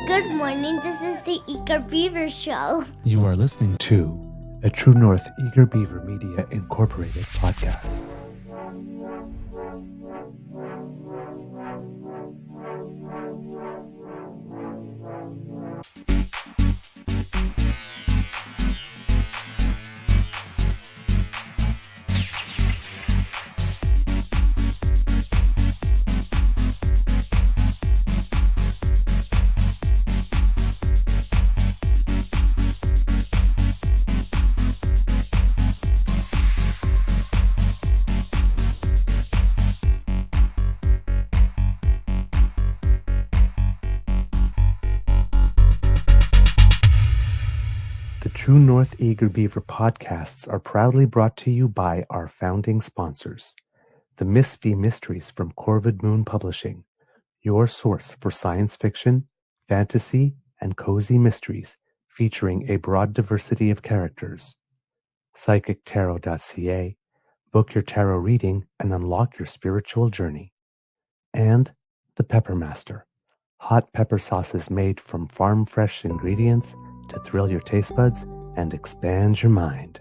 Good morning, this is the Eager Beaver Show. You are listening to a True North Eager Beaver Media Incorporated podcast. The True North Eager Beaver podcasts are proudly brought to you by our founding sponsors, the Miss V Mysteries from Corvid Moon Publishing, your source for science fiction, fantasy, and cozy mysteries featuring a broad diversity of characters. PsychicTarot.ca, book your tarot reading and unlock your spiritual journey. And the Pepper Master, hot pepper sauces made from farm-fresh ingredients to thrill your taste buds and expand your mind.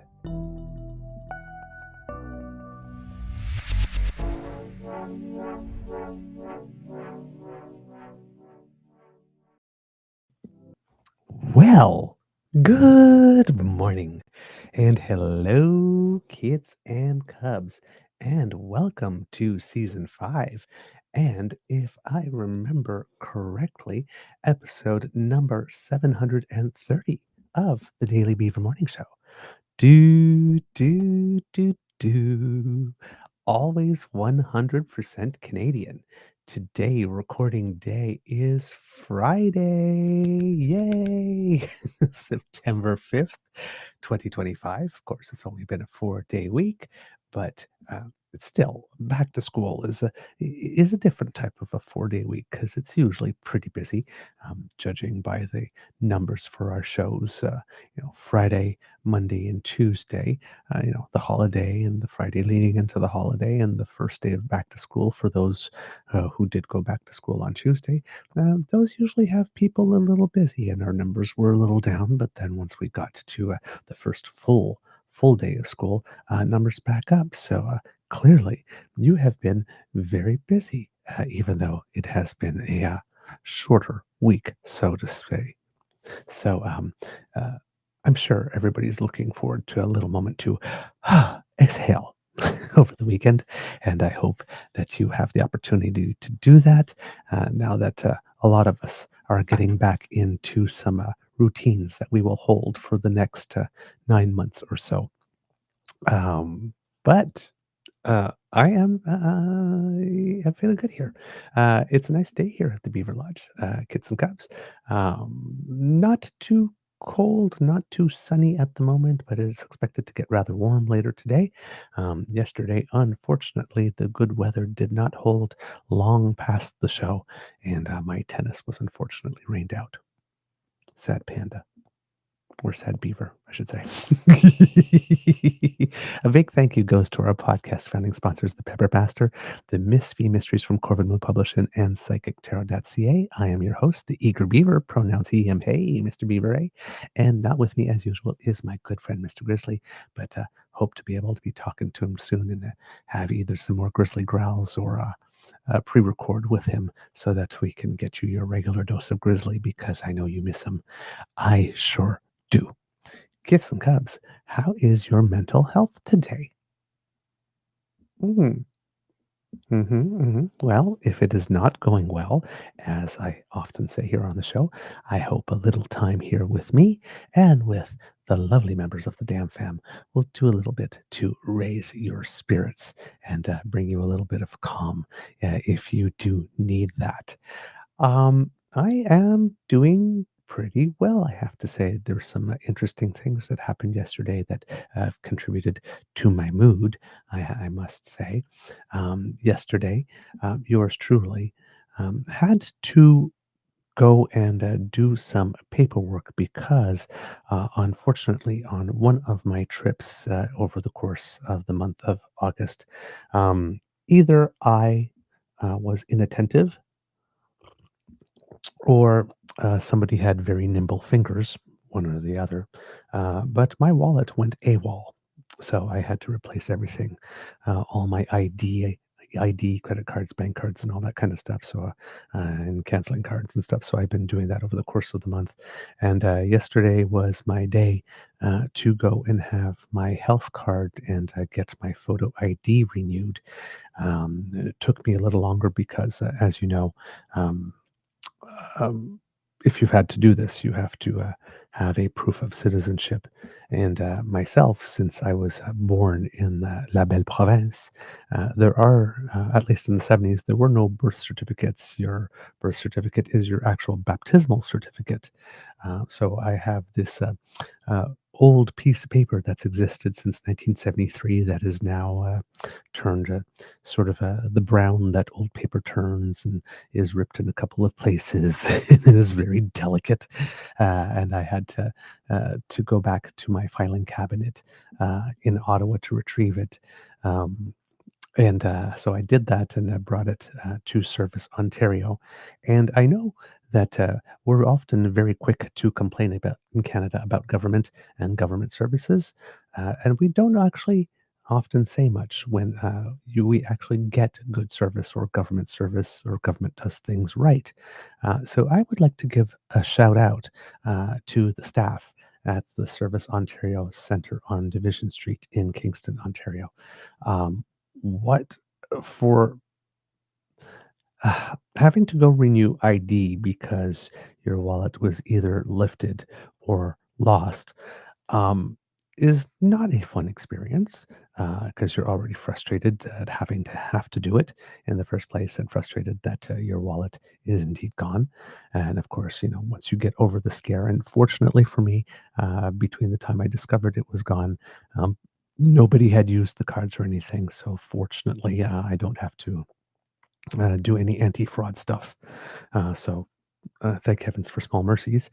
Well, good morning and hello, kids and cubs, and welcome to season 5. And if I remember correctly, episode number 730 of the Daily Beaver Morning Show. Do. Always 100% Canadian. Today, recording day is Friday. Yay! September 5th, 2025. Of course, it's only been a 4-day week, but it's still back to school is a different type of a 4-day week because it's usually pretty busy, judging by the numbers for our shows. Friday, Monday, and Tuesday, the holiday and the Friday leading into the holiday and the first day of back to school for those who did go back to school on Tuesday. Those usually have people a little busy, and our numbers were a little down. But then once we got to the first full day of school, numbers back up. So clearly, you have been very busy, even though it has been a shorter week, so to say. So uh, I'm sure everybody's looking forward to a little moment to exhale over the weekend. And I hope that you have the opportunity to do that now that a lot of us are getting back into some routines that we will hold for the next 9 months or so. But I'm feeling good here. It's a nice day here at the Beaver Lodge, kids and cubs. Not too cold, not too sunny at the moment, but it's expected to get rather warm later today. Yesterday, unfortunately, the good weather did not hold long past the show, and my tennis was unfortunately rained out. Sad panda. Or sad beaver, I should say. A big thank you goes to our podcast founding sponsors, the Pepper Master, the Miss V Mysteries from Corvid Moon Publishing, and PsychicTarot.ca. I am your host, the Eager Beaver, pronouns he, him, hey, Mr. Beaver, A. And not with me, as usual, is my good friend, Mr. Grizzly, but hope to be able to be talking to him soon and have either some more grizzly growls or pre-record with him so that we can get you your regular dose of grizzly because I know you miss him. I sure do. Kids and cubs, how is your mental health today? Mm. Well, if it is not going well, as I often say here on the show, I hope a little time here with me and with the lovely members of the DAMFAM will do a little bit to raise your spirits and bring you a little bit of calm if you do need that. I am doing pretty well, I have to say. There's some interesting things that happened yesterday that have contributed to my mood, I must say. Yesterday, yours truly had to go and do some paperwork because, unfortunately, on one of my trips over the course of the month of August, either I was inattentive or Somebody had very nimble fingers, one or the other, but my wallet went AWOL. So I had to replace everything, all my ID, credit cards, bank cards, and all that kind of stuff. So, and canceling cards and stuff. So I've been doing that over the course of the month. And yesterday was my day to go and have my health card and get my photo ID renewed. It took me a little longer because, as you know, um, um, if you've had to do this, you have to have a proof of citizenship. And myself, since I was born in La Belle Province, there are, at least in the 70s, there were no birth certificates. Your birth certificate is your actual baptismal certificate. So I have this old piece of paper that's existed since 1973 that is now turned sort of the brown that old paper turns and is ripped in a couple of places. It is very delicate, and I had to go back to my filing cabinet in Ottawa to retrieve it. Um, and so I did that and I brought it to Service Ontario. And I know that we're often very quick to complain about in Canada about government and government services. And we don't actually often say much when we actually get good service or government does things right. So I would like to give a shout out to the staff at the Service Ontario Centre on Division Street in Kingston, Ontario. What for having to go renew ID because your wallet was either lifted or lost um, is not a fun experience because you're already frustrated at having to have to do it in the first place and frustrated that your wallet is indeed gone. And of course, once you get over the scare, and fortunately for me, between the time I discovered it was gone, um, nobody had used the cards or anything. So fortunately, I don't have to do any anti-fraud stuff. So thank heavens for small mercies,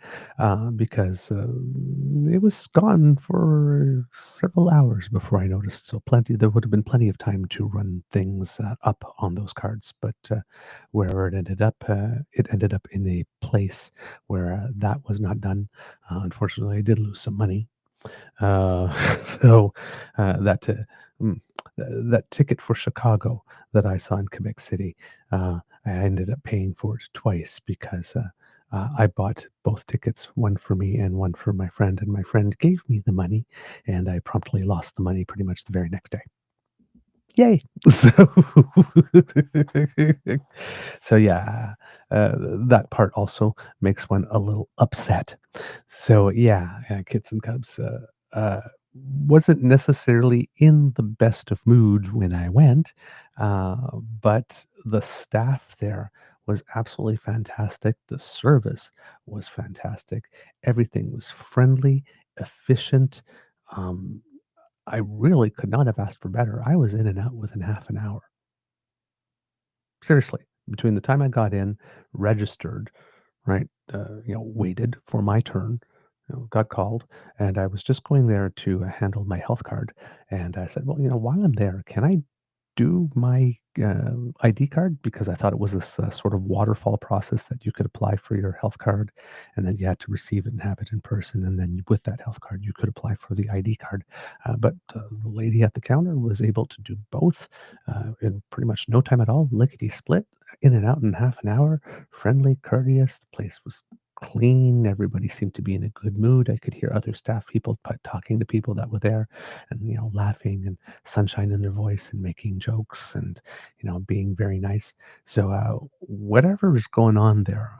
because it was gone for several hours before I noticed. So there would have been plenty of time to run things up on those cards. But wherever it ended up in a place where that was not done. Unfortunately, I did lose some money. Uh, so that mm, that ticket for Chicago that I saw in Quebec City, I ended up paying for it twice because I bought both tickets, one for me and one for my friend, and my friend gave me the money, and I promptly lost the money pretty much the very next day. Yay! So, so yeah, that part also makes one a little upset. So yeah, Kits and Cubs wasn't necessarily in the best of mood when I went, but the staff there was absolutely fantastic. The service was fantastic. Everything was friendly, efficient. Um, I really could not have asked for better. I was in and out within half an hour. Seriously, between the time I got in, registered, right, waited for my turn, got called, and I was just going there to handle my health card, and I said, "Well, while I'm there, can I do my ID card?" Because I thought it was this sort of waterfall process that you could apply for your health card, and then you had to receive it and have it in person, and then with that health card, you could apply for the ID card. But the lady at the counter was able to do both in pretty much no time at all, lickety split, in and out in half an hour, friendly, courteous. The place was clean. Everybody seemed to be in a good mood. I could hear other staff people talking to people that were there and, laughing and sunshine in their voice and making jokes and, being very nice. So, whatever is going on there,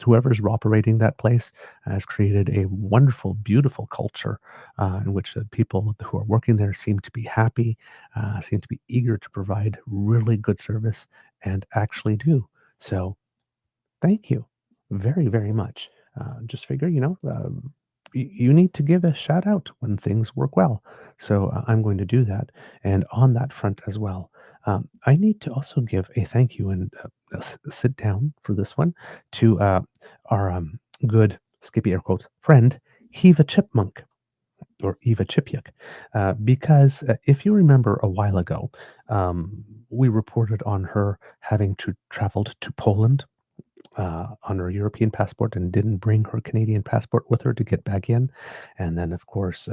whoever's operating that place has created a wonderful, beautiful culture in which the people who are working there seem to be happy, seem to be eager to provide really good service and actually do. So, thank you very, very much. Just figure, you need to give a shout out when things work well. So I'm going to do that. And on that front as well, I need to also give a thank you and sit down for this one to our good, Skippy air quotes, friend, Heva Chipmunk or Eva Chipyuk. Because if you remember a while ago, we reported on her having to traveled to Poland on her European passport and didn't bring her Canadian passport with her to get back in. And then, of course,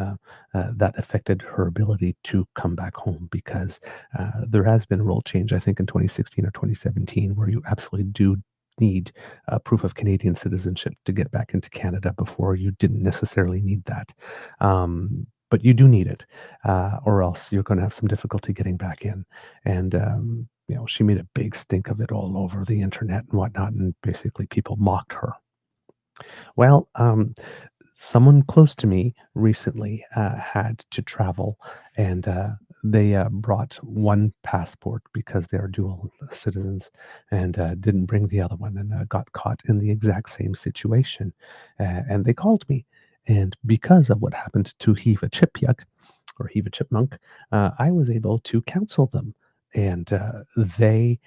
that affected her ability to come back home because there has been a rule change, I think, in 2016 or 2017, where you absolutely do need proof of Canadian citizenship to get back into Canada. Before, you didn't necessarily need that. But you do need it, or else you're going to have some difficulty getting back in. And she made a big stink of it all over the internet and whatnot, and basically people mocked her. Well, someone close to me recently had to travel, and they brought one passport because they are dual citizens, and didn't bring the other one, and got caught in the exact same situation. And they called me. And because of what happened to Heave a Chipyuk, or Heave a Chipmunk, I was able to counsel them. And they,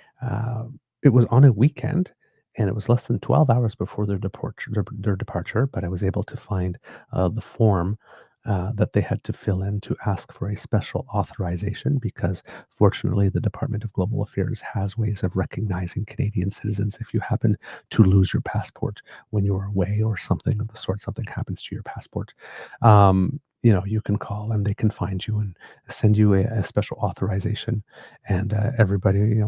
it was on a weekend, and it was less than 12 hours before their departure, but I was able to find the form that they had to fill in to ask for a special authorization because fortunately the Department of Global Affairs has ways of recognizing Canadian citizens if you happen to lose your passport when you're away or something of the sort, something happens to your passport. You can call and they can find you and send you a special authorization. And everybody,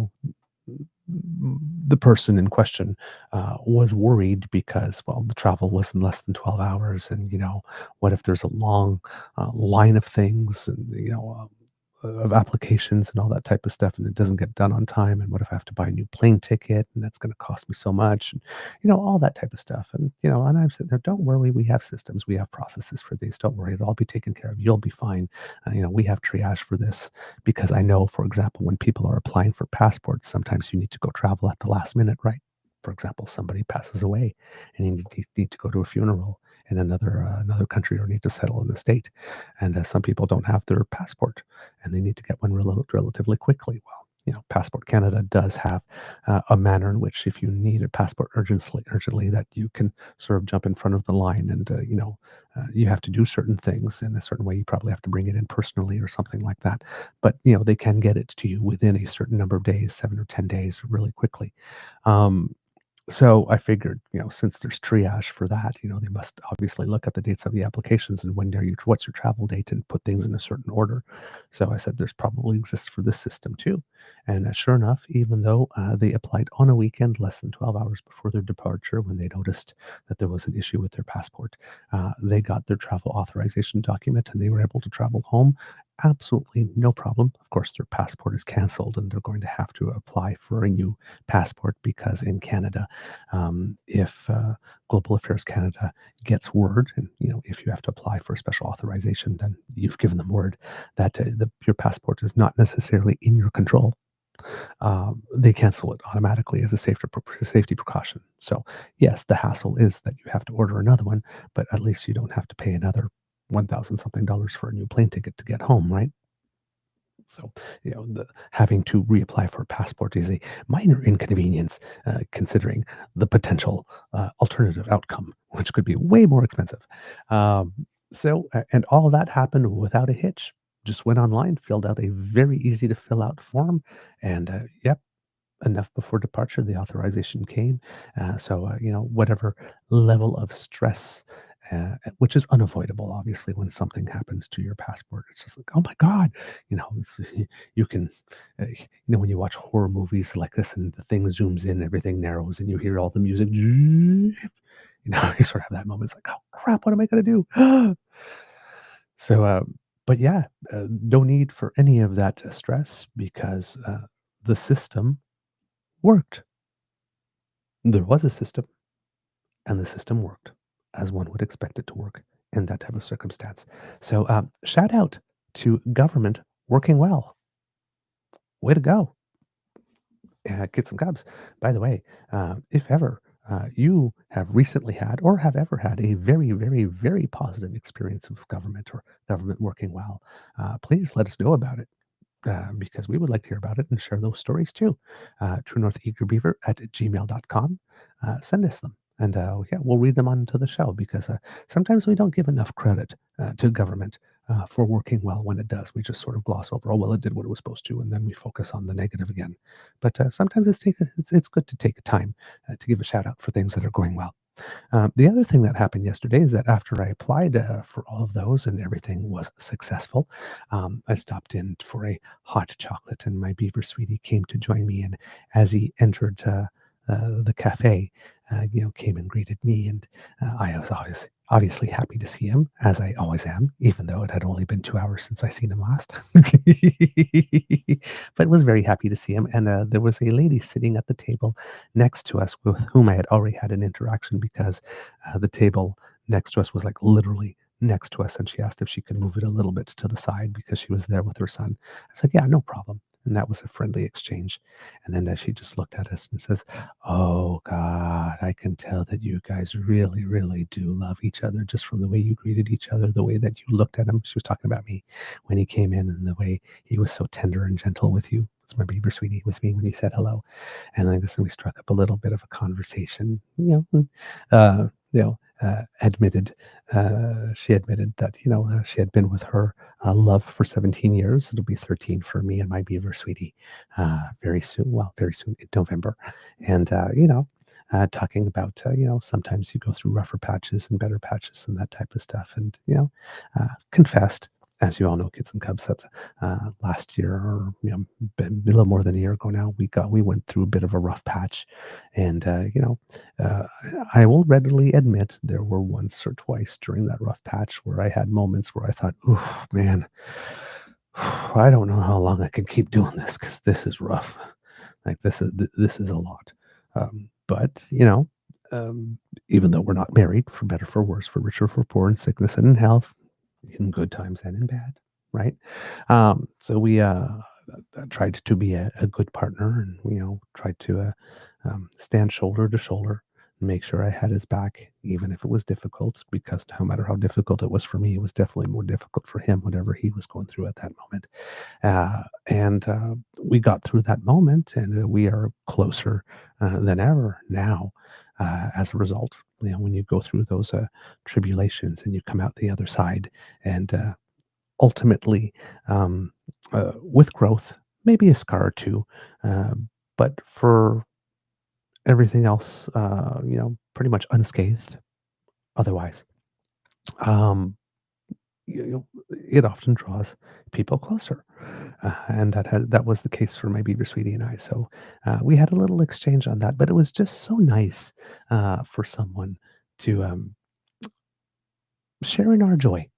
the person in question was worried because, well, the travel was in less than 12 hours. And, what if there's a long line of things and, of applications and all that type of stuff and it doesn't get done on time? And what if I have to buy a new plane ticket and that's going to cost me so much? And, all that type of stuff. And, and I'm sitting there, don't worry, we have systems, we have processes for these. Don't worry, it'll all be taken care of. You'll be fine. We have triage for this because I know, for example, when people are applying for passports, sometimes you need to go travel at the last minute, right? For example, somebody passes away and you need to go to a funeral in another country or need to settle in the state. And some people don't have their passport and they need to get one relatively quickly. Well, Passport Canada does have a manner in which, if you need a passport urgently, that you can sort of jump in front of the line, and you have to do certain things in a certain way. You probably have to bring it in personally or something like that. But they can get it to you within a certain number of days, 7 or 10 days, really quickly. Um, so I figured, since there's triage for that, they must obviously look at the dates of the applications and what's your travel date and put things in a certain order. So I said, there's probably exists for this system too. And sure enough, even though they applied on a weekend, less than 12 hours before their departure, when they noticed that there was an issue with their passport, they got their travel authorization document and they were able to travel home. Absolutely no problem. Of course, their passport is canceled and they're going to have to apply for a new passport because in Canada, if Global Affairs Canada gets word, and if you have to apply for a special authorization, then you've given them word that your passport is not necessarily in your control. They cancel it automatically as a safety precaution. So yes, the hassle is that you have to order another one, but at least you don't have to pay another 1,000 something dollars for a new plane ticket to get home, right? So, having to reapply for a passport is a minor inconvenience, considering the potential alternative outcome, which could be way more expensive. Um, and all of that happened without a hitch. Just went online, filled out a very easy to fill out form, and yep, enough before departure, the authorization came. Whatever level of stress, which is unavoidable, obviously, when something happens to your passport, it's just like, oh my God, you can, when you watch horror movies like this and the thing zooms in, everything narrows, and you hear all the music, you sort of have that moment. It's like, oh crap, what am I going to do? So, but yeah, no need for any of that stress because the system worked. There was a system, and the system worked as one would expect it to work in that type of circumstance. So, shout out to government working well. Way to go, kids and cubs. By the way, if ever you have recently had or have ever had a very, very, very positive experience of government or government working well, please let us know about it. Because we would like to hear about it and share those stories too. True North Eager Beaver at gmail.com. Send us them. And yeah, we'll read them onto the show because sometimes we don't give enough credit to government for working well when it does. We just sort of gloss over, oh, well, it did what it was supposed to, and then we focus on the negative again. But sometimes it's good to take a time to give a shout out for things that are going well. The other thing that happened yesterday is that after I applied for all of those and everything was successful, I stopped in for a hot chocolate, and my beaver sweetie came to join me. And as he entered the cafe, came and greeted me, and I was obviously happy to see him, as I always am, even though it had only been 2 hours since I seen him last. But was very happy to see him, and there was a lady sitting at the table next to us with whom I had already had an interaction because the table next to us was like literally next to us, and she asked if she could move it a little bit to the side because she was there with her son. I said, "Yeah, no problem." And that was a friendly exchange. And then she just looked at us and says, "Oh God, I can tell that you guys really, really do love each other just from the way you greeted each other, the way that you looked at him." She was talking about me when he came in, and the way he was so tender and gentle with you. It's my beaver sweetie with me when he said hello. And I guess we struck up a little bit of a conversation, she admitted that, she had been with her love for 17 years. It'll be 13 for me and my beaver sweetie very soon in November. And, talking about, sometimes you go through rougher patches and better patches and that type of stuff. And, confessed, as you all know, kids and cubs, that last year, or a little more than a year ago now, we went through a bit of a rough patch. And uh, I will readily admit there were once or twice during that rough patch where I had moments where I thought, "Oh man, I don't know how long I can keep doing this because this is rough. Like this is a lot." But um, even though we're not married, for better for worse, for richer for poor, in sickness and in health, in good times and in bad, right? So we tried to be a good partner, and tried to stand shoulder to shoulder, and make sure I had his back, even if it was difficult. Because no matter how difficult it was for me, it was definitely more difficult for him, whatever he was going through at that moment. And we got through that moment, and we are closer than ever now. As a result, when you go through those tribulations and you come out the other side, and ultimately, with growth, maybe a scar or two, uh, but for everything else, pretty much unscathed otherwise. Um, it often draws people closer, and that was the case for my beaver sweetie and I. So we had a little exchange on that, but it was just so nice for someone to share in our joy,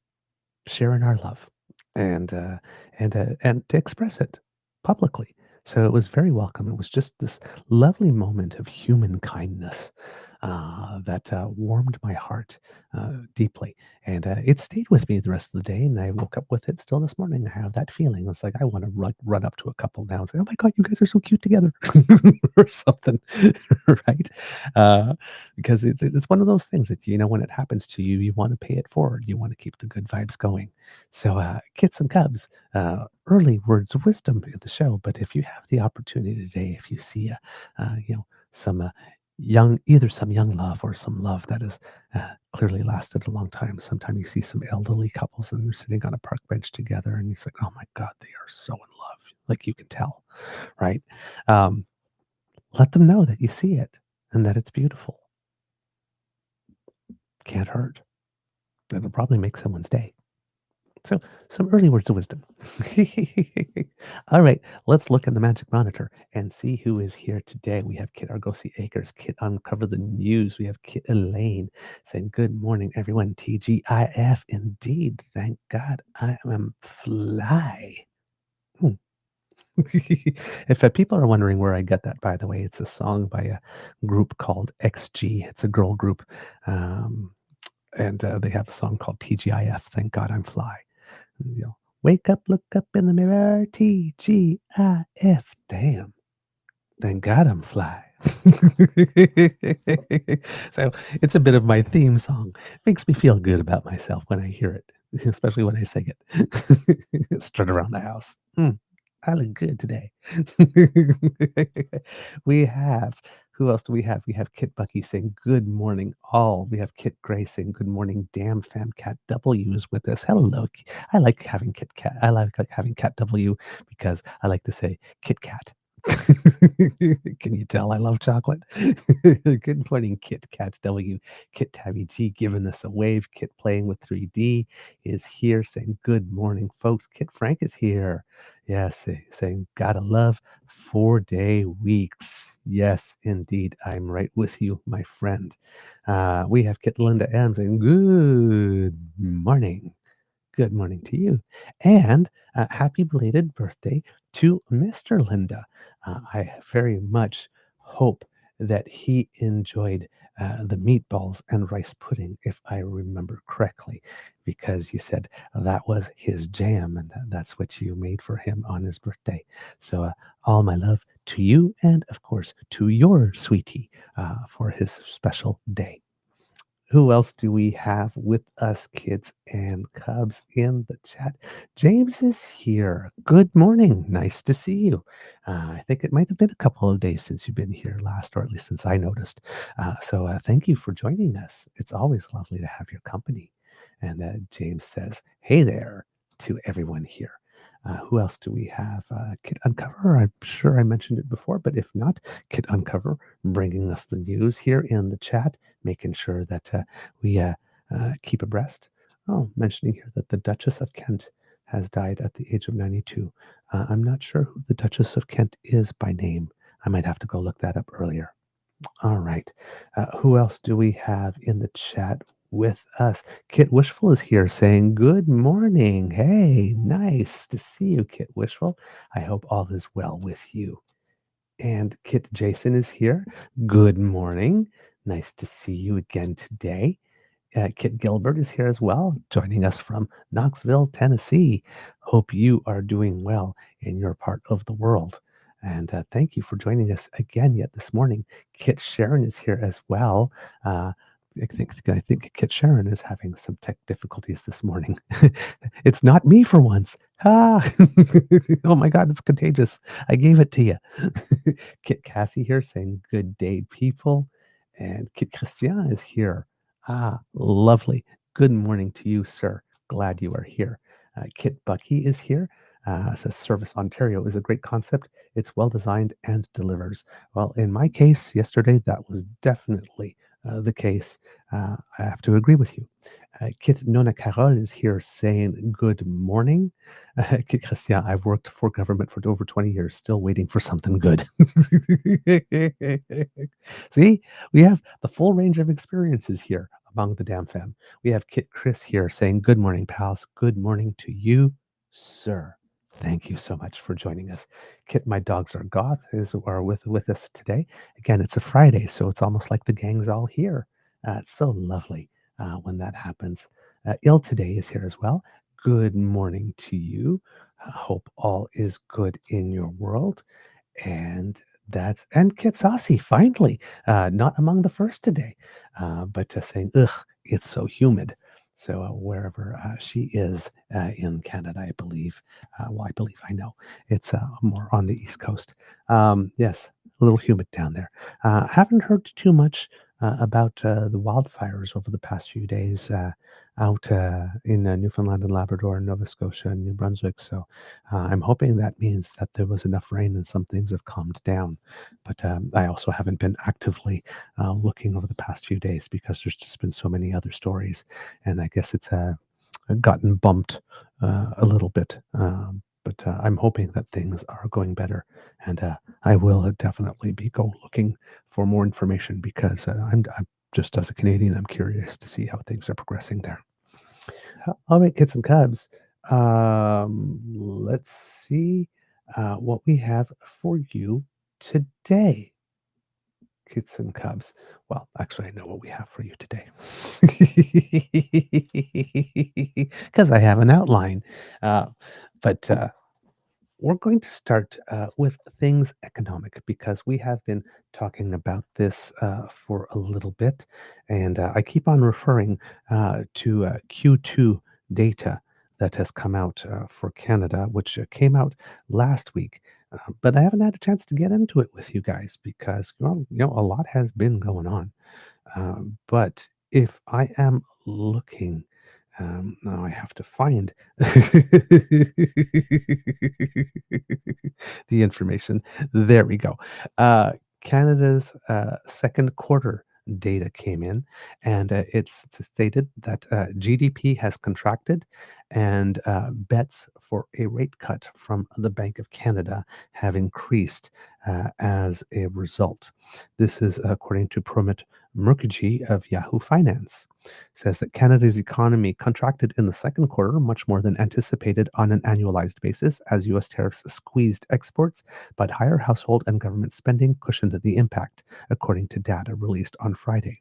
share in our love, and and to express it publicly. So it was very welcome. It was just this lovely moment of human kindness that warmed my heart deeply, and it stayed with me the rest of the day. And I woke up with it still this morning. I have that feeling. It's like I want to run up to a couple now and say, "Oh my God, you guys are so cute together," or something, right? Uh, because it's one of those things that when it happens to you, you want to pay it forward. You want to keep the good vibes going. So, kits and cubs, early words of wisdom in the show. But if you have the opportunity today, if you see some either some young love or some love that has clearly lasted a long time. Sometimes you see some elderly couples and they're sitting on a park bench together, and you're like, "Oh my God, they are so in love." Like you can tell, right? Um, Let them know that you see it and that it's beautiful. Can't hurt. It'll probably make someone's day. So, some early words of wisdom. All right, let's look in the magic monitor and see who is here today. We have Kit Argosy Acres, Kit Uncover the News. We have Kit Elaine saying, "Good morning, everyone. TGIF. Indeed. Thank God I am fly." Hmm. If people are wondering where I get that, by the way, it's a song by a group called XG. It's a girl group. Um, and they have a song called TGIF. Thank God I'm fly. Wake up, look up in the mirror, TGIF. Damn, thank God I'm fly. So it's a bit of my theme song. Makes me feel good about myself when I hear it, especially when I sing it. Strut around the house. I look good today. We have, Who else do we have? We have Kit Bucky saying good morning, all. We have Kit Gray saying good morning. DAMFAM Cat W is with us. Hello. I like having Kit Cat. I like having Cat W because I like to say Kit Kat. Can you tell I love chocolate? Good morning, Kit Kat W. Kit Tabby G giving us a wave. Kit playing with 3D is here saying good morning, folks. Kit Frank is here. Yes, saying gotta love 4-day weeks. Yes, indeed. I'm right with you, my friend. We have Kit Linda M saying good morning. Good morning to you. And happy belated birthday to Mr. Linda. I very much hope that he enjoyed the meatballs and rice pudding, if I remember correctly, because you said that was his jam and that's what you made for him on his birthday. So, all my love to you and, of course, to your sweetie for his special day. Who else do we have with us, kids and cubs, in the chat? James is here. Good morning. Nice to see you. I think it might have been a couple of days since you've been here last, or at least since I noticed. So thank you for joining us. It's always lovely to have your company. And James says, hey there to everyone here. Who else do we have? Kit Uncover. I'm sure I mentioned it before, but if not, Kit Uncover bringing us the news here in the chat, making sure that we keep abreast. Oh, mentioning here that the Duchess of Kent has died at the age of 92. I'm not sure who the Duchess of Kent is by name. I might have to go look that up earlier. All right. Who else do we have in the chat with us? Kit Wishful is here saying, good morning. Hey, nice to see you, Kit Wishful. I hope all is well with you. And Kit Jason is here. Good morning. Nice to see you again today. Kit Gilbert is here as well, joining us from Knoxville, Tennessee. Hope you are doing well in your part of the world. And thank you for joining us again yet this morning. Kit Sharon is here as well. I think Kit Sharon is having some tech difficulties this morning. It's not me for once. Ah, oh my God, it's contagious. I gave it to you. Kit Cassie here saying good day, people. And Kit Christian is here. Ah, lovely. Good morning to you, sir. Glad you are here. Kit Bucky is here. Says Service Ontario is a great concept. It's well designed and delivers. Well, in my case, yesterday, that was definitely the case. I have to agree with you. Kit Nona Carol is here saying good morning. Kit Christian, I've worked for government for over 20 years, still waiting for something good. See, we have the full range of experiences here among the DAMFAM. We have Kit Chris here saying, good morning, pals. Good morning to you, sir. Thank you so much for joining us. Kit, my dogs are goth, are with us today. Again, it's a Friday, so it's almost like the gang's all here. It's so lovely when that happens. Il today is here as well. Good morning to you. Hope all is good in your world. And Kit Saucy, finally, not among the first today, but saying, ugh, it's so humid. So wherever she is in Canada, I believe, I know, it's more on the East Coast. Yes, a little humid down there. Haven't heard too much about the wildfires over the past few days out in Newfoundland and Labrador, and Nova Scotia and New Brunswick. So I'm hoping that means that there was enough rain and some things have calmed down. But I also haven't been actively looking over the past few days because there's just been so many other stories. And I guess it's gotten bumped a little bit. But I'm hoping that things are going better. And I will definitely be looking for more information because I'm just as a Canadian, I'm curious to see how things are progressing there. All right, kids and cubs. Let's see what we have for you today. Kids and cubs. Well, actually, I know what we have for you today because I have an outline. But we're going to start with things economic because we have been talking about this for a little bit. And I keep on referring to Q2 data that has come out for Canada, which came out last week. But I haven't had a chance to get into it with you guys because, well, a lot has been going on. But if I am looking, now I have to find the information. There we go. Canada's second quarter data came in, and it's stated that GDP has contracted, and bets for a rate cut from the Bank of Canada have increased as a result. This is according to Promit Mukherjee of Yahoo Finance. Says that Canada's economy contracted in the second quarter much more than anticipated on an annualized basis as US tariffs squeezed exports, but higher household and government spending cushioned the impact, according to data released on Friday.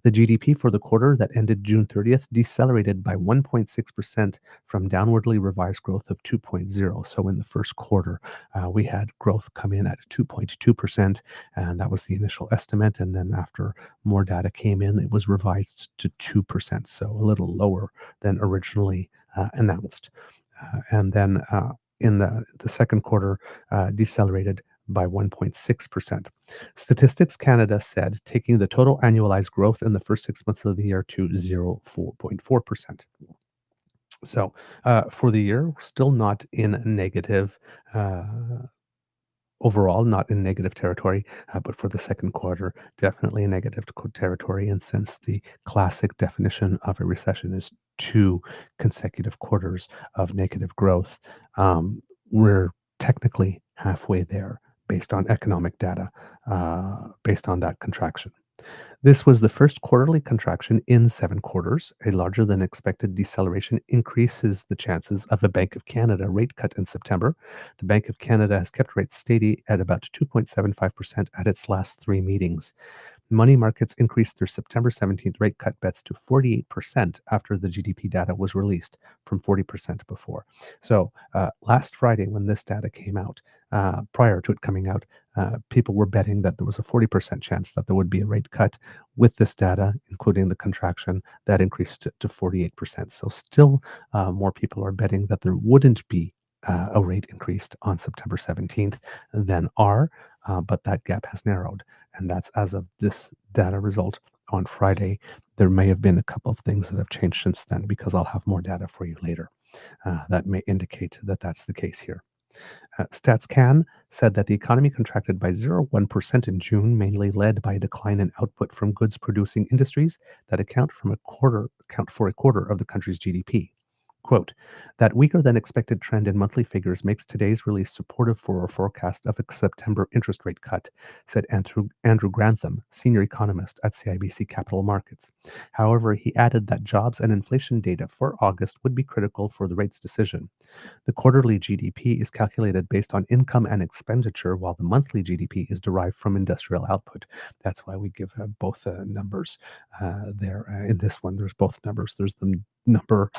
The GDP for the quarter that ended June 30th decelerated by 1.6% from downwardly revised growth of 2.0. So in the first quarter, we had growth come in at 2.2%, and that was the initial estimate. And then after more data came in, it was revised to 2%, so a little lower than originally announced. And then in the second quarter, decelerated by 1.6%. Statistics Canada said, taking the total annualized growth in the first 6 months of the year to 0.4%. So for the year, we're still not in negative uh, overall, not in negative territory, but for the second quarter, definitely in negative territory. And since the classic definition of a recession is two consecutive quarters of negative growth, we're technically halfway there based on economic data, based on that contraction. This was the first quarterly contraction in 7 quarters. A larger than expected deceleration increases the chances of a Bank of Canada rate cut in September. The Bank of Canada has kept rates steady at about 2.75% at its last 3 meetings. Money markets increased their September 17th rate cut bets to 48% after the GDP data was released, from 40% before. So last Friday, when this data came out, prior to it coming out, people were betting that there was a 40% chance that there would be a rate cut. With this data, including the contraction, that increased to 48%. So still more people are betting that there wouldn't be a rate increase on September 17th than are, but that gap has narrowed. And that's as of this data result on Friday. There may have been a couple of things that have changed since then because I'll have more data for you later that may indicate that that's the case here. StatsCan said that the economy contracted by 0.1% in June, mainly led by a decline in output from goods-producing industries that account for a quarter of the country's GDP. Quote, that weaker than expected trend in monthly figures makes today's release supportive for our forecast of a September interest rate cut, said Andrew Grantham, senior economist at CIBC Capital Markets. However, he added that jobs and inflation data for August would be critical for the rate's decision. The quarterly GDP is calculated based on income and expenditure, while the monthly GDP is derived from industrial output. That's why we give both numbers there. In this one, there's both numbers. There's the number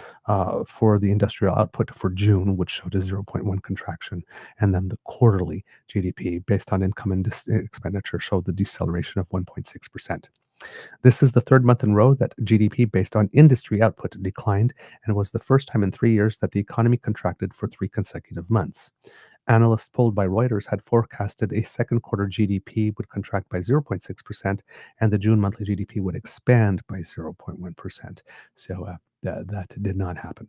for the industrial output for June, which showed a 0.1 contraction, and then the quarterly GDP based on income and expenditure showed the deceleration of 1.6%. This is the third month in a row that GDP based on industry output declined, and was the first time in 3 years that the economy contracted for 3 consecutive months. Analysts polled by Reuters had forecasted a second quarter GDP would contract by 0.6%, and the June monthly GDP would expand by 0.1%. So that did not happen.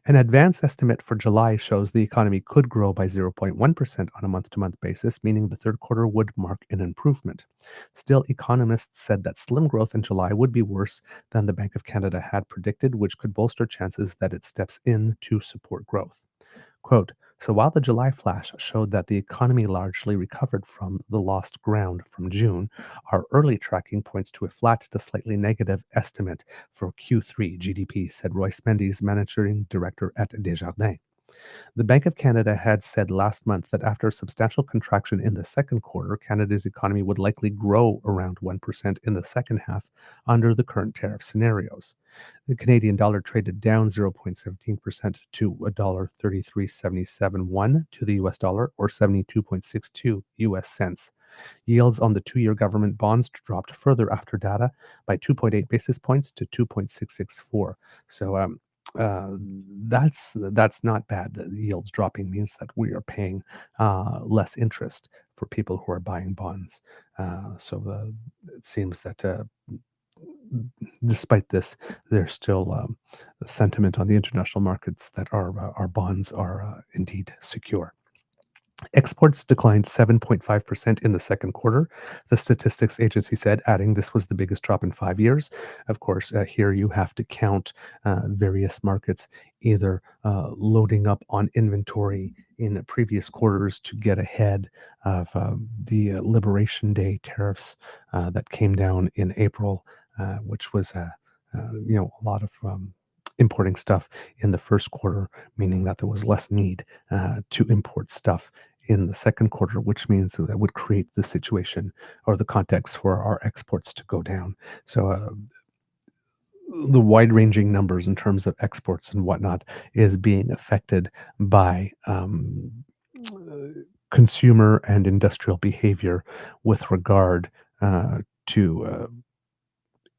An advance estimate for July shows the economy could grow by 0.1% on a month-to-month basis, meaning the third quarter would mark an improvement. Still, economists said that slim growth in July would be worse than the Bank of Canada had predicted, which could bolster chances that it steps in to support growth. Quote, so while the July flash showed that the economy largely recovered from the lost ground from June, our early tracking points to a flat to slightly negative estimate for Q3 GDP, said Royce Mendes, managing director at Desjardins. The Bank of Canada had said last month that after a substantial contraction in the second quarter, Canada's economy would likely grow around 1% in the second half under the current tariff scenarios. The Canadian dollar traded down 0.17% to $1.3377 to the US dollar, or 72.62 US cents. Yields on the 2-year government bonds dropped further after data by 2.8 basis points to 2.664. So Uh, that's not bad. The yields dropping means that we are paying less interest for people who are buying bonds. It seems that despite this, there's still sentiment on the international markets that our bonds are indeed secure. Exports declined 7.5% in the second quarter, the statistics agency said, adding this was the biggest drop in 5 years. Of course, here you have to count various markets either loading up on inventory in previous quarters to get ahead of the Liberation Day tariffs that came down in April, which was a lot of importing stuff in the first quarter, meaning that there was less need to import stuff in the second quarter, which means that would create the situation or the context for our exports to go down. So the wide-ranging numbers in terms of exports and whatnot is being affected by consumer and industrial behavior with regard to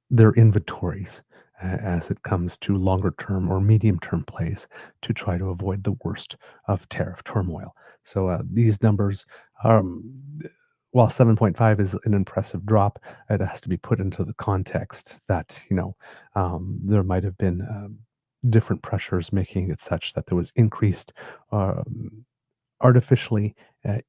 their inventories as it comes to longer term or medium term plays to try to avoid the worst of tariff turmoil. So these numbers are, while 7.5 is an impressive drop, it has to be put into the context that, there might have been different pressures making it such that there was increased, artificially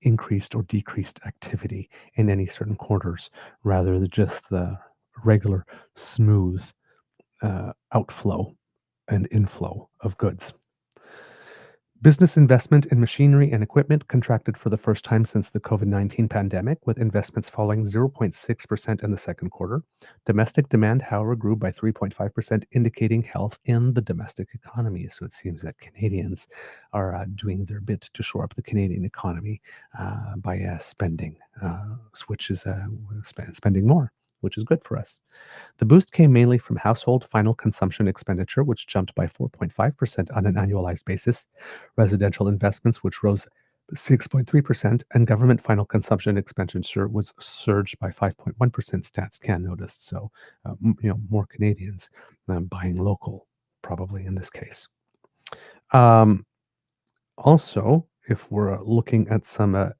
increased or decreased activity in any certain quarters rather than just the regular smooth outflow and inflow of goods. Business investment in machinery and equipment contracted for the first time since the COVID-19 pandemic, with investments falling 0.6% in the second quarter. Domestic demand, however, grew by 3.5%, indicating health in the domestic economy. So it seems that Canadians are doing their bit to shore up the Canadian economy by spending, spending more, which is good for us. The boost came mainly from household final consumption expenditure, which jumped by 4.5% on an annualized basis, residential investments, which rose 6.3%, and government final consumption expenditure was surged by 5.1%, StatsCan noticed. So, more Canadians buying local, probably in this case. Also, if we're looking at some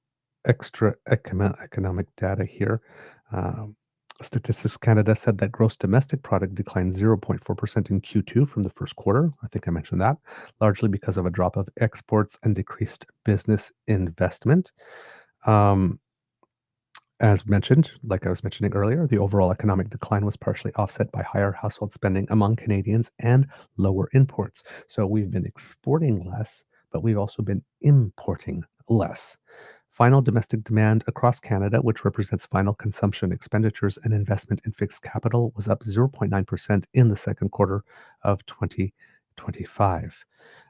extra economic data here, um, Statistics Canada said that gross domestic product declined 0.4% in Q2 from the first quarter. I think I mentioned that, largely because of a drop of exports and decreased business investment. Um, as mentioned, like I was mentioning earlier, the overall economic decline was partially offset by higher household spending among Canadians and lower imports. So we've been exporting less, but we've also been importing less. Final domestic demand across Canada, which represents final consumption expenditures and investment in fixed capital, was up 0.9% in the second quarter of 2025.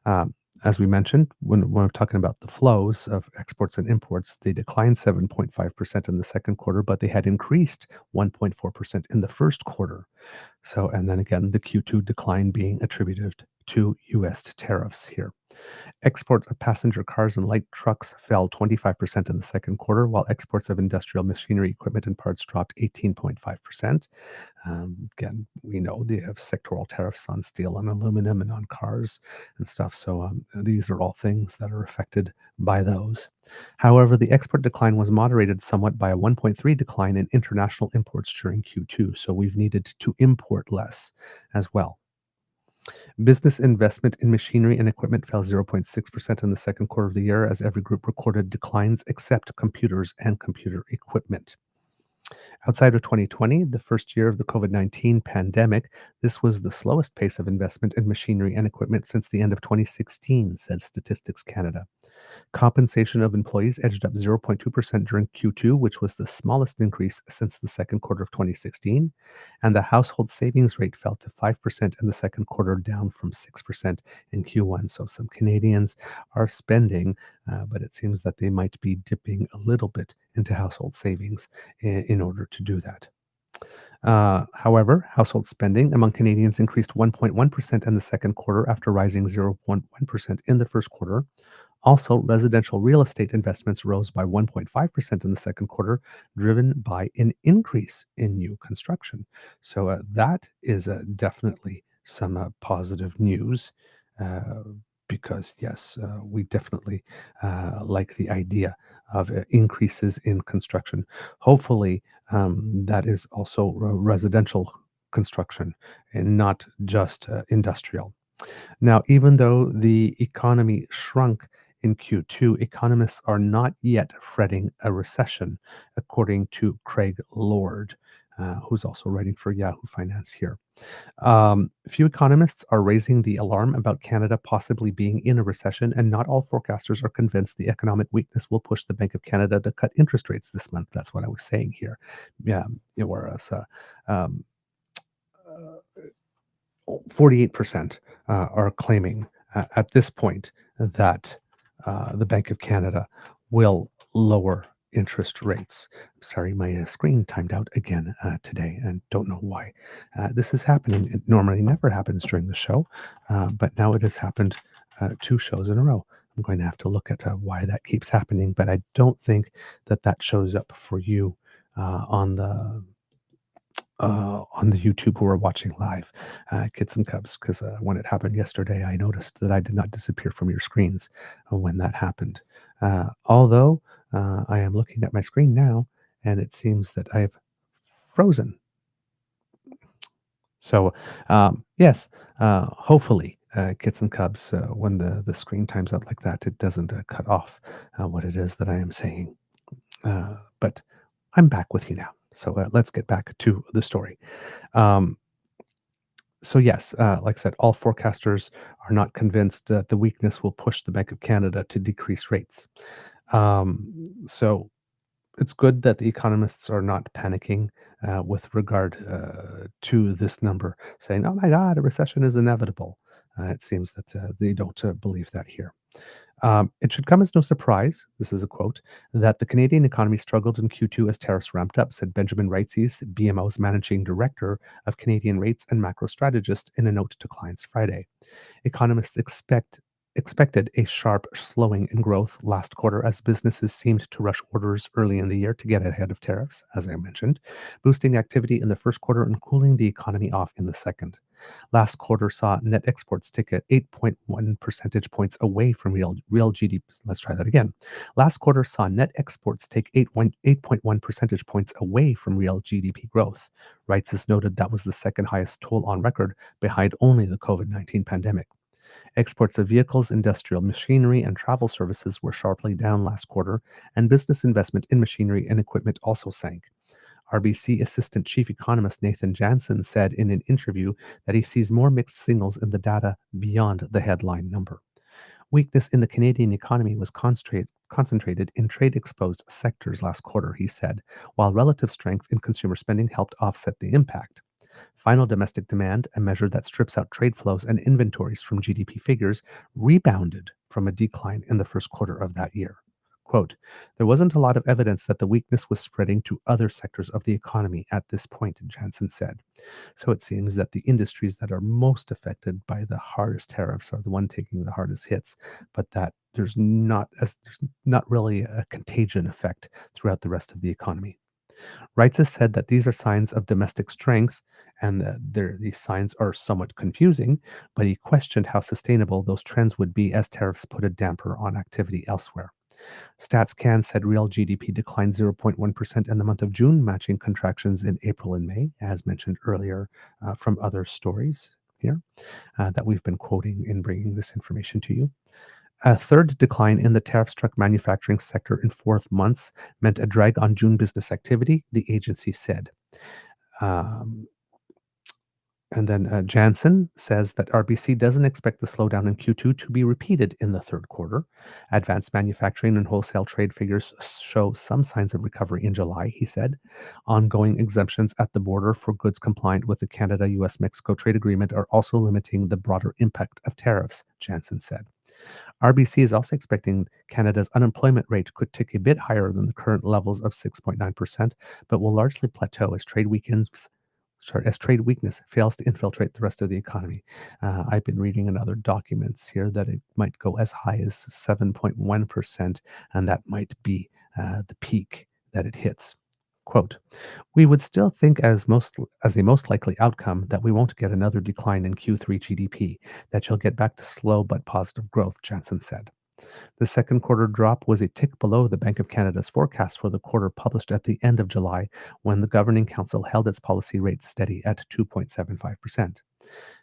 Um, as we mentioned, when we're talking about the flows of exports and imports, they declined 7.5% in the second quarter, but they had increased 1.4% in the first quarter. So, and then again, the Q2 decline being attributed to US tariffs here. Exports of passenger cars and light trucks fell 25% in the second quarter, while exports of industrial machinery, equipment, and parts dropped 18.5%. Again, we know they have sectoral tariffs on steel and aluminum and on cars and stuff. So these are all things that are affected by those. However, the export decline was moderated somewhat by a 1.3 decline in international imports during Q2. So we've needed to import less as well. Business investment in machinery and equipment fell 0.6% in the second quarter of the year, as every group recorded declines except computers and computer equipment. Outside of 2020, the first year of the COVID-19 pandemic, this was the slowest pace of investment in machinery and equipment since the end of 2016, said Statistics Canada. Compensation of employees edged up 0.2% during Q2, which was the smallest increase since the second quarter of 2016. And the household savings rate fell to 5% in the second quarter, down from 6% in Q1. So some Canadians are spending, but it seems that they might be dipping a little bit into household savings in order to do that. However, household spending among Canadians increased 1.1% in the second quarter after rising 0.1% in the first quarter. Also, residential real estate investments rose by 1.5% in the second quarter, driven by an increase in new construction. So that is definitely some positive news because, yes, we definitely like the idea of increases in construction. Hopefully, that is also residential construction and not just industrial. Now, even though the economy shrunk in Q2, economists are not yet fretting a recession, according to Craig Lord, who's also writing for Yahoo Finance here. Few economists are raising the alarm about Canada possibly being in a recession, and not all forecasters are convinced the economic weakness will push the Bank of Canada to cut interest rates this month. That's what I was saying here. Yeah, whereas um, 48% are claiming at this point that the Bank of Canada will lower interest rates. Sorry, my screen timed out again today and don't know why. This is happening. It normally never happens during the show, but now it has happened 2 shows in a row. I'm going to have to look at why that keeps happening, but I don't think that that shows up for you on the YouTube who are watching live, kids and cubs, because when it happened yesterday, I noticed that I did not disappear from your screens when that happened. Although I am looking at my screen now, and it seems that I've frozen. So, yes, hopefully, kids and cubs, when the screen times out like that, it doesn't cut off what it is that I am saying. But I'm back with you now. So let's get back to the story. Um, So yes, like I said, all forecasters are not convinced that the weakness will push the Bank of Canada to decrease rates. So it's good that the economists are not panicking with regard to this number, saying, "Oh my God, a recession is inevitable." It seems that they don't believe that here. It should come as no surprise, this is a quote, that the Canadian economy struggled in Q2 as tariffs ramped up, said Benjamin Reitzes, BMO's managing director of Canadian rates and macro strategist, in a note to clients Friday. Economists expected a sharp slowing in growth last quarter as businesses seemed to rush orders early in the year to get ahead of tariffs, as I mentioned, boosting activity in the first quarter and cooling the economy off in the second. Last quarter saw net exports tick at 8.1 percentage points away from real GDP. Let's try that again. Last quarter saw net exports take 8.1 percentage points away from real GDP growth. Wrights has noted that was the second highest toll on record, behind only the COVID-19 pandemic. Exports of vehicles, industrial machinery, and travel services were sharply down last quarter, and business investment in machinery and equipment also sank. RBC Assistant Chief Economist Nathan Jansen said in an interview that he sees more mixed signals in the data beyond the headline number. Weakness in the Canadian economy was concentrated in trade exposed sectors last quarter, he said, while relative strength in consumer spending helped offset the impact. Final domestic demand, a measure that strips out trade flows and inventories from GDP figures, rebounded from a decline in the first quarter of that year. Quote, there wasn't a lot of evidence that the weakness was spreading to other sectors of the economy at this point, Jansen said. So it seems that the industries that are most affected by the hardest tariffs are the one taking the hardest hits, but that there's not really a contagion effect throughout the rest of the economy. Wrights has said that these are signs of domestic strength and that these signs are somewhat confusing, but he questioned how sustainable those trends would be as tariffs put a damper on activity elsewhere. StatsCan said real GDP declined 0.1% in the month of June, matching contractions in April and May, as mentioned earlier from other stories here that we've been quoting in bringing this information to you. A third decline in the tariff-struck manufacturing sector in 4 months meant a drag on June business activity, the agency said. Um, and then Jansen says that RBC doesn't expect the slowdown in Q2 to be repeated in the third quarter. Advanced manufacturing and wholesale trade figures show some signs of recovery in July, he said. Ongoing exemptions at the border for goods compliant with the Canada-US-Mexico trade agreement are also limiting the broader impact of tariffs, Jansen said. RBC is also expecting Canada's unemployment rate could tick a bit higher than the current levels of 6.9%, but will largely plateau as trade weakness fails to infiltrate the rest of the economy. I've been reading in other documents here that it might go as high as 7.1%, and that might be the peak that it hits. Quote, we would still think as a most likely outcome that we won't get another decline in Q3 GDP, that you'll get back to slow but positive growth, Jansen said. The second quarter drop was a tick below the Bank of Canada's forecast for the quarter published at the end of July, when the Governing Council held its policy rate steady at 2.75%.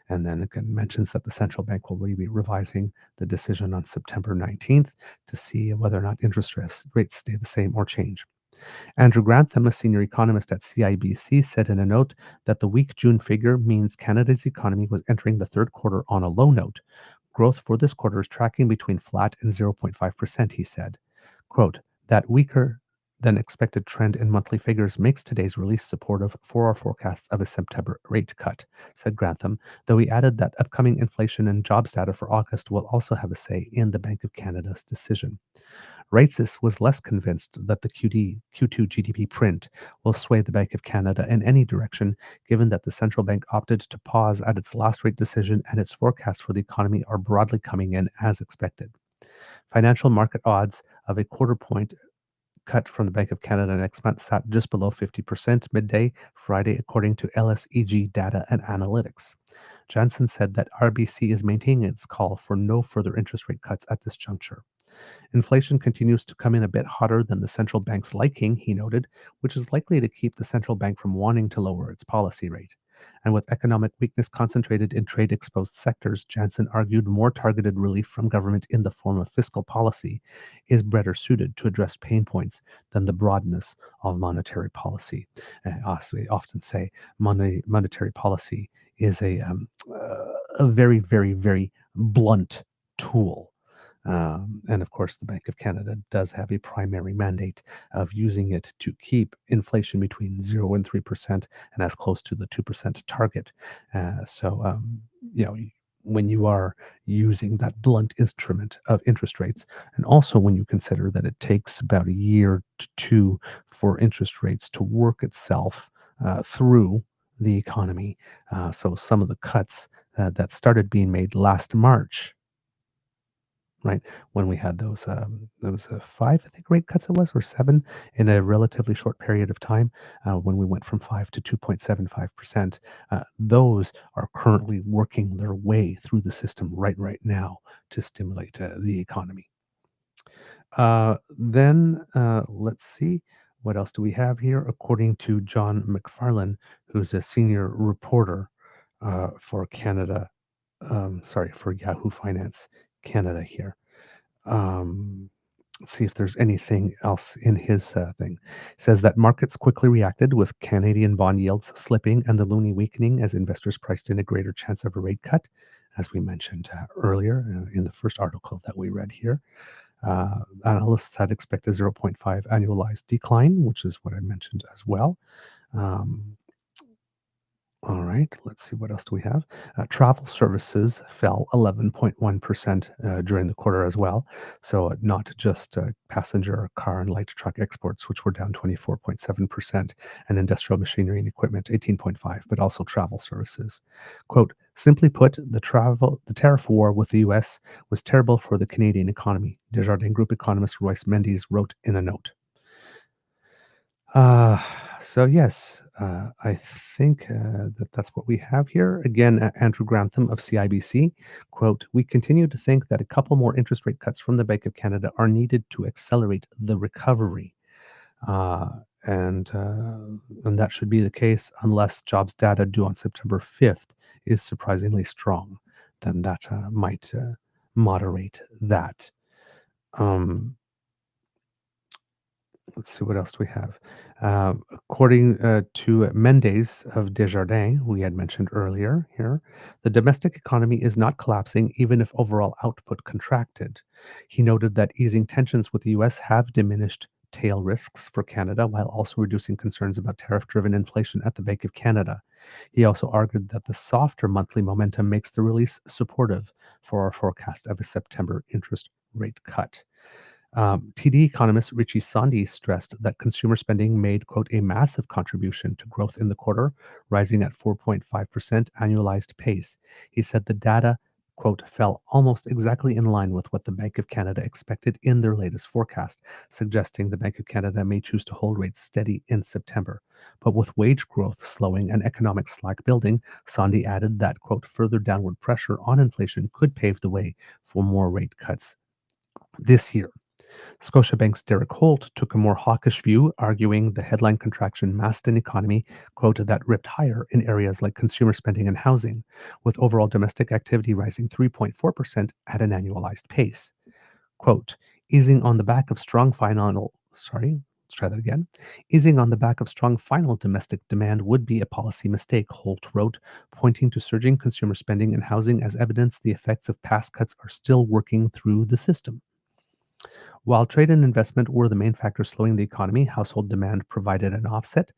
And then again mentions that the central bank will be revising the decision on September 19th to see whether or not interest rates stay the same or change. Andrew Grantham, a senior economist at CIBC, said in a note that the weak June figure means Canada's economy was entering the third quarter on a low note. Growth for this quarter is tracking between flat and 0.5%, he said. Quote, that weaker than expected trend in monthly figures makes today's release supportive for our forecasts of a September rate cut, said Grantham, though he added that upcoming inflation and jobs data for August will also have a say in the Bank of Canada's decision. Reitzes was less convinced that the Q2 GDP print will sway the Bank of Canada in any direction, given that the central bank opted to pause at its last rate decision and its forecasts for the economy are broadly coming in as expected. Financial market odds of a quarter point cut from the Bank of Canada next month sat just below 50% midday Friday, according to LSEG data and analytics. Jansen said that RBC is maintaining its call for no further interest rate cuts at this juncture. Inflation continues to come in a bit hotter than the central bank's liking, he noted, which is likely to keep the central bank from wanting to lower its policy rate. And with economic weakness concentrated in trade exposed sectors, Jansen argued more targeted relief from government in the form of fiscal policy is better suited to address pain points than the broadness of monetary policy. As we often say, monetary policy is a very, very, very blunt tool. And of course, the Bank of Canada does have a primary mandate of using it to keep inflation between 0 and 3% and as close to the 2% target. You know, when you are using that blunt instrument of interest rates, and also when you consider that it takes about a year to two for interest rates to work itself through the economy. So some of the cuts that started being made last March, right? When we had those 5, I think, rate cuts it was, or 7 in a relatively short period of time, when we went from 5 to 2.75%. Those are currently working their way through the system right now to stimulate the economy. Let's see. What else do we have here? According to John McFarlane, who's a senior reporter for Canada, for Yahoo Finance Canada here. Let's see if there's anything else in his thing. Says that markets quickly reacted with Canadian bond yields slipping and the loonie weakening as investors priced in a greater chance of a rate cut, as we mentioned earlier in the first article that we read here. Analysts had expected 0.5 annualized decline, which is what I mentioned as well. All right, let's see, what else do we have? Travel services fell 11.1% during the quarter as well. So not just passenger car and light truck exports, which were down 24.7%, and industrial machinery and equipment 18.5%, but also travel services. Quote, simply put, the tariff war with the U.S. was terrible for the Canadian economy, Desjardins Group economist Royce Mendes wrote in a note. Yes, I think that's what we have here. Again, Andrew Grantham of CIBC, quote, we continue to think that a couple more interest rate cuts from the Bank of Canada are needed to accelerate the recovery. And that should be the case unless jobs data due on September 5th is surprisingly strong. Then that might moderate that. Let's see, what else do we have? According to Mendes of Desjardins, who we had mentioned earlier here, the domestic economy is not collapsing even if overall output contracted. He noted that easing tensions with the U.S. have diminished tail risks for Canada while also reducing concerns about tariff-driven inflation at the Bank of Canada. He also argued that the softer monthly momentum makes the release supportive for our forecast of a September interest rate cut. TD economist Richie Sondy stressed that consumer spending made, quote, a massive contribution to growth in the quarter, rising at 4.5% annualized pace. He said the data, quote, fell almost exactly in line with what the Bank of Canada expected in their latest forecast, suggesting the Bank of Canada may choose to hold rates steady in September. But with wage growth slowing and economic slack building, Sondhi added that, quote, further downward pressure on inflation could pave the way for more rate cuts this year. Scotiabank's Derek Holt took a more hawkish view, arguing the headline contraction masked an economy, quote, that ripped higher in areas like consumer spending and housing, with overall domestic activity rising 3.4% at an annualized pace. Quote, easing on the back of strong final, sorry, let's try that again. Easing on the back of strong final domestic demand would be a policy mistake, Holt wrote, pointing to surging consumer spending and housing as evidence the effects of past cuts are still working through the system. While trade and investment were the main factors slowing the economy, household demand provided an offset,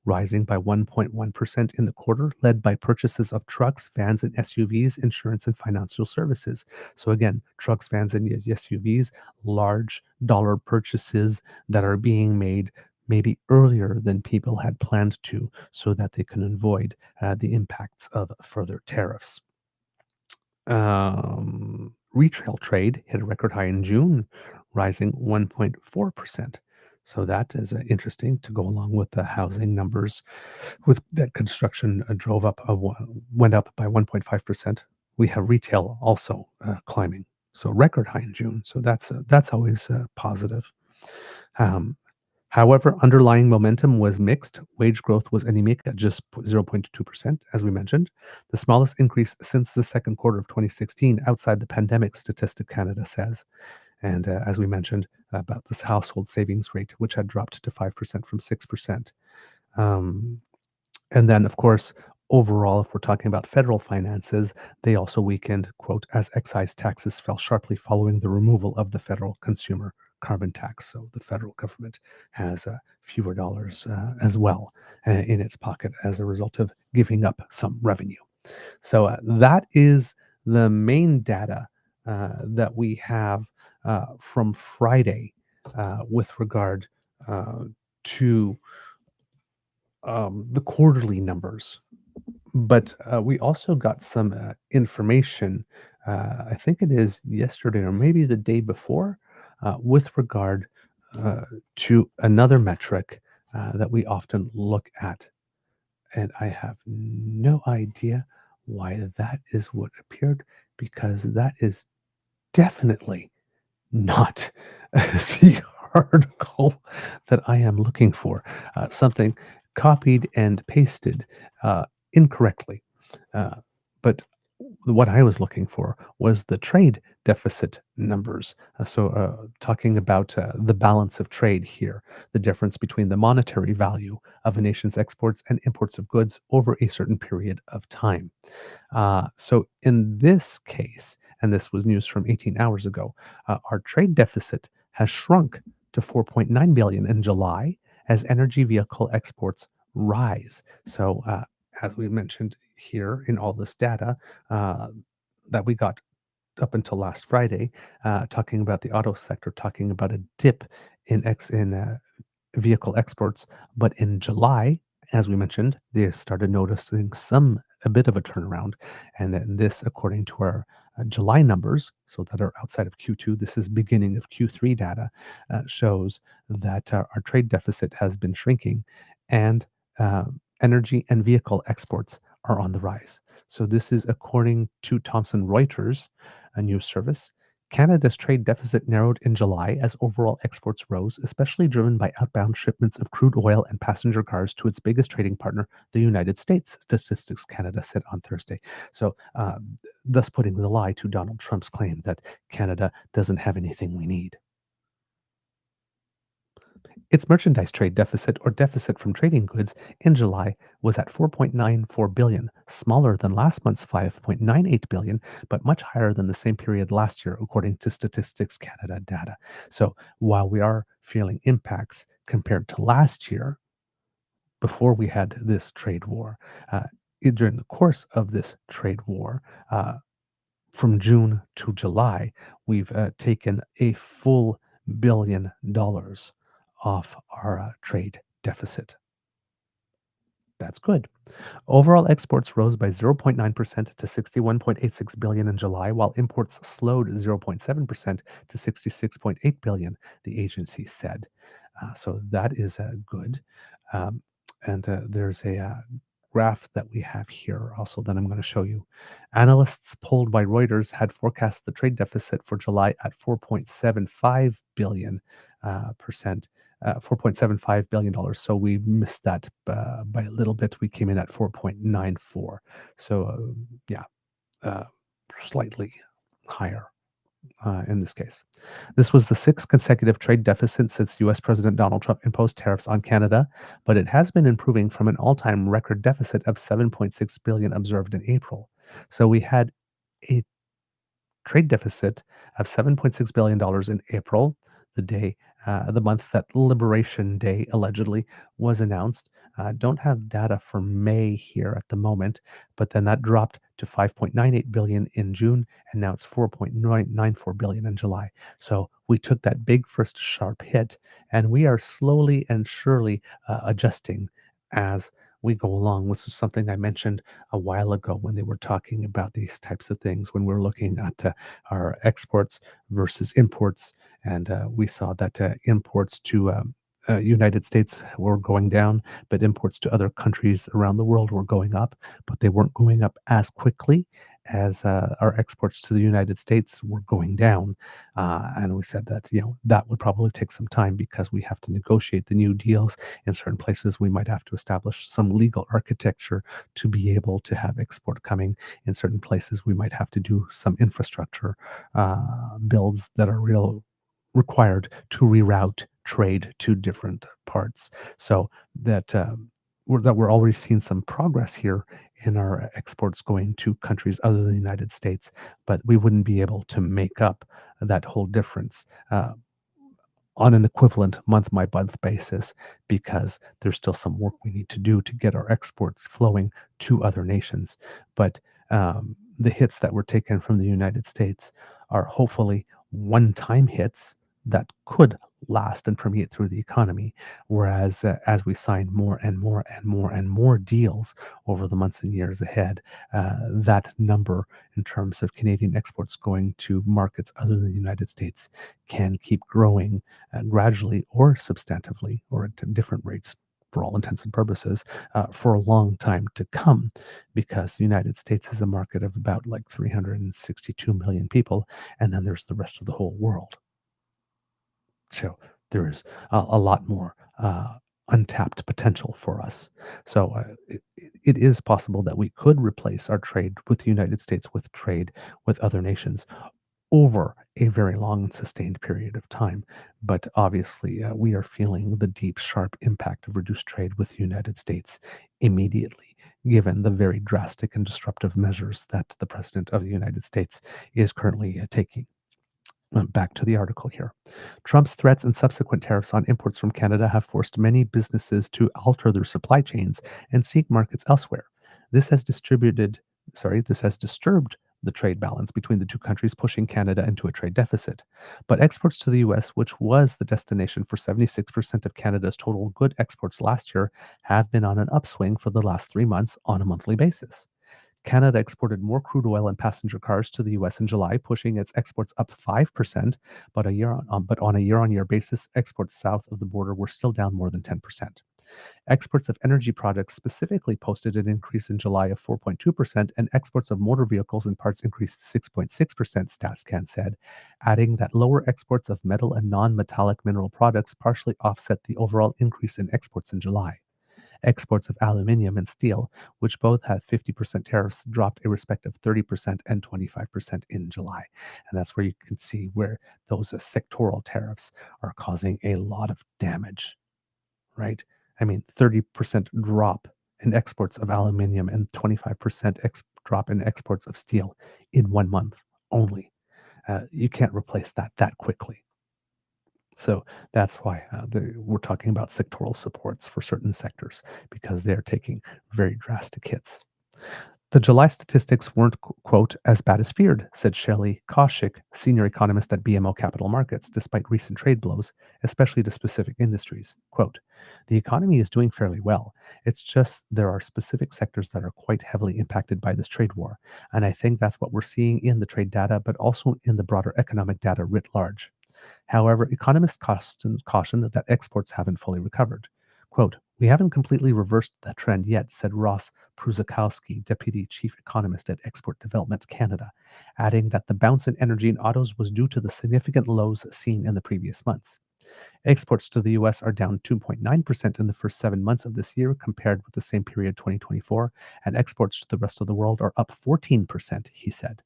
rising by 1.1% in the quarter, led by purchases of trucks, vans, and SUVs, insurance, and financial services. So, again, trucks, vans, and SUVs, large dollar purchases that are being made maybe earlier than people had planned to so that they can avoid the impacts of further tariffs. Retail trade hit a record high in June, rising 1.4%. So that is interesting to go along with the housing numbers. With that, construction went up by 1.5%. We have retail also climbing, so record high in June. So that's always positive. Um, However, underlying momentum was mixed. Wage growth was anemic at just 0.2%, as we mentioned, the smallest increase since the second quarter of 2016 outside the pandemic, Statistic Canada says. And as we mentioned, about this household savings rate, which had dropped to 5% from 6%. Um, and then, of course, overall, if we're talking about federal finances, they also weakened, quote, as excise taxes fell sharply following the removal of the federal consumer carbon tax. So the federal government has fewer dollars as well in its pocket as a result of giving up some revenue. So that is the main data that we have from Friday with regard to the quarterly numbers. But we also got some information, I think it is yesterday or maybe the day before, with regard to another metric that we often look at. And I have no idea why that is what appeared, because that is definitely not the article that I am looking for. Something copied and pasted incorrectly. Uh, but what I was looking for was the trade deficit numbers. Talking about the balance of trade here, the difference between the monetary value of a nation's exports and imports of goods over a certain period of time. So in this case, and this was news from 18 hours ago, our trade deficit has shrunk to 4.9 billion in July as energy vehicle exports rise. So as we mentioned here in all this data uh, that we got up until last Friday, talking about the auto sector, talking about a dip in vehicle exports. But in July, as we mentioned, they started noticing a bit of a turnaround. And then this, according to our July numbers, so that are outside of Q2, this is beginning of Q3 data, shows that our trade deficit has been shrinking and uh, energy and vehicle exports are on the rise. So this is according to Thomson Reuters, a news service. Canada's trade deficit narrowed in July as overall exports rose, especially driven by outbound shipments of crude oil and passenger cars to its biggest trading partner, the United States, Statistics Canada said on Thursday. So, thus putting the lie to Donald Trump's claim that Canada doesn't have anything we need. Its merchandise trade deficit, or deficit from trading goods, in July was at 4.94 billion, smaller than last month's 5.98 billion, but much higher than the same period last year, according to Statistics Canada data. So while we are feeling impacts compared to last year, before we had this trade war, uh, during the course of this trade war, from June to July, we've taken a full $1 billion off our trade deficit. That's good. Overall exports rose by 0.9% to 61.86 billion in July, while imports slowed 0.7% to 66.8 billion, the agency said. So that is good. Um, and there's a graph that we have here also that I'm going to show you. Analysts polled by Reuters had forecast the trade deficit for July at 4.75 billion percent. $4.75 billion. So we missed that by a little bit. We came in at 4.94. So, yeah, uh, slightly higher in this case. This was the sixth consecutive trade deficit since US President Donald Trump imposed tariffs on Canada, but it has been improving from an all-time record deficit of 7.6 billion observed in April. So we had a trade deficit of $7.6 billion in April, the month that Liberation Day allegedly was announced. Don't have data for May here at the moment, but then that dropped to 5.98 billion in June, and now it's 4.94 billion in July. So we took that big first sharp hit, and we are slowly and surely adjusting as we go along. This is something I mentioned a while ago when they were talking about these types of things, when we're looking at our exports versus imports, and we saw that imports to United States were going down, but imports to other countries around the world were going up, but they weren't going up as quickly as our exports to the United States were going down. And we said that, that would probably take some time because we have to negotiate the new deals. In certain places, we might have to establish some legal architecture to be able to have export coming. In certain places, we might have to do some infrastructure builds that are required to reroute trade to different parts. So we're already seeing some progress here in our exports going to countries other than the United States, but we wouldn't be able to make up that whole difference on an equivalent month by month basis, because there's still some work we need to do to get our exports flowing to other nations. But the hits that were taken from the United States are hopefully one-time hits that could last and permeate through the economy. Whereas as we sign more and more and more and more deals over the months and years ahead, that number in terms of Canadian exports going to markets other than the United States can keep growing gradually or substantively or at different rates for all intents and purposes for a long time to come, because the United States is a market of about like 362 million people, and then there's the rest of the whole world. So there's a lot more untapped potential for us. So it is possible that we could replace our trade with the United States with trade with other nations over a very long and sustained period of time. But obviously, we are feeling the deep, sharp impact of reduced trade with the United States immediately, given the very drastic and disruptive measures that the President of the United States is currently taking. Back to the article here. Trump's threats and subsequent tariffs on imports from Canada have forced many businesses to alter their supply chains and seek markets elsewhere. This has this has disturbed the trade balance between the two countries, pushing Canada into a trade deficit. But exports to the US, which was the destination for 76% of Canada's total good exports last year, have been on an upswing for the last 3 months on a monthly basis. Canada exported more crude oil and passenger cars to the US in July, pushing its exports up 5%, but on a year-on-year basis, exports south of the border were still down more than 10%. Exports of energy products specifically posted an increase in July of 4.2%, and exports of motor vehicles and parts increased 6.6%, StatsCan said, adding that lower exports of metal and non-metallic mineral products partially offset the overall increase in exports in July. Exports of aluminium and steel, which both have 50% tariffs, dropped a respective 30% and 25% in July. And that's where you can see where those sectoral tariffs are causing a lot of damage, right? I mean, 30% drop in exports of aluminium and 25% drop in exports of steel in 1 month only. You can't replace that quickly. So that's why we're talking about sectoral supports for certain sectors, because they're taking very drastic hits. The July statistics weren't, quote, as bad as feared, said Shelley Kaushik, senior economist at BMO Capital Markets, despite recent trade blows, especially to specific industries. Quote, the economy is doing fairly well. It's just there are specific sectors that are quite heavily impacted by this trade war. And I think that's what we're seeing in the trade data, but also in the broader economic data writ large. However, economists caution that exports haven't fully recovered. Quote, we haven't completely reversed the trend yet, said Ross Pruzakowski, deputy chief economist at Export Development Canada, adding that the bounce in energy and autos was due to the significant lows seen in the previous months. Exports to the US are down 2.9% in the first 7 months of this year compared with the same period 2024, and exports to the rest of the world are up 14%, he said.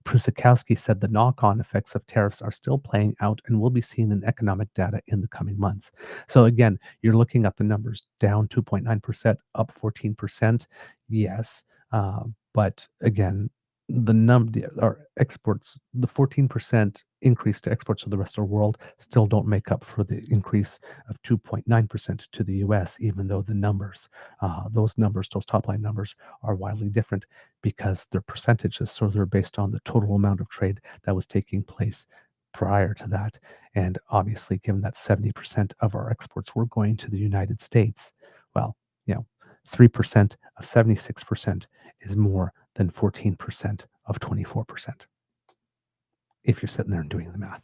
Prusakowski said the knock-on effects of tariffs are still playing out and will be seen in economic data in the coming months. So again, you're looking at the numbers down 2.9%, up 14%. Yes, but again, our exports, the 14% increase to exports to the rest of the world still don't make up for the increase of 2.9% to the US, even though the numbers, those top line numbers are wildly different because they're percentages. So they're based on the total amount of trade that was taking place prior to that. And obviously, given that 70% of our exports were going to the United States, well, 3% of 76% is more than 14% of 24%, if you're sitting there and doing the math.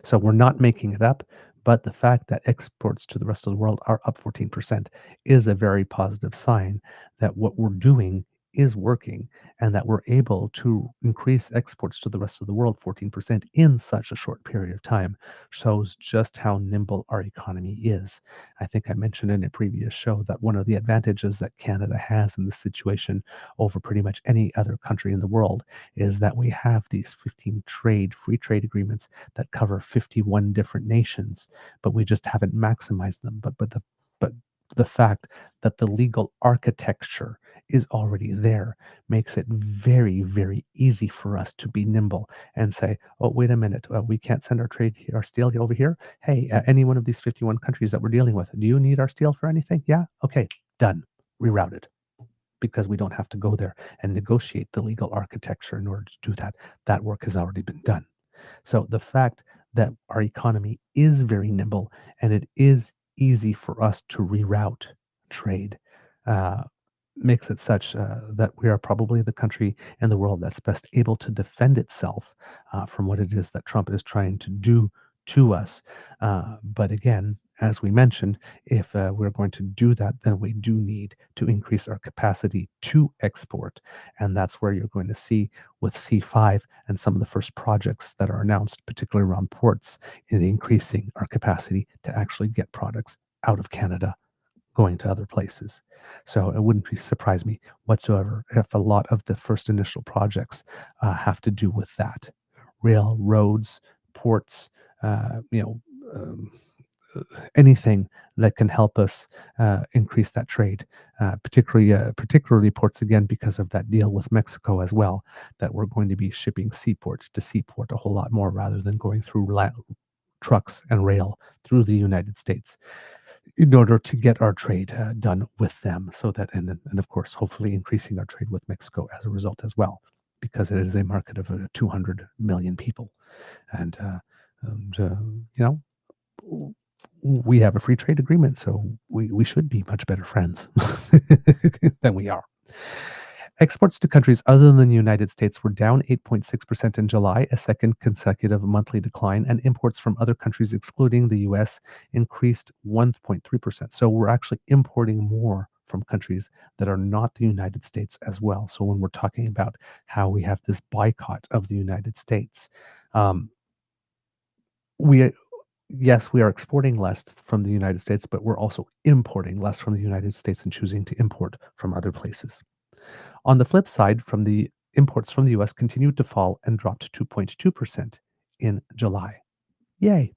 So we're not making it up, but the fact that exports to the rest of the world are up 14% is a very positive sign that what we're doing is working and that we're able to increase exports to the rest of the world 14% in such a short period of time shows just how nimble our economy is. I think I mentioned in a previous show that one of the advantages that Canada has in this situation over pretty much any other country in the world is that we have these 15 free trade agreements that cover 51 different nations, but we just haven't maximized them. But the fact that the legal architecture is already there makes it very, very easy for us to be nimble and say, oh, wait a minute, we can't send our steel over here. Hey, any one of these 51 countries that we're dealing with, do you need our steel for anything? Yeah? Okay, done. Rerouted. Because we don't have to go there and negotiate the legal architecture in order to do that. That work has already been done. So the fact that our economy is very nimble and it is easy for us to reroute trade makes it such that we are probably the country in the world that's best able to defend itself from what it is that Trump is trying to do to us. But again, as we mentioned, if we're going to do that, then we do need to increase our capacity to export. And that's where you're going to see with C5 and some of the first projects that are announced, particularly around ports, in increasing our capacity to actually get products out of Canada going to other places. So it wouldn't surprise me whatsoever if a lot of the first initial projects have to do with that. Rail, roads, ports, um, anything that can help us increase that trade, particularly ports again because of that deal with Mexico as well, that we're going to be shipping seaport to seaport a whole lot more rather than going through trucks and rail through the United States in order to get our trade done with them. So that and of course hopefully increasing our trade with Mexico as a result as well, because it is a market of 200 million people, and we have a free trade agreement, so we should be much better friends than we are. Exports to countries other than the United States were down 8.6% in July, a second consecutive monthly decline, and imports from other countries, excluding the US, increased 1.3%. So we're actually importing more from countries that are not the United States as well. So when we're talking about how we have this boycott of the United States, yes, we are exporting less from the United States, but we're also importing less from the United States and choosing to import from other places. On the flip side, from the imports from the US continued to fall and dropped 2.2% in July. Yay.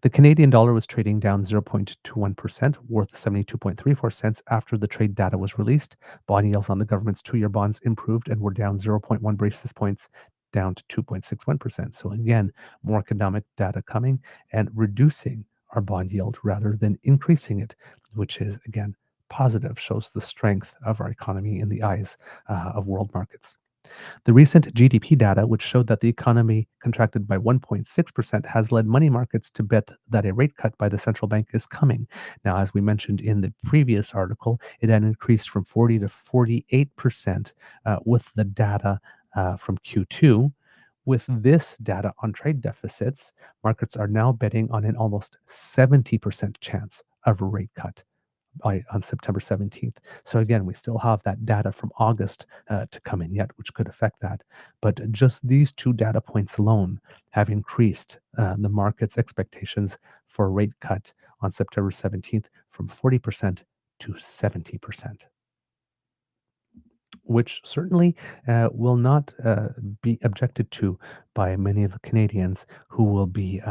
The Canadian dollar was trading down 0.21%, worth 72.34 cents after the trade data was released. Bond yields on the government's 2-year bonds improved and were down 0.1 basis points, down to 2.61%. So again, more economic data coming and reducing our bond yield rather than increasing it, which is again positive, shows the strength of our economy in the eyes of world markets. The recent GDP data, which showed that the economy contracted by 1.6%, has led money markets to bet that a rate cut by the central bank is coming. Now, as we mentioned in the previous article, it had increased from 40 to 48% with the data from Q2. With this data on trade deficits, markets are now betting on an almost 70% chance of a rate cut on September 17th. So again, we still have that data from August to come in yet, which could affect that. But just these two data points alone have increased the market's expectations for a rate cut on September 17th from 40% to 70%, which certainly will not be objected to by many of the Canadians who will be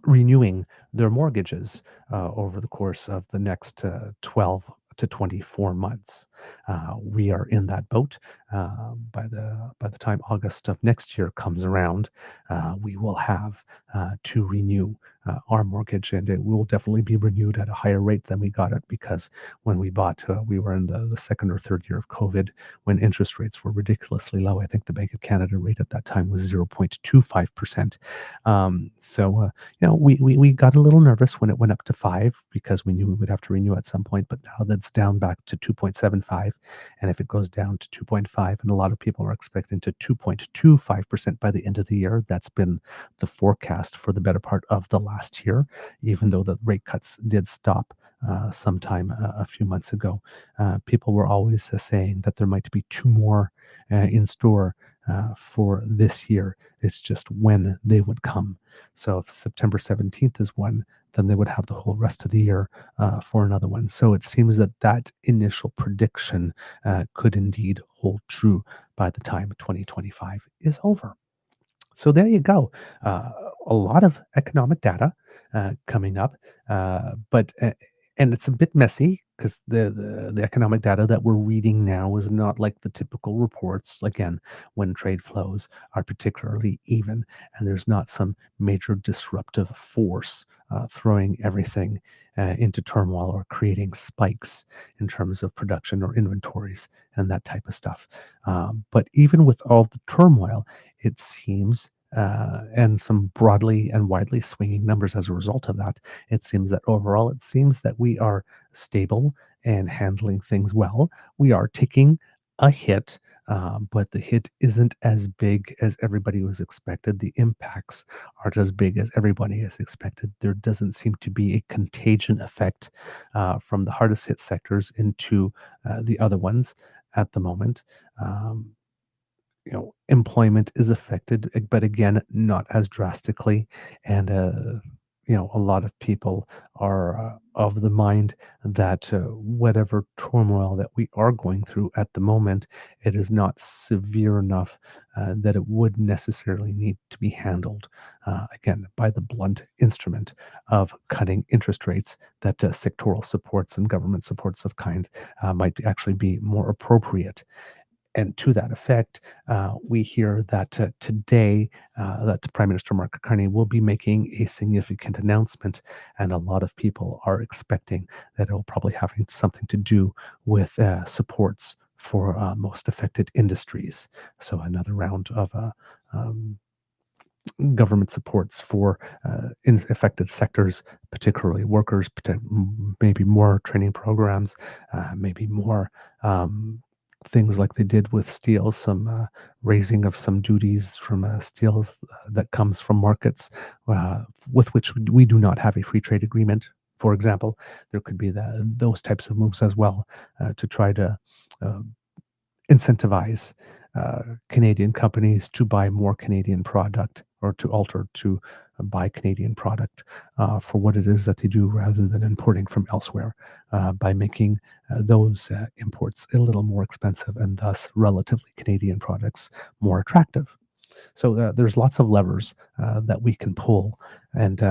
renewing their mortgages over the course of the next 12 to 24 months. We are in that boat. By the time August of next year comes around, we will have to renew our mortgage, and it will definitely be renewed at a higher rate than we got it, because when we bought, we were in the second or third year of COVID, when interest rates were ridiculously low. I think the Bank of Canada rate at that time was 0.25%. We got a little nervous when it went up to 5, because we knew we would have to renew at some point, but now that's down back to 2.75. And if it goes down to 2.5, and a lot of people are expecting to 2.25% by the end of the year, that's been the forecast for the better part of the last year, even though the rate cuts did stop sometime a few months ago. People were always saying that there might be 2 more in store for this year. It's just when they would come. So if September 17th is one, then they would have the whole rest of the year for another one. So it seems that that initial prediction could indeed hold true by the time 2025 is over. So there you go. A lot of economic data coming up, but and it's a bit messy, because the economic data that we're reading now is not like the typical reports. Again, when trade flows are particularly even, and there's not some major disruptive force throwing everything into turmoil or creating spikes in terms of production or inventories and that type of stuff. But even with all the turmoil, it seems, and some broadly and widely swinging numbers as a result of that, it seems that overall, it seems that we are stable and handling things well. We are taking a hit, but the hit isn't as big as everybody was expected. The impacts aren't as big as everybody has expected. There doesn't seem to be a contagion effect from the hardest hit sectors into the other ones at the moment. Employment is affected, but again, not as drastically. And, a lot of people are of the mind that whatever turmoil that we are going through at the moment, it is not severe enough that it would necessarily need to be handled, again, by the blunt instrument of cutting interest rates, that sectoral supports and government supports of kind might actually be more appropriate. And to that effect, we hear that today that Prime Minister Mark Carney will be making a significant announcement, and a lot of people are expecting that it will probably have something to do with supports for most affected industries. So another round of um, government supports for in affected sectors, particularly workers, maybe more training programs, maybe more things like they did with steel, some raising of some duties from steels that comes from markets with which we do not have a free trade agreement. For example, there could be those types of moves as well to try to uh, incentivize Canadian companies to buy more Canadian product, or to alter to buy Canadian product for what it is that they do, rather than importing from elsewhere, by making those imports a little more expensive, and thus relatively Canadian products more attractive. So there's lots of levers that we can pull. And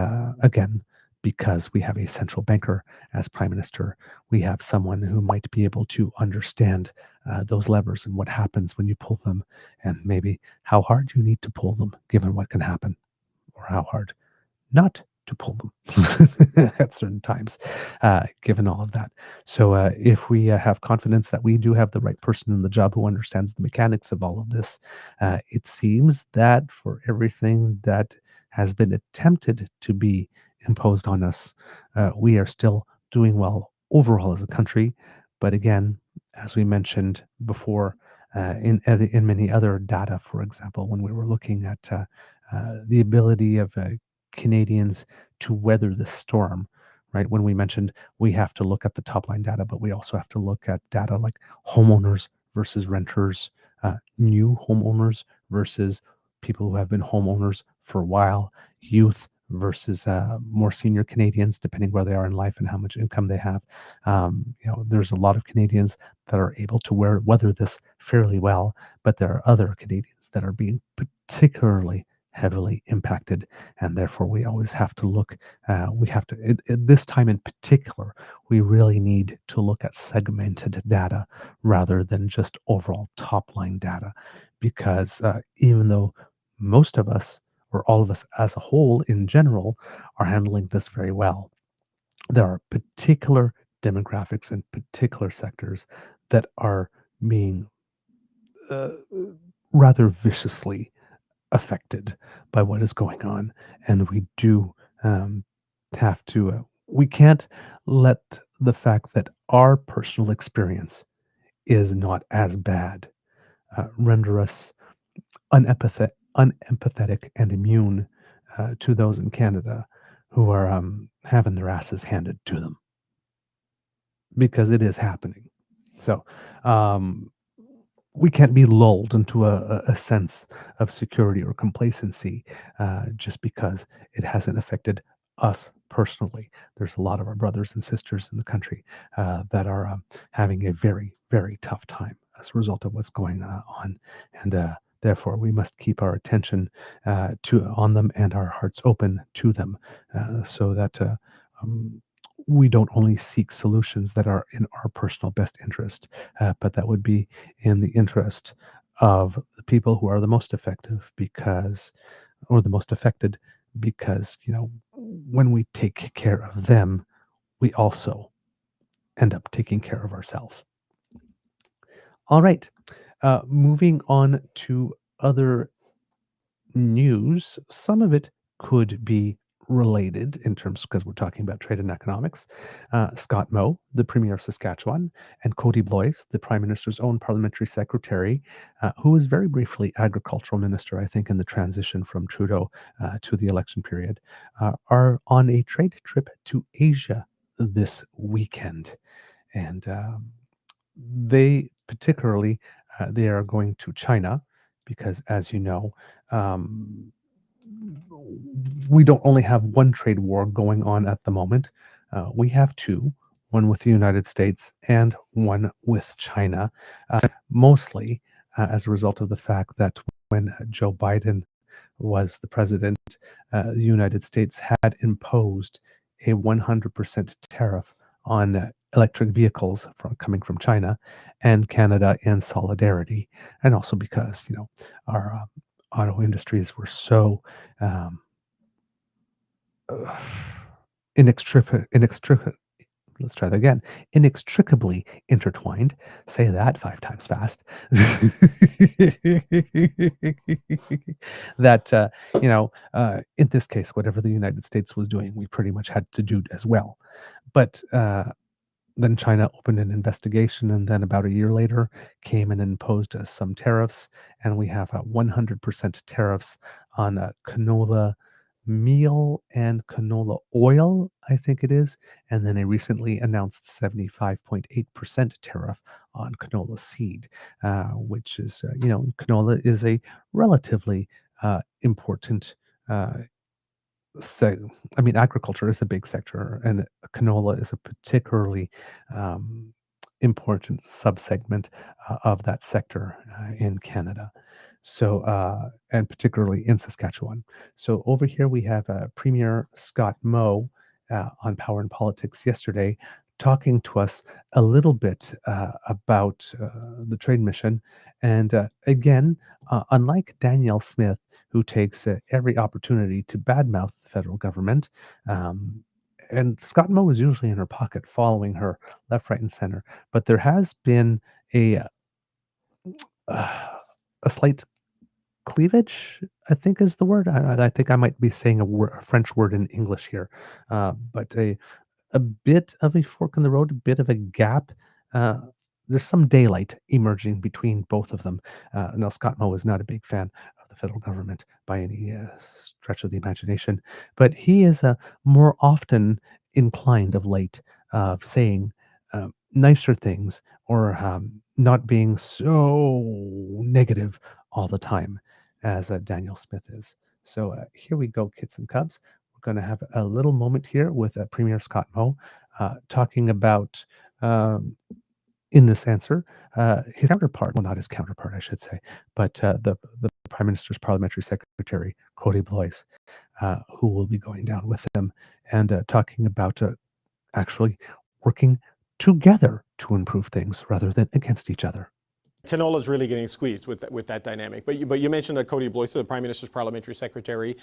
again, because we have a central banker as prime minister, we have someone who might be able to understand those levers and what happens when you pull them, and maybe how hard you need to pull them, given what can happen, or how hard not to pull them at certain times, given all of that. So if we have confidence that we do have the right person in the job who understands the mechanics of all of this, it seems that for everything that has been attempted to be imposed on us, we are still doing well overall as a country. But again, as we mentioned before, in many other data, for example, when we were looking at the ability of Canadians to weather the storm, right? When we mentioned we have to look at the top line data, but we also have to look at data like homeowners versus renters, new homeowners versus people who have been homeowners for a while, youth versus more senior Canadians, depending where they are in life and how much income they have. There's a lot of Canadians that are able to weather this fairly well, but there are other Canadians that are being particularly heavily impacted, and therefore we always have to look. We have to at this time in particular, we really need to look at segmented data rather than just overall top line data, because even though most of us or all of us as a whole in general are handling this very well, there are particular demographics and particular sectors that are being uh, rather viciously affected by what is going on. And we do have to, we can't let the fact that our personal experience is not as bad render us unempathetic and immune to those in Canada who are having their asses handed to them, because it is happening. So um, we can't be lulled into a sense of security or complacency just because it hasn't affected us personally. There's a lot of our brothers and sisters in the country that are having a very, very tough time as a result of what's going on. And therefore, we must keep our attention on them and our hearts open to them so that um, we don't only seek solutions that are in our personal best interest, but that would be in the interest of the people who are the most effective because or the most affected, because when we take care of them, we also end up taking care of ourselves. All right, moving on to other news. Some of it could be related in terms, because we're talking about trade and economics. Scott Moe, the Premier of Saskatchewan, and Cody Blois, the Prime Minister's own parliamentary secretary, who was very briefly agricultural minister, I think, in the transition from Trudeau to the election period, are on a trade trip to Asia this weekend. And they particularly, they are going to China because, as you know, um, we don't only have one trade war going on at the moment. We have two, one with the United States and one with China, mostly as a result of the fact that when Joe Biden was the president, the United States had imposed a 100% tariff on electric vehicles coming from China, and Canada in solidarity, and also because our auto industries were so um, uh, inextricably, let's try that again, inextricably intertwined. Say that 5 times fast. That in this case, whatever the United States was doing, we pretty much had to do as well. But then China opened an investigation, and then about a year later came and imposed some tariffs, and we have 100% tariffs on canola meal and canola oil, I think it is, and then a recently announced 75.8% tariff on canola seed, which is, canola is a relatively important uh, so, I mean, agriculture is a big sector, and canola is a particularly um, important subsegment of that sector in Canada. So, and particularly in Saskatchewan. So, over here we have Premier Scott Moe on Power and Politics yesterday, talking to us a little bit about the trade mission. And again, unlike Danielle Smith, who takes every opportunity to badmouth federal government. And Scott Moe is usually in her pocket, following her left, right, and center. But there has been a a slight cleavage, I think is the word. I think I might be saying a French word in English here, but a bit of a fork in the road, a bit of a gap. Uh, there's some daylight emerging between both of them. Now, Scott Moe is not a big fan of the federal government by any stretch of the imagination, but he is more often inclined of late of saying nicer things or not being so negative all the time as Danielle Smith is. So here we go, kids and cubs. We're going to have a little moment here with Premier Scott Moe talking about, in this answer, his counterpart, well, not his counterpart, I should say, but the Prime Minister's Parliamentary Secretary, Cody Blois, who will be going down with them and talking about actually working together to improve things rather than against each other. Canola's really getting squeezed with that dynamic. But you mentioned that Cody Blois, the Prime Minister's Parliamentary Secretary,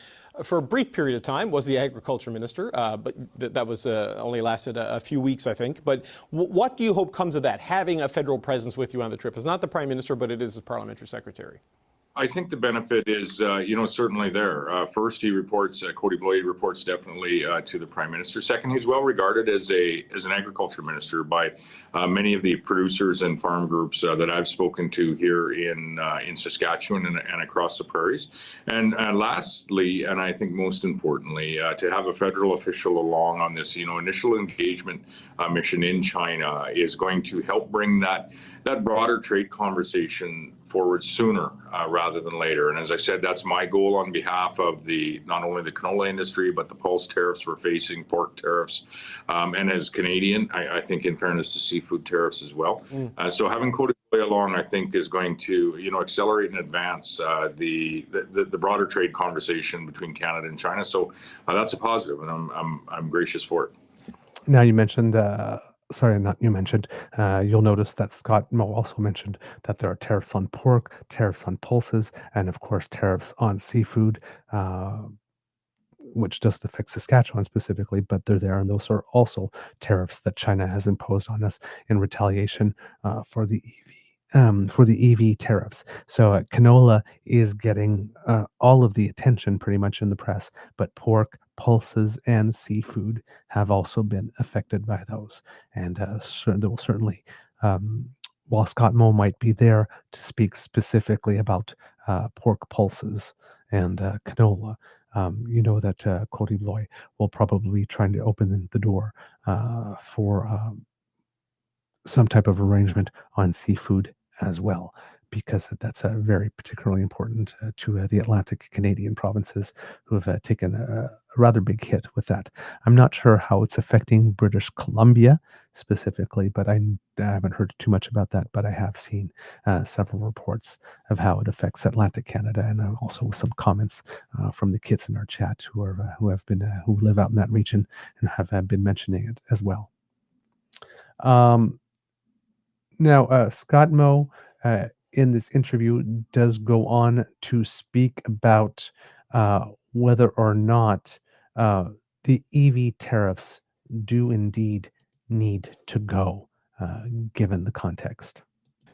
for a brief period of time was the Agriculture Minister, but that was only lasted a few weeks, I think. But what do you hope comes of that, having a federal presence with you on the trip? It's not the Prime Minister, but it is the Parliamentary Secretary. I think the benefit is, certainly there. First, Cody Blois reports definitely to the Prime Minister. Second, he's well regarded as an agriculture minister by many of the producers and farm groups that I've spoken to here in Saskatchewan and across the prairies. And lastly, and I think most importantly, to have a federal official along on this, initial engagement mission in China is going to help bring that broader trade conversation forward sooner rather than later. And as I said, that's my goal on behalf of not only the canola industry, but the pulse tariffs we're facing, pork tariffs. And as Canadian, I think in fairness to seafood tariffs as well. So having Cody Blois along, I think, is going to, accelerate and advance the broader trade conversation between Canada and China. So that's a positive, and I'm gracious for it. Now you mentioned you'll notice that Scott Moe also mentioned that there are tariffs on pork, tariffs on pulses, and of course tariffs on seafood, which doesn't affect Saskatchewan specifically, but they're there. And those are also tariffs that China has imposed on us in retaliation for the EV tariffs. So canola is getting all of the attention pretty much in the press, but pork, pulses, and seafood have also been affected by those. And there will certainly, while Scott Moe might be there to speak specifically about pork pulses and canola, that Cody Blois will probably be trying to open the door for some type of arrangement on seafood as well, because that's very particularly important to the Atlantic Canadian provinces who have taken a rather big hit with that. I'm not sure how it's affecting British Columbia specifically, but I haven't heard too much about that, but I have seen several reports of how it affects Atlantic Canada, and also some comments from the kids in our chat who live out in that region and have been mentioning it as well. Now, Scott Moe, in this interview, does go on to speak about whether or not the EV tariffs do indeed need to go, given the context.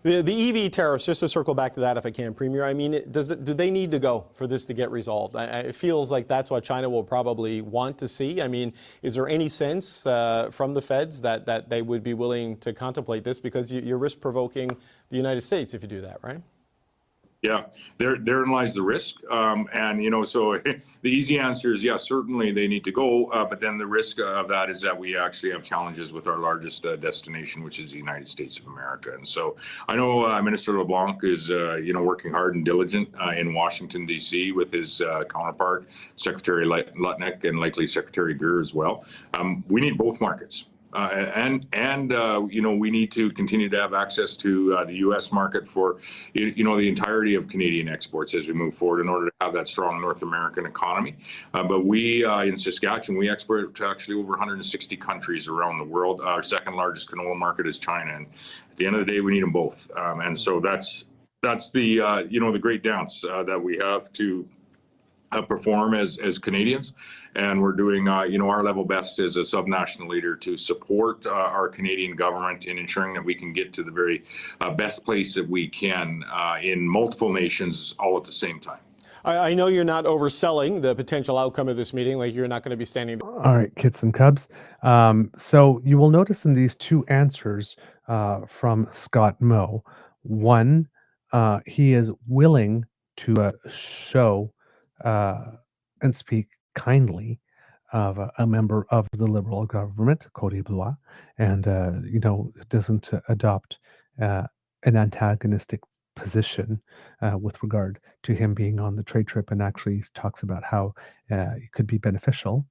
The EV tariffs, just to circle back to that if I can, Premier, I mean, do they need to go for this to get resolved? It feels like that's what China will probably want to see. I mean, is there any sense from the feds that they would be willing to contemplate this? Because you're risk-provoking the United States if you do that, right? Yeah, therein lies the risk. So the easy answer is, yeah, certainly they need to go. But then the risk of that is that we actually have challenges with our largest destination, which is the United States of America. And so I know Minister LeBlanc is, working hard and diligent in Washington, D.C. with his counterpart, Secretary Lutnick, and likely Secretary Greer as well. We need both markets. We need to continue to have access to the U.S. market for, the entirety of Canadian exports as we move forward in order to have that strong North American economy. But we, in Saskatchewan, we export to actually over 160 countries around the world. Our second largest canola market is China. And at the end of the day, we need them both. And so that's the, the great dance that we have to perform as Canadians, and we're doing our level best as a subnational leader to support our Canadian government in ensuring that we can get to the very best place that we can in multiple nations all at the same time. I know you're not overselling the potential outcome of this meeting, like you're not going to be standing. All right, kits and cubs. So you will notice in these two answers from Scott Moe, one, he is willing to show and speak kindly of a member of the Liberal government, Cody Blois, and doesn't adopt an antagonistic position with regard to him being on the trade trip, and actually talks about how it could be beneficial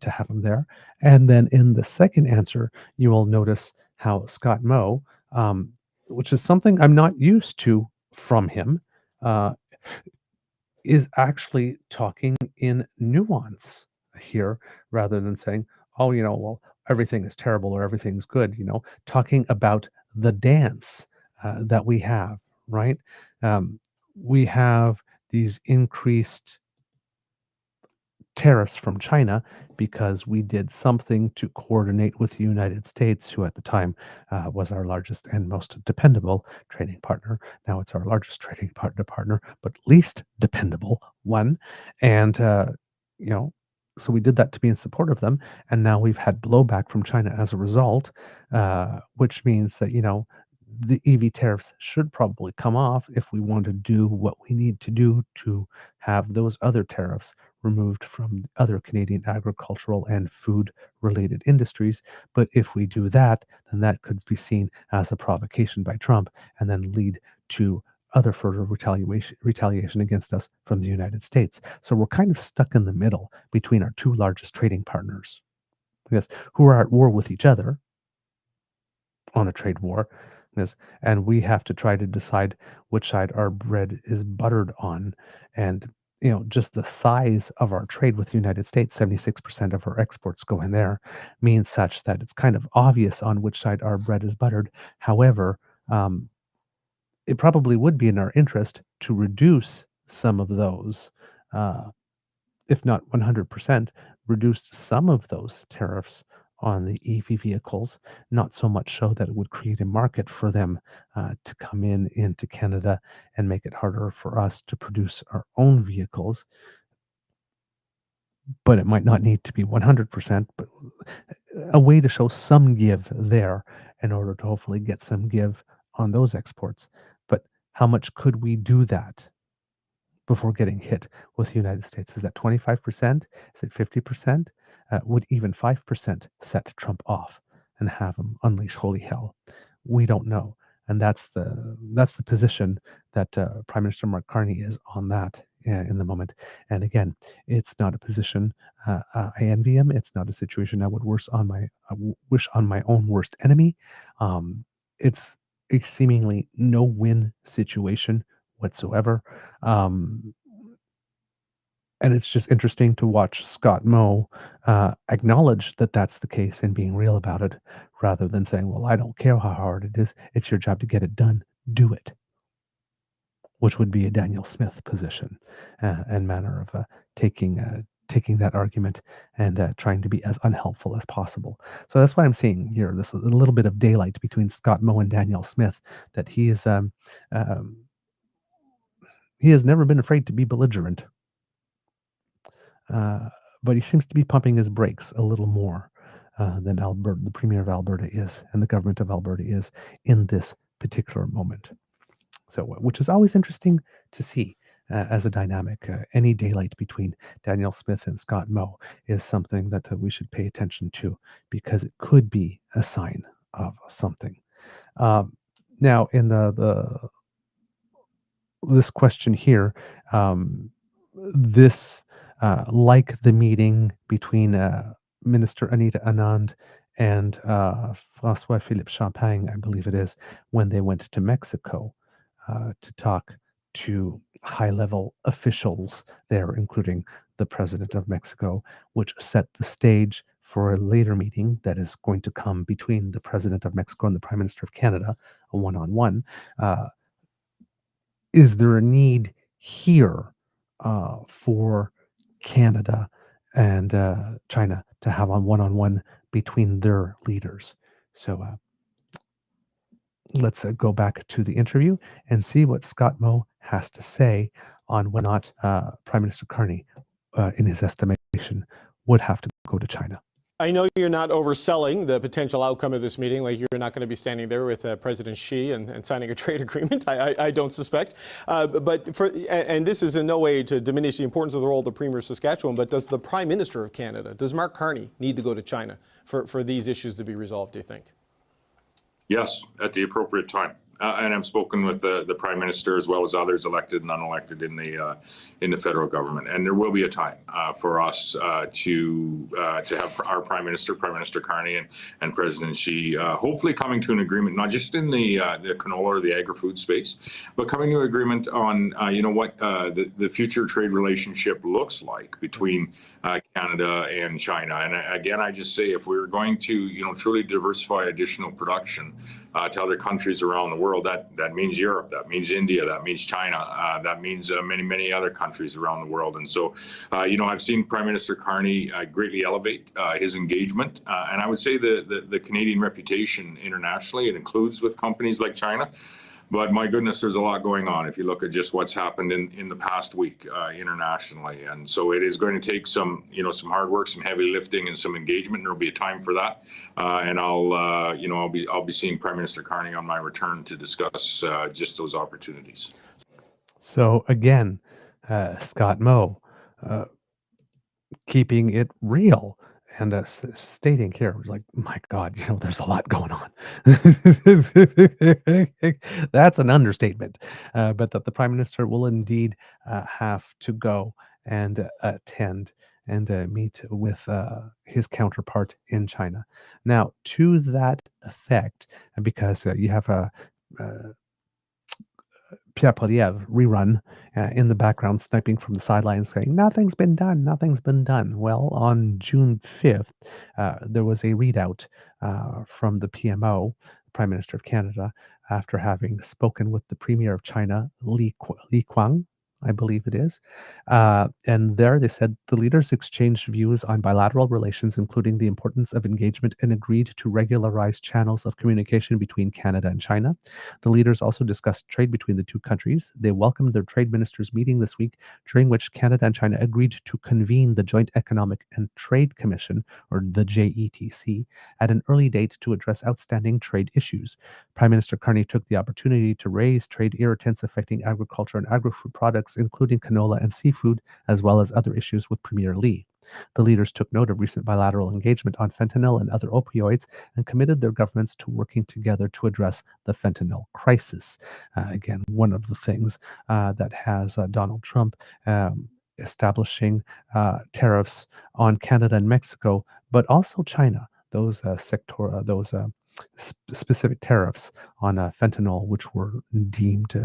to have him there. And then in the second answer, you will notice how Scott Moe, which is something I'm not used to from him, is actually talking in nuance here rather than saying, oh, well, everything is terrible or everything's good, talking about the dance that we have, right? We have these increased tariffs from China because we did something to coordinate with the United States, who at the time was our largest and most dependable trading partner. Now it's our largest trading partner, but least dependable one. And, so we did that to be in support of them. And now we've had blowback from China as a result, which means that, the EV tariffs should probably come off if we want to do what we need to do to have those other tariffs removed from other Canadian agricultural and food related industries. But if we do that, then that could be seen as a provocation by Trump and then lead to other further retaliation against us from the United States. So we're kind of stuck in the middle between our two largest trading partners, yes, who are at war with each other on a trade war. Yes, and we have to try to decide which side our bread is buttered on. And just the size of our trade with the United States, 76% of our exports go in there, means such that it's kind of obvious on which side our bread is buttered. However, it probably would be in our interest to reduce some of those, if not 100%, reduce some of those tariffs on the EV vehicles, not so much so that it would create a market for them to come into Canada and make it harder for us to produce our own vehicles. But it might not need to be 100%, but a way to show some give there in order to hopefully get some give on those exports. But how much could we do that before getting hit with the United States? Is that 25%? Is it 50%? Would even 5% set Trump off and have him unleash holy hell? We don't know. And that's the position that Prime Minister Mark Carney is on that in the moment. And again, it's not a position I envy him. It's not a situation I would wish on my own worst enemy. It's a seemingly no-win situation whatsoever. And it's just interesting to watch Scott Moe acknowledge that that's the case and being real about it, rather than saying, well, I don't care how hard it is. It's your job to get it done. Do it. Which would be a Danielle Smith position and manner of taking that argument and trying to be as unhelpful as possible. So that's what I'm seeing here. This is a little bit of daylight between Scott Moe and Danielle Smith, that he has never been afraid to be belligerent. But he seems to be pumping his brakes a little more than the Premier of Alberta is, and the government of Alberta is in this particular moment. So, which is always interesting to see as a dynamic. Any daylight between Danielle Smith and Scott Moe is something that we should pay attention to, because it could be a sign of something. Now, in this question here, this like the meeting between Minister Anita Anand and François Philippe Champagne, I believe it is, when they went to Mexico to talk to high-level officials there, including the president of Mexico, which set the stage for a later meeting that is going to come between the president of Mexico and the Prime Minister of Canada, a one-on-one. Is there a need here for Canada and China to have on one-on-one between their leaders. So let's go back to the interview and see what Scott Moe has to say on whether or not Prime Minister Carney, in his estimation, would have to go to China. I know you're not overselling the potential outcome of this meeting, like you're not going to be standing there with President Xi and signing a trade agreement. I don't suspect. And this is in no way to diminish the importance of the role of the Premier of Saskatchewan, but does the Prime Minister of Canada, does Mark Carney need to go to China for these issues to be resolved, do you think? Yes, at the appropriate time. And I've spoken with the Prime Minister as well as others elected and unelected in the federal government. And there will be a time for us to have our Prime Minister Carney and President Xi hopefully coming to an agreement, not just in the canola or the agri-food space, but coming to an agreement on what the future trade relationship looks like between Canada and China. And again, I just say if we're going to truly diversify additional production to other countries around the world, that means Europe, that means India, that means China, that means many other countries around the world. And so, I've seen Prime Minister Carney greatly elevate his engagement, and I would say the Canadian reputation internationally, it includes with companies like China. But my goodness, there's a lot going on if you look at just what's happened in the past week internationally. And so it is going to take some hard work, some heavy lifting and some engagement. There'll be a time for that. And I'll be seeing Prime Minister Carney on my return to discuss just those opportunities. So again, Scott Moe, keeping it real. And stating here, like, my God, there's a lot going on. That's an understatement. But that the Prime Minister will indeed have to go and attend and meet with his counterpart in China. Now, to that effect, because you have a Pierre Poilievre rerun in the background, sniping from the sidelines, saying, nothing's been done, nothing's been done. Well, on June 5th, there was a readout from the PMO, Prime Minister of Canada, after having spoken with the Premier of China, Li Qiang, I believe it is. And there they said the leaders exchanged views on bilateral relations, including the importance of engagement, and agreed to regularize channels of communication between Canada and China. The leaders also discussed trade between the two countries. They welcomed their trade ministers meeting this week, during which Canada and China agreed to convene the Joint Economic and Trade Commission, or the JETC, at an early date to address outstanding trade issues. Prime Minister Carney took the opportunity to raise trade irritants affecting agriculture and agri-food products, including canola and seafood, as well as other issues with Premier Li. The leaders took note of recent bilateral engagement on fentanyl and other opioids and committed their governments to working together to address the fentanyl crisis. Again, one of the things that has Donald Trump establishing tariffs on Canada and Mexico, but also China. Those specific tariffs on fentanyl, which were deemed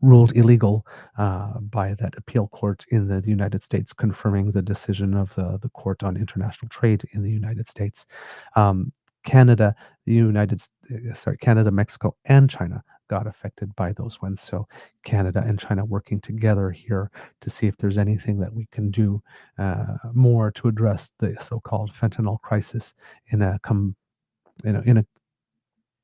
ruled illegal by that appeal court in the United States, confirming the decision of the Court on International Trade in the United States. Canada, Mexico, and China got affected by those ones. So Canada and China working together here to see if there's anything that we can do more to address the so-called fentanyl crisis in a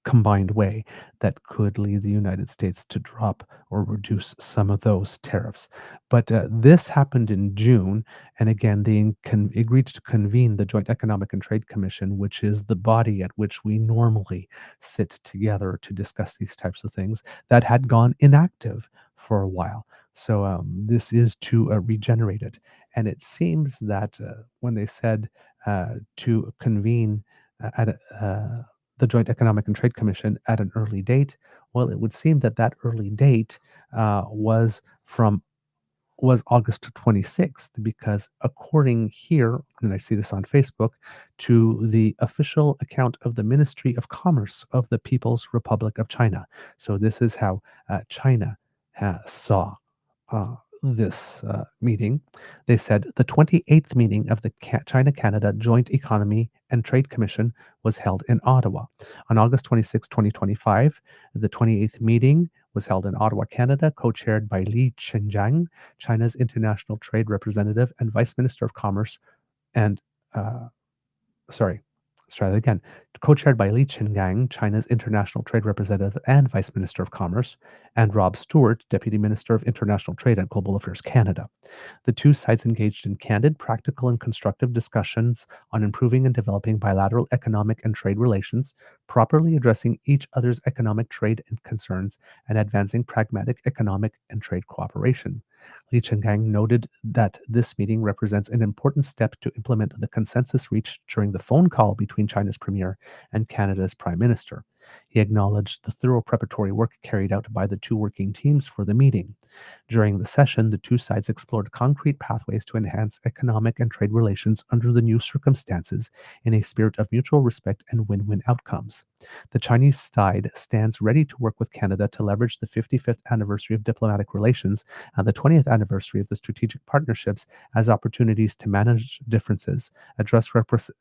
combined way that could lead the United States to drop or reduce some of those tariffs. But this happened in June, and again, they agreed to convene the Joint Economic and Trade Commission, which is the body at which we normally sit together to discuss these types of things, that had gone inactive for a while. So this is to regenerate it. And it seems that when they said to convene at the Joint Economic and Trade Commission at an early date, well, it would seem that early date was August 26th, because according here, and I see this on Facebook, to the official account of the Ministry of Commerce of the People's Republic of China. So this is how China saw this meeting. They said the 28th meeting of the China-Canada Joint Economy and Trade Commission was held in Ottawa. On August 26, 2025, the 28th meeting was held in Ottawa, Canada, co-chaired by Li Qianjiang, China's international trade representative and Vice Minister of Commerce, and let's try that again. Co-chaired by Li Qianjiang, China's international trade representative and Vice Minister of Commerce, and Rob Stewart, Deputy Minister of International Trade and Global Affairs Canada. The two sides engaged in candid, practical, and constructive discussions on improving and developing bilateral economic and trade relations, properly addressing each other's economic trade and concerns, and advancing pragmatic economic and trade cooperation. Li Qianjiang noted that this meeting represents an important step to implement the consensus reached during the phone call between China's premier and Canada's prime minister. He acknowledged the thorough preparatory work carried out by the two working teams for the meeting. During the session, the two sides explored concrete pathways to enhance economic and trade relations under the new circumstances in a spirit of mutual respect and win-win outcomes. The Chinese side stands ready to work with Canada to leverage the 55th anniversary of diplomatic relations and the 20th anniversary of the strategic partnerships as opportunities to manage differences, address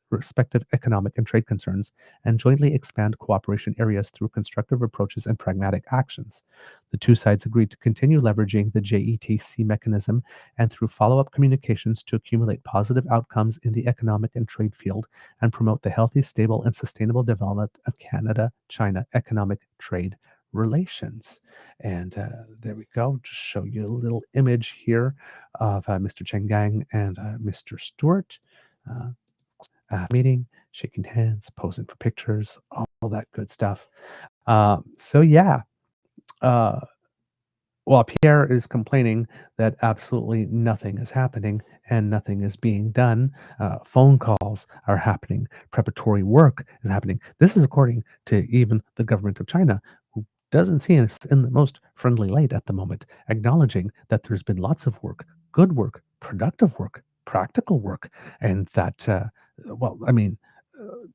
respective economic and trade concerns, and jointly expand cooperation areas through constructive approaches and pragmatic actions. The two sides agreed to continue leveraging the JETC mechanism and through follow-up communications to accumulate positive outcomes in the economic and trade field and promote the healthy, stable, and sustainable development of Canada-China economic trade relations. And there we go. Just show you a little image here of Mr. Qianjiang and Mr. Stewart meeting, shaking hands, posing for pictures, all that good stuff. So yeah, while Pierre is complaining that absolutely nothing is happening and nothing is being done, phone calls are happening, preparatory work is happening. This is according to even the government of China, who doesn't see us in the most friendly light at the moment, acknowledging that there's been lots of work, good work, productive work, practical work, and that, well, I mean,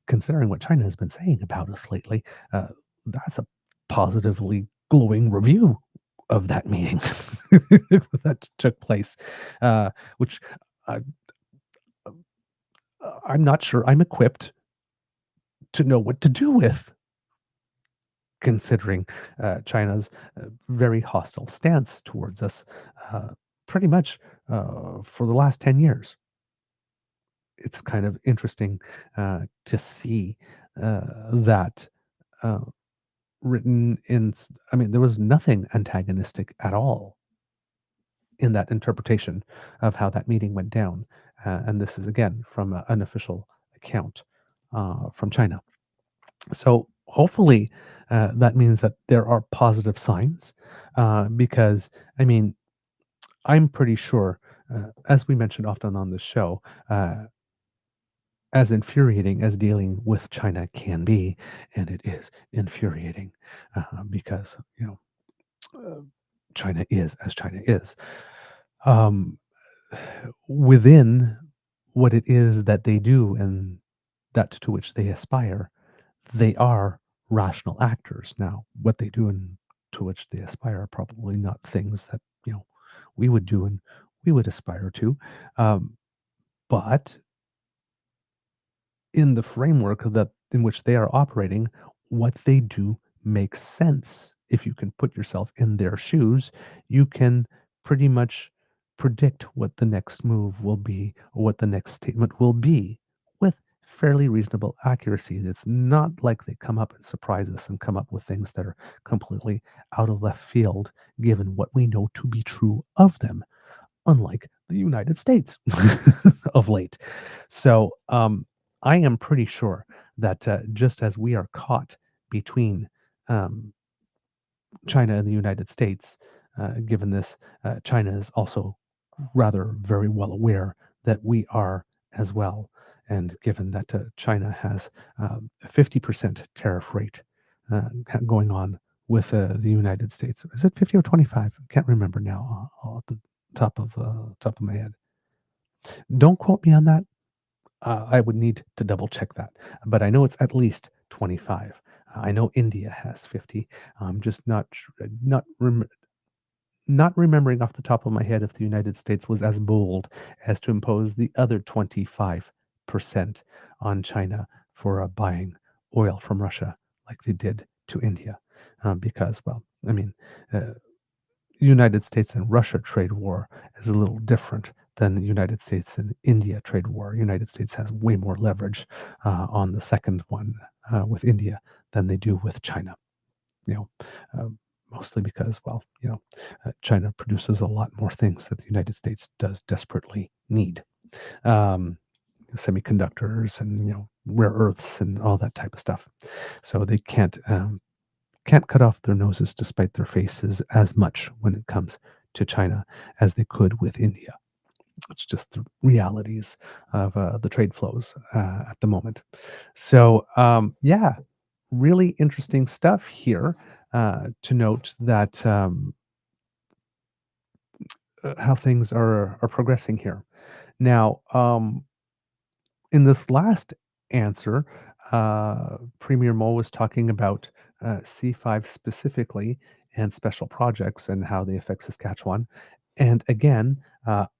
considering what China has been saying about us lately, that's a positively glowing review of that meeting that took place, which I'm not sure I'm equipped to know what to do with, considering China's very hostile stance towards us pretty much for the last 10 years. It's kind of interesting to see that written in, I mean, there was nothing antagonistic at all in that interpretation of how that meeting went down. And this is again from an official account from China. So hopefully that means that there are positive signs because, I mean, I'm pretty sure, as we mentioned often on this show, as infuriating as dealing with China can be, and it is infuriating because, you know, China is as China is. Within what it is that they do and that to which they aspire, they are rational actors. Now, what they do and to which they aspire are probably not things that, you know, we would do and we would aspire to. But in the framework that in which they are operating, what they do makes sense. If you can put yourself in their shoes, you can pretty much predict what the next move will be or what the next statement will be with fairly reasonable accuracy. It's not like they come up and surprise us and come up with things that are completely out of left field, given what we know to be true of them, unlike the United States of late. So, I am pretty sure that just as we are caught between China and the United States, given this, China is also rather very well aware that we are as well. And given that China has a 50% tariff rate going on with the United States, is it 50 or 25? I can't remember now at the top of my head. Don't quote me on that. I would need to double check that, but I know it's at least 25. I know India has 50. I'm just not not remembering off the top of my head if the United States was as bold as to impose the other 25% on China for buying oil from Russia like they did to India. Because, well, I mean, United States and Russia trade war is a little different than the United States and India trade war. United States has way more leverage on the second one with India than they do with China. You know, mostly because, well, China produces a lot more things that the United States does desperately need. Um, Semiconductors and rare earths and all that type of stuff. So they can't cut off their noses to spite their faces as much when it comes to China as they could with India. It's just the realities of the trade flows at the moment. So, yeah, really interesting stuff here to note that how things are progressing here. Now, in this last answer, Premier Mo was talking about C5 specifically and special projects and how they affect Saskatchewan. And again,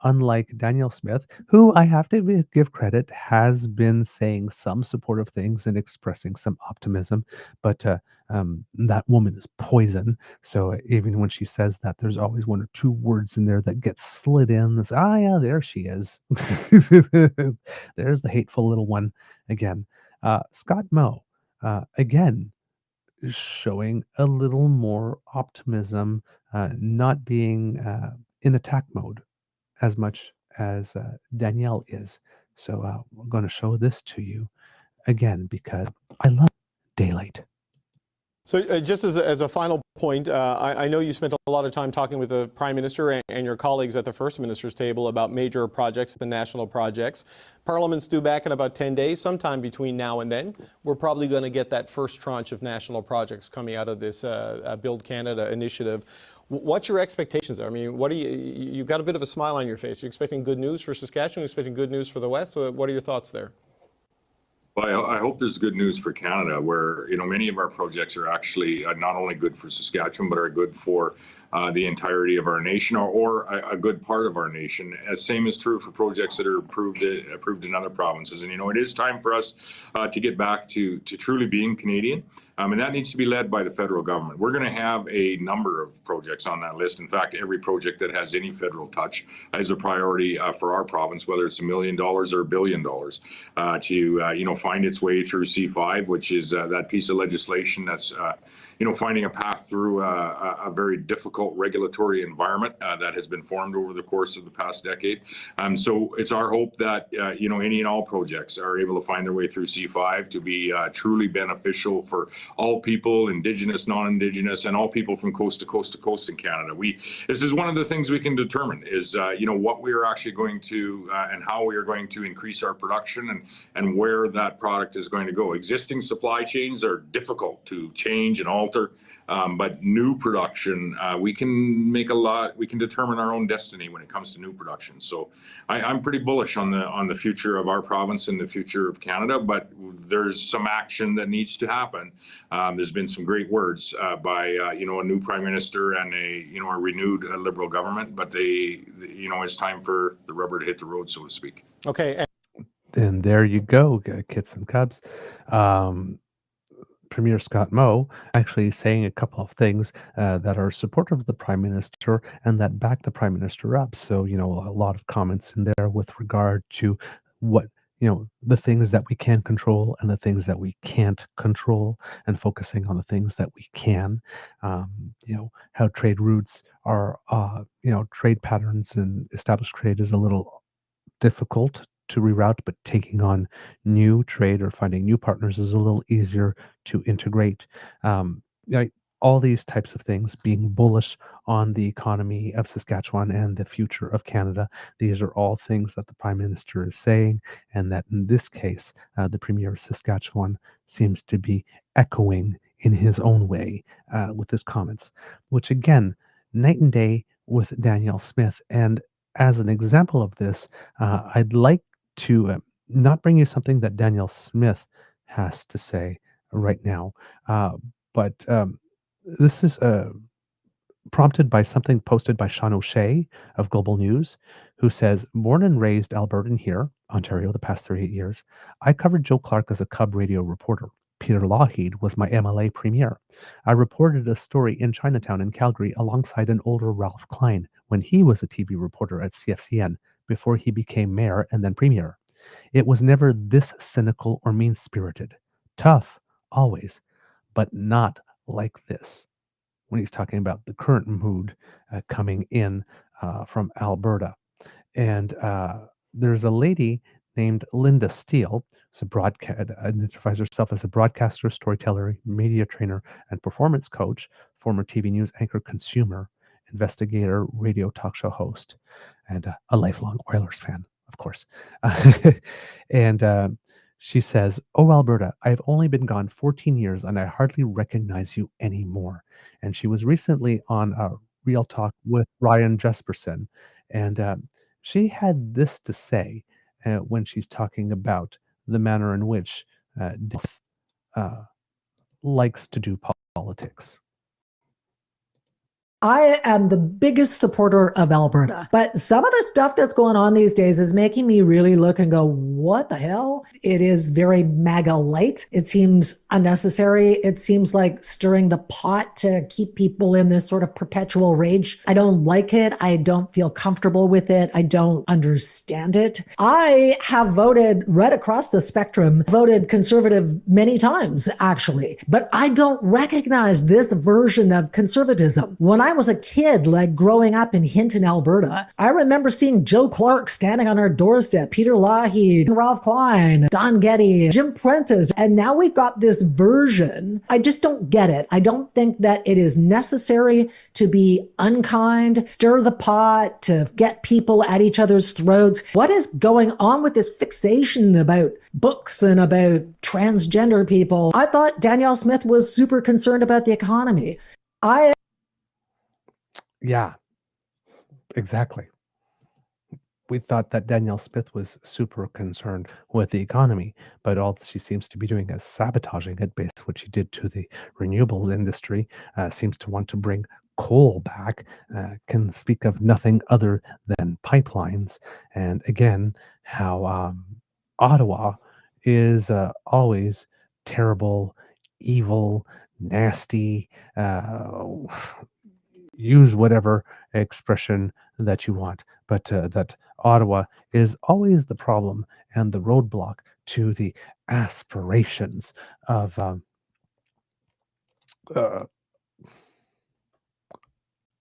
unlike Danielle Smith, who I have to give credit, has been saying some supportive things and expressing some optimism, but that woman is poison. So even when she says that, there's always one or two words in there that get slid in. That's, yeah, there she is. There's the hateful little one again. Scott Moe, again, showing a little more optimism, not being in attack mode as much as Danielle is. So we're going to show this to you again because I love daylight. So just as a final point, I know you spent a lot of time talking with the Prime Minister and your colleagues at the First Minister's table about major projects, the national projects. Parliament's due back in about 10 days, sometime between now and then. We're probably going to get that first tranche of national projects coming out of this Build Canada initiative. What's your expectations there? I mean, you've got a bit of a smile on your face. You're expecting good news for Saskatchewan, you're expecting good news for the West. So what are your thoughts there? Well, I hope there's good news for Canada, where many of our projects are actually not only good for Saskatchewan, but are good for the entirety of our nation, or a good part of our nation. Same is true for projects that are approved in other provinces. And it is time for us to get back to truly being Canadian, and that needs to be led by the federal government. We're going to have a number of projects on that list. In fact, every project that has any federal touch is a priority for our province, whether it's $1 million or $1 billion, to find its way through C5, which is that piece of legislation that's finding a path through a very difficult regulatory environment that has been formed over the course of the past decade. So it's our hope that any and all projects are able to find their way through C5 to be truly beneficial for all people, Indigenous, non-Indigenous, and all people from coast to coast to coast in Canada. This is one of the things we can determine is what we are actually going to and how we are going to increase our production and where that product is going to go. Existing supply chains are difficult to change and alter, but new production, we can determine our own destiny when it comes to new production. So I'm pretty bullish on the future of our province and the future of Canada, but there's some action that needs to happen. There's been some great words by a new Prime Minister and a renewed Liberal government, but it's time for the rubber to hit the road, so to speak. Okay. And there you go, kits and cubs. Premier Scott Moe actually saying a couple of things that are supportive of the Prime Minister and that back the Prime Minister up. So, a lot of comments in there with regard to what, the things that we can control and the things that we can't control, and focusing on the things that we can. How trade routes are, trade patterns and established trade is a little difficult to reroute, but taking on new trade or finding new partners is a little easier to integrate. All these types of things, being bullish on the economy of Saskatchewan and the future of Canada. These are all things that the Prime Minister is saying, and that in this case, the Premier of Saskatchewan seems to be echoing in his own way with his comments, which again, night and day with Danielle Smith. And as an example of this, I'd like to not bring you something that Danielle Smith has to say right now, but this is prompted by something posted by Sean O'Shea of Global News, who says, born and raised Albertan here, Ontario, the past 38 years, I covered Joe Clark as a Cub radio reporter. Peter Lougheed was my MLA premier. I reported a story in Chinatown in Calgary alongside an older Ralph Klein when he was a TV reporter at CFCN before he became mayor and then premier. It was never this cynical or mean-spirited. Tough, always, but not like this. When he's talking about the current mood coming in from Alberta. And there's a lady named Linda Steele, identifies herself as a broadcaster, storyteller, media trainer, and performance coach, former TV news anchor, consumer, investigator, radio talk show host, and a lifelong Oilers fan, of course. And she says, "Oh, Alberta, I've only been gone 14 years and I hardly recognize you anymore." And she was recently on Real Talk with Ryan Jesperson. And she had this to say when she's talking about the manner in which likes to do politics. I am the biggest supporter of Alberta, but some of the stuff that's going on these days is making me really look and go, what the hell? It is very MAGA light. It seems unnecessary. It seems like stirring the pot to keep people in this sort of perpetual rage. I don't like it. I don't feel comfortable with it. I don't understand it. I have voted right across the spectrum, voted conservative many times, actually, but I don't recognize this version of conservatism. When I was a kid, like growing up in Hinton, Alberta, I remember seeing Joe Clark standing on our doorstep, Peter Lougheed, Ralph Klein, Don Getty, Jim Prentice, and now we've got this version. I just don't get it. I don't think that it is necessary to be unkind, stir the pot, to get people at each other's throats. What is going on with this fixation about books and about transgender people? I thought Danielle Smith was super concerned about the economy. Yeah, exactly. We thought that Danielle Smith was super concerned with the economy, but all she seems to be doing is sabotaging it based on what she did to the renewables industry, seems to want to bring coal back, can speak of nothing other than pipelines. And again, how Ottawa is always terrible, evil, nasty, use whatever expression that you want, but that Ottawa is always the problem and the roadblock to the aspirations of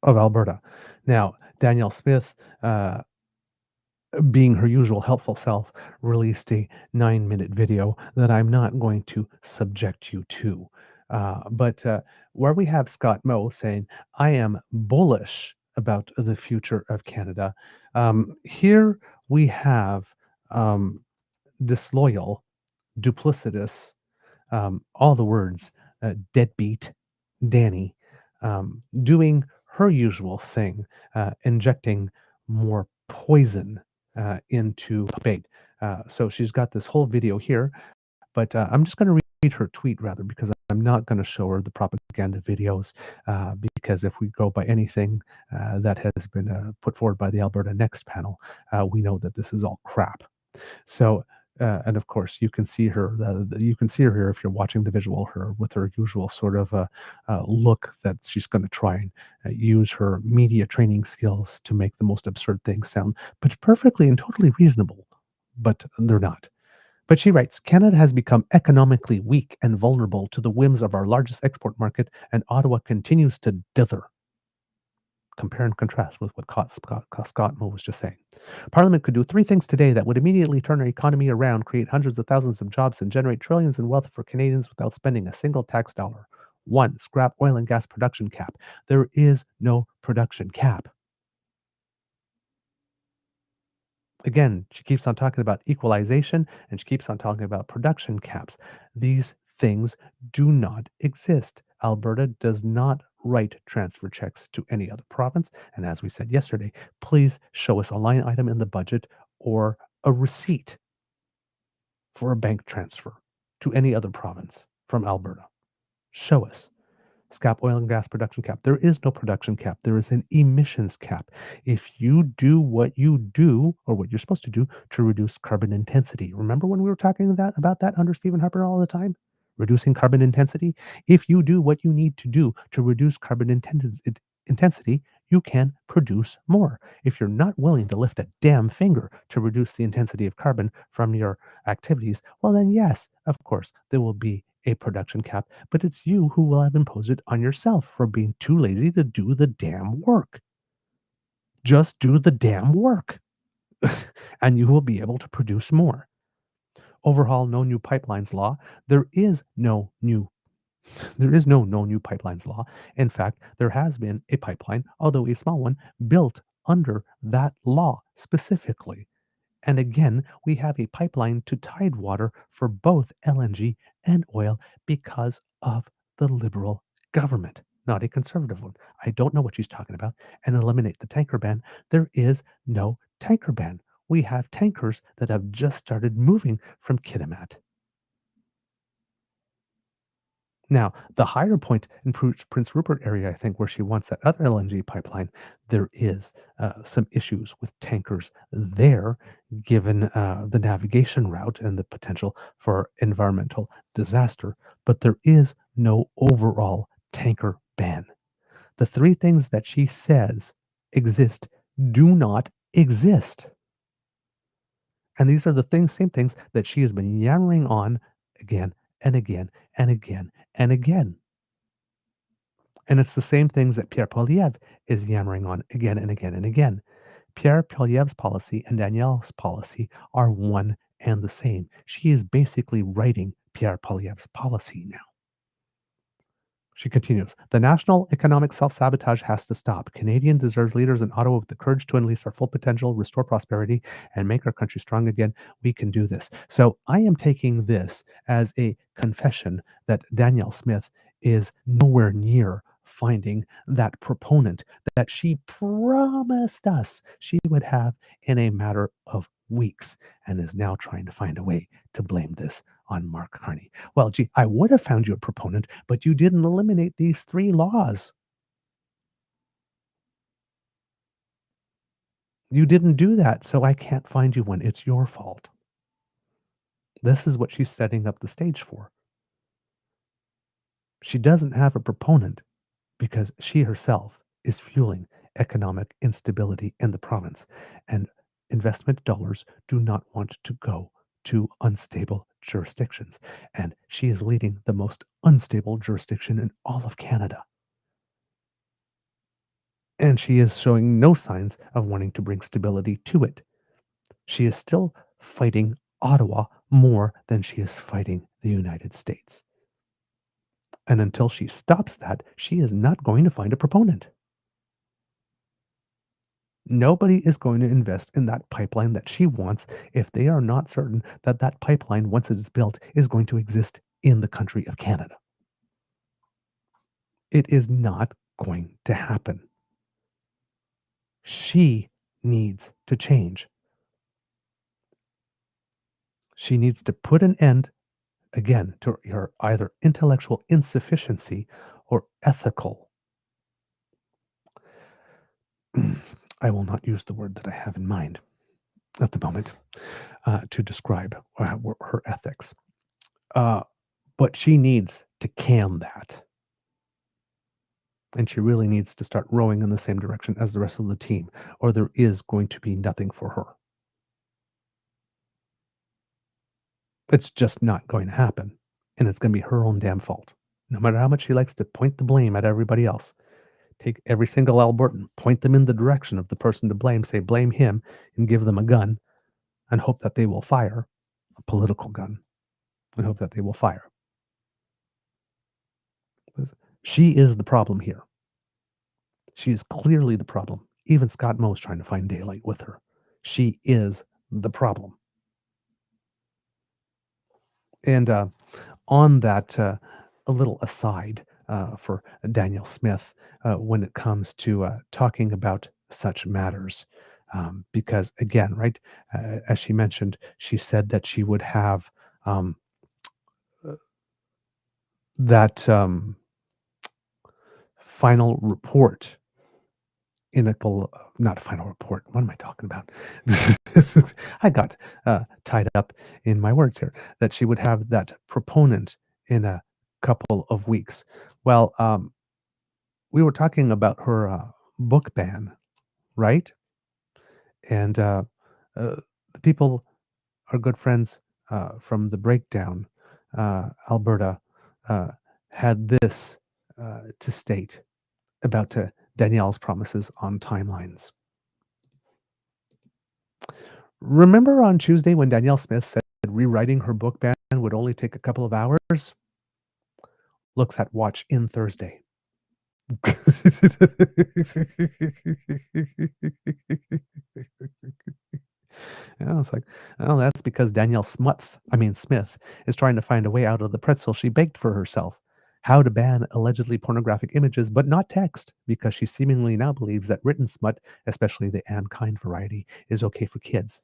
Alberta. Now, Danielle Smith, being her usual helpful self, released a 9-minute video that I'm not going to subject you to. But where we have Scott Moe saying, I am bullish about the future of Canada, here we have disloyal, duplicitous, all the words, deadbeat Danny, doing her usual thing, injecting more poison into debate. So she's got this whole video here, but I'm just going to read her tweet rather, because I'm not going to show her the propaganda videos, because if we go by anything that has been put forward by the Alberta Next panel, we know that this is all crap. So, and of course, you can see her. You can see her here if you're watching the visual. Her with her usual sort of look that she's going to try and use her media training skills to make the most absurd things sound, but perfectly and totally reasonable. But they're not. But she writes, Canada has become economically weak and vulnerable to the whims of our largest export market, and Ottawa continues to dither. Compare and contrast with what Scott Moe was just saying. Parliament could do 3 things today that would immediately turn our economy around, create hundreds of thousands of jobs, and generate trillions in wealth for Canadians without spending a single tax dollar. 1, scrap oil and gas production cap. There is no production cap. Again, she keeps on talking about equalization, and she keeps on talking about production caps. These things do not exist. Alberta does not write transfer checks to any other province. And as we said yesterday, please show us a line item in the budget or a receipt for a bank transfer to any other province from Alberta. Show us. SCAP, oil and gas production cap. There is no production cap. There is an emissions cap. If you do what you do, or what you're supposed to do, to reduce carbon intensity. Remember when we were talking about that under Stephen Harper all the time? Reducing carbon intensity? If you do what you need to do to reduce carbon intensity, you can produce more. If you're not willing to lift a damn finger to reduce the intensity of carbon from your activities, well then yes, of course, there will be a production cap, but it's you who will have imposed it on yourself for being too lazy to do the damn work. Just do the damn work, and you will be able to produce more. Overhaul no new pipelines law. There is no new pipelines law. In fact, there has been a pipeline, although a small one, built under that law specifically. And again, we have a pipeline to Tidewater for both LNG and oil because of the Liberal government, not a conservative one. I don't know what she's talking about. And eliminate the tanker ban. There is no tanker ban. We have tankers that have just started moving from Kitimat. Now, the higher point in Prince Rupert area, I think, where she wants that other LNG pipeline, there is some issues with tankers there, given the navigation route and the potential for environmental disaster. But there is no overall tanker ban. The three things that she says exist do not exist. And these are the same things that she has been yammering on again and again and again and again. And it's the same things that Pierre Poilievre is yammering on again and again and again. Pierre Poilievre's policy and Danielle's policy are one and the same. She is basically writing Pierre Poilievre's policy now. She continues, the national economic self-sabotage has to stop. Canadian deserves leaders in Ottawa with the courage to unleash our full potential, restore prosperity, and make our country strong again. We can do this. So I am taking this as a confession that Danielle Smith is nowhere near finding that proponent that she promised us she would have in a matter of weeks, and is now trying to find a way to blame this on Mark Carney. Well, gee, I would have found you a proponent, but you didn't eliminate these three laws. You didn't do that, so I can't find you one. It's your fault. This is what she's setting up the stage for. She doesn't have a proponent because she herself is fueling economic instability in the province, and investment dollars do not want to go to unstable jurisdictions. And she is leading the most unstable jurisdiction in all of Canada. And she is showing no signs of wanting to bring stability to it. She is still fighting Ottawa more than she is fighting the United States. And until she stops that, she is not going to find a proponent. Nobody is going to invest in that pipeline that she wants if they are not certain that that pipeline, once it is built, is going to exist in the country of Canada. It is not going to happen. She needs to change. She needs to put an end, again, to her either intellectual insufficiency or ethical. I will not use the word that I have in mind at the moment to describe her ethics. But she needs to can that. And she really needs to start rowing in the same direction as the rest of the team, or there is going to be nothing for her. It's just not going to happen. And it's going to be her own damn fault. No matter how much she likes to point the blame at everybody else. Take every single Albertan, point them in the direction of the person to blame, say blame him, and give them a gun, and hope that they will fire, a political gun, and hope that they will fire. She is the problem here. She is clearly the problem. Even Scott Moe is trying to find daylight with her. She is the problem. And on that, a little aside for Danielle Smith when it comes to talking about such matters. Because again, right, as she mentioned, she said that she would have that final report in a couple, not a final report. What am I talking about? I got tied up in my words here. That she would have that proponent in a couple of weeks. Well, we were talking about her book ban, right? And the people, our good friends from the Breakdown, Alberta, had this to state about Danielle's promises on timelines. Remember on Tuesday when Danielle Smith said rewriting her book ban would only take a couple of hours? Looks at watch in Thursday. Yeah, it's like, oh, that's because Danielle Smith is trying to find a way out of the pretzel she baked for herself. How to ban allegedly pornographic images, but not text, because she seemingly now believes that written smut, especially the Anne Kind variety, is okay for kids.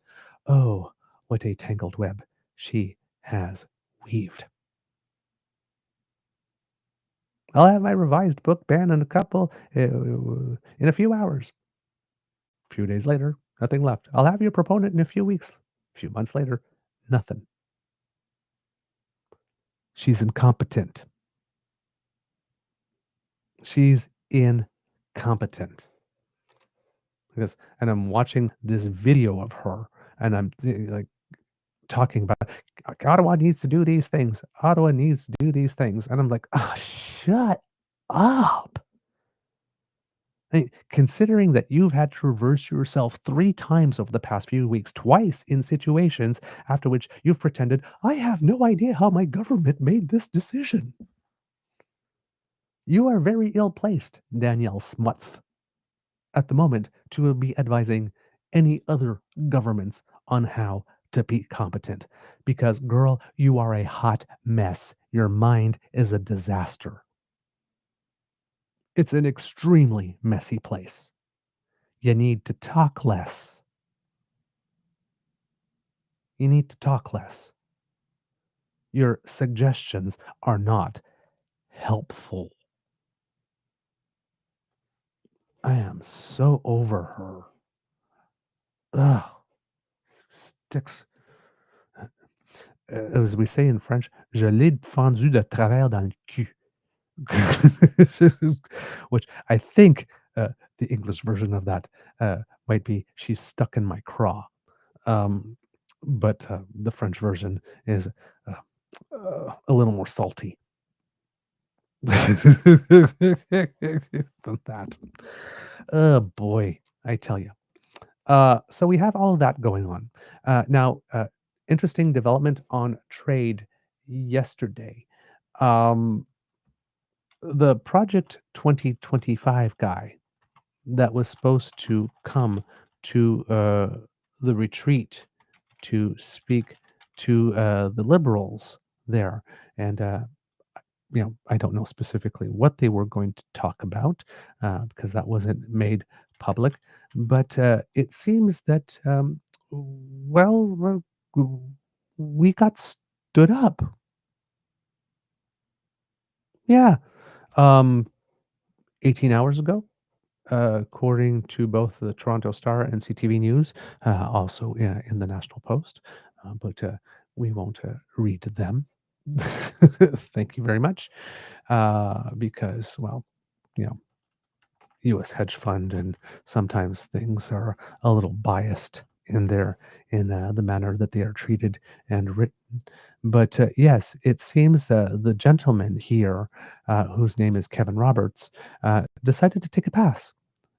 Oh, what a tangled web she has weaved. I'll have my revised book ban in in a few hours. A few days later, nothing left. I'll have your proponent in a few weeks. A few months later, nothing. She's incompetent. She's incompetent. And I'm watching this video of her, and I'm like talking about Ottawa needs to do these things. Ottawa needs to do these things. And I'm like, oh, shut up. Considering that you've had to reverse yourself 3 times over the past few weeks, twice in situations after which you've pretended, I have no idea how my government made this decision. You are very ill-placed, Danielle Smith, at the moment to be advising any other governments on how to be competent. Because, girl, you are a hot mess. Your mind is a disaster. It's an extremely messy place. You need to talk less. You need to talk less. Your suggestions are not helpful. I am so over her. Ugh. Sticks. As we say in French, je l'ai fendu de travers dans le cul. Which I think the English version of that might be she's stuck in my craw. But the French version is a little more salty than that. Oh boy, I tell you. So we have all of that going on. Now, interesting development on trade yesterday. The Project 2025 guy that was supposed to come to the retreat to speak to the liberals there. And, I don't know specifically what they were going to talk about because that wasn't made public. But it seems that, we got stood up. Yeah. 18 hours ago, according to both the Toronto Star and CTV News, also in the National Post, but we won't read them. Thank you very much, because, U.S. hedge fund, and sometimes things are a little biased in the manner that they are treated and written. But yes, it seems the gentleman here, whose name is Kevin Roberts, decided to take a pass.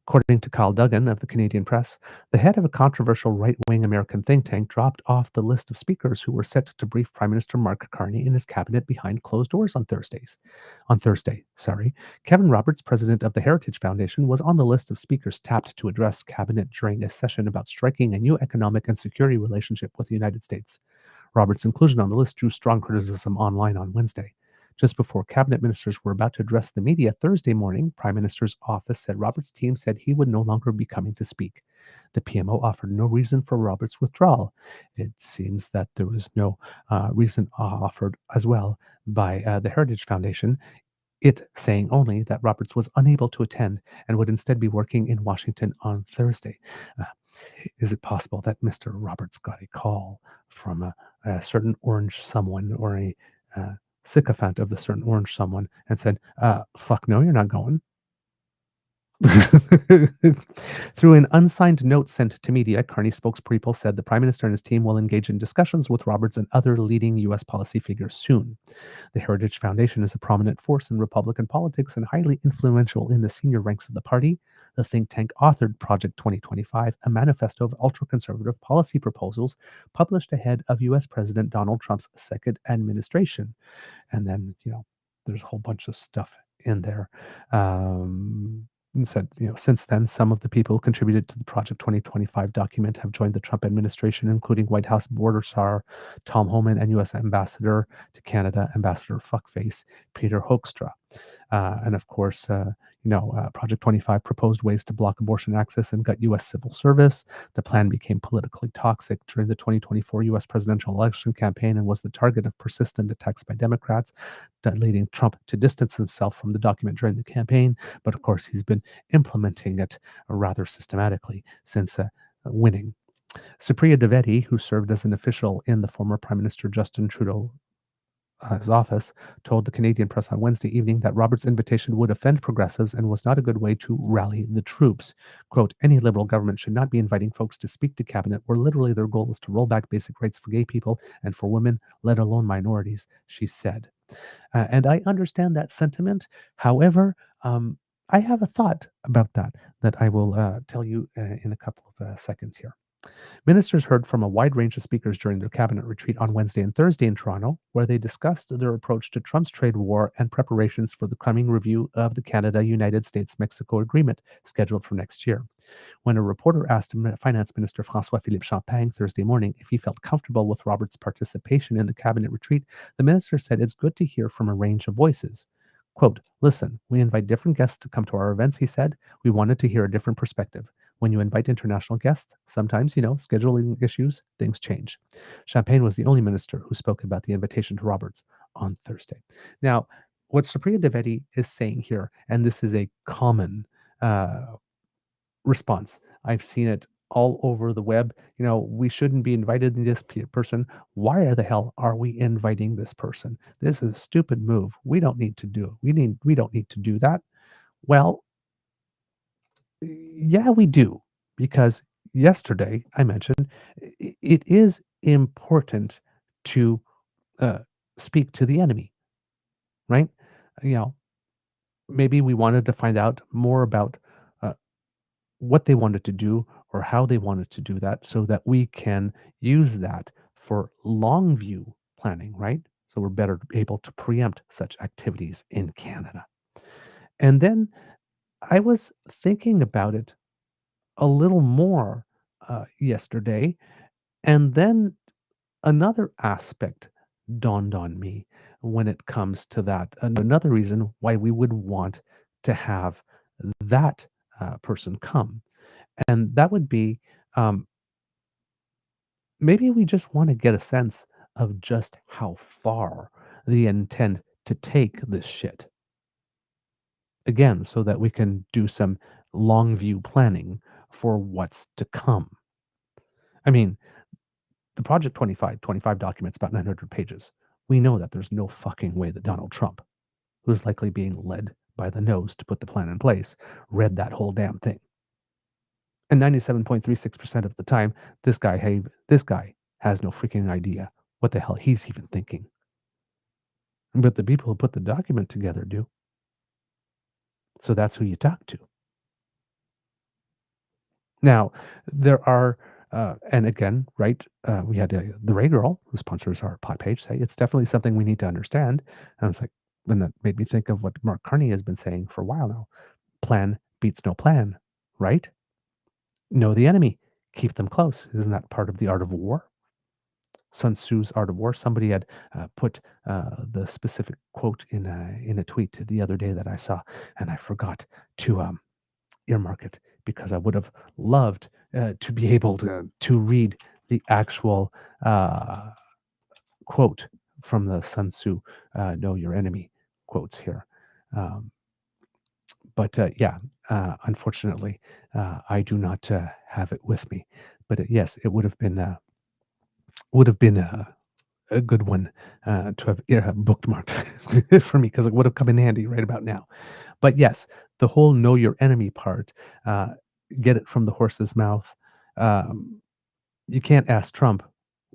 According to Kyle Duggan of the Canadian Press, the head of a controversial right-wing American think tank dropped off the list of speakers who were set to brief Prime Minister Mark Carney and his cabinet behind closed doors on Thursday. Kevin Roberts, president of the Heritage Foundation, was on the list of speakers tapped to address cabinet during a session about striking a new economic and security relationship with the United States. Roberts' inclusion on the list drew strong criticism online on Wednesday. Just before cabinet ministers were about to address the media Thursday morning, Prime Minister's office said Roberts' team said he would no longer be coming to speak. The PMO offered no reason for Roberts' withdrawal. It seems that there was no reason offered as well by the Heritage Foundation. it saying only that Roberts was unable to attend and would instead be working in Washington on Thursday. Uh, is it possible that Mr. Roberts got a call from a certain orange someone or a sycophant of the certain orange someone and said, fuck no, you're not going? Through an unsigned note sent to media, Carney spokespeople said the Prime Minister and his team will engage in discussions with Roberts and other leading U.S. policy figures soon. The Heritage Foundation is a prominent force in Republican politics and highly influential in the senior ranks of the party. The think tank authored Project 2025, a manifesto of ultra-conservative policy proposals published ahead of U.S. President Donald Trump's second administration. And then, there's a whole bunch of stuff in there. And said, since then, some of the people who contributed to the Project 2025 document have joined the Trump administration, including White House border czar Tom Homan and U.S. Ambassador to Canada, Ambassador Fuckface Peter Hoekstra. And of course, Project 25 proposed ways to block abortion access and gut U.S. civil service. The plan became politically toxic during the 2024 U.S. presidential election campaign and was the target of persistent attacks by Democrats, leading Trump to distance himself from the document during the campaign. But of course, he's been implementing it rather systematically since winning. Supriya Dwivedi, who served as an official in the former Prime Minister Justin Trudeau his office, told the Canadian press on Wednesday evening that Roberts' invitation would offend progressives and was not a good way to rally the troops. Quote, any liberal government should not be inviting folks to speak to cabinet where literally their goal is to roll back basic rights for gay people and for women, let alone minorities, she said. And I understand that sentiment. However, I have a thought about that I will tell you in a couple of seconds here. Ministers heard from a wide range of speakers during their cabinet retreat on Wednesday and Thursday in Toronto, where they discussed their approach to Trump's trade war and preparations for the coming review of the Canada-United States-Mexico agreement scheduled for next year. When a reporter asked Finance Minister François-Philippe Champagne Thursday morning if he felt comfortable with Roberts' participation in the cabinet retreat, the minister said it's good to hear from a range of voices. Quote, listen, we invite different guests to come to our events, he said. We wanted to hear a different perspective. When you invite international guests, sometimes, scheduling issues, things change. Champagne was the only minister who spoke about the invitation to Roberts on Thursday. Now, what Supriya Dwivedi is saying here, and this is a common response. I've seen it all over the web. We shouldn't be invited this person. Why the hell are we inviting this person? This is a stupid move. We don't need to do it. We don't need to do that. Well, yeah, we do, because yesterday I mentioned it is important to speak to the enemy, right? Maybe we wanted to find out more about what they wanted to do or how they wanted to do that so that we can use that for long view planning, right? So we're better able to preempt such activities in Canada. And then I was thinking about it a little more yesterday, and then another aspect dawned on me when it comes to that. Another reason why we would want to have that person come, and that would be maybe we just want to get a sense of just how far they intend to take this shit. Again, so that we can do some long view planning for what's to come. I mean, the Project 25 document's about 900 pages. We know that there's no fucking way that Donald Trump, who's likely being led by the nose to put the plan in place, read that whole damn thing. And 97.36% of the time, this guy has no freaking idea what the hell he's even thinking. But the people who put the document together do. So that's who you talk to. Now, there are, and again, right, we had the Ray Girl, who sponsors our pod page, say it's definitely something we need to understand. And I was like, and that made me think of what Mark Carney has been saying for a while now. Plan beats no plan, right? Know the enemy. Keep them close. Isn't that part of the art of war? Sun Tzu's Art of War. Somebody had put the specific quote in a tweet the other day that I saw, and I forgot to earmark it because I would have loved to be able to read the actual quote from the Sun Tzu Know Your Enemy quotes here. Um, but yeah, unfortunately, I do not have it with me. But yes, it would have been a good one to have bookmarked for me because it would have come in handy right about now. But yes, the whole know your enemy part, uh, get it from the horse's mouth. Um, you can't ask Trump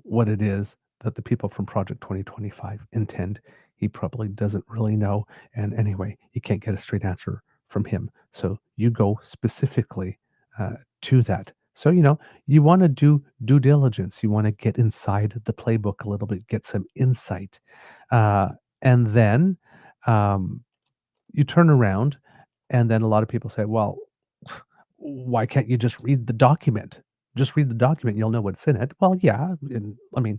what it is that the people from Project 2025 intend. He probably doesn't really know. And anyway, you can't get a straight answer from him. So you go specifically to that. So, you want to do due diligence. You want to get inside the playbook a little bit, get some insight. Uh, and then um, you turn around, and then a lot of people say, well, why can't you just read the document? Just read the document, you'll know what's in it. Well, yeah, and I mean,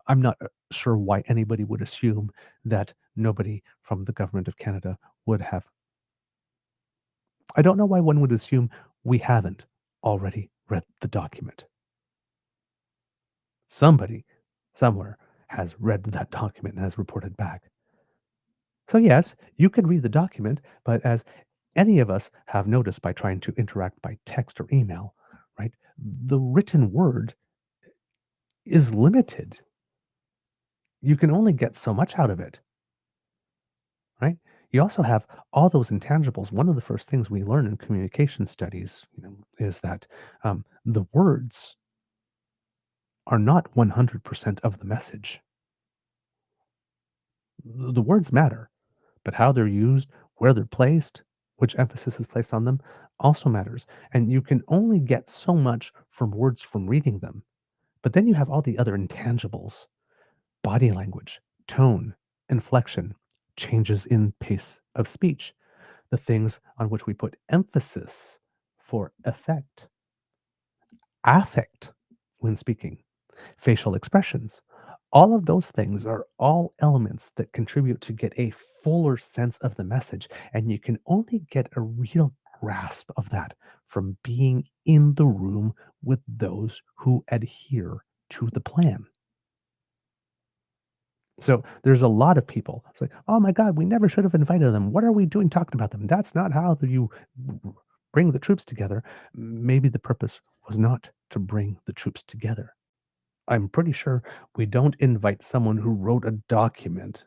I'm not sure why anybody would assume that nobody from the government of Canada would have. I don't know why one would assume we haven't already read the document. Somebody somewhere has read that document and has reported back. So, yes, you can read the document, but as any of us have noticed by trying to interact by text or email, right? The written word is limited. You can only get so much out of it, right? You also have all those intangibles. One of the first things we learn in communication studies, is that the words are not 100% of the message. The words matter, but how they're used, where they're placed, which emphasis is placed on them also matters. And you can only get so much from words from reading them. But then you have all the other intangibles: body language, tone, inflection, changes in pace of speech, the things on which we put emphasis for effect, affect when speaking, facial expressions. All of those things are all elements that contribute to get a fuller sense of the message. And you can only get a real grasp of that from being in the room with those who adhere to the plan. So there's a lot of people. It's like, oh my God, we never should have invited them. What are we doing talking about them? That's not how you bring the troops together. Maybe the purpose was not to bring the troops together. I'm pretty sure we don't invite someone who wrote a document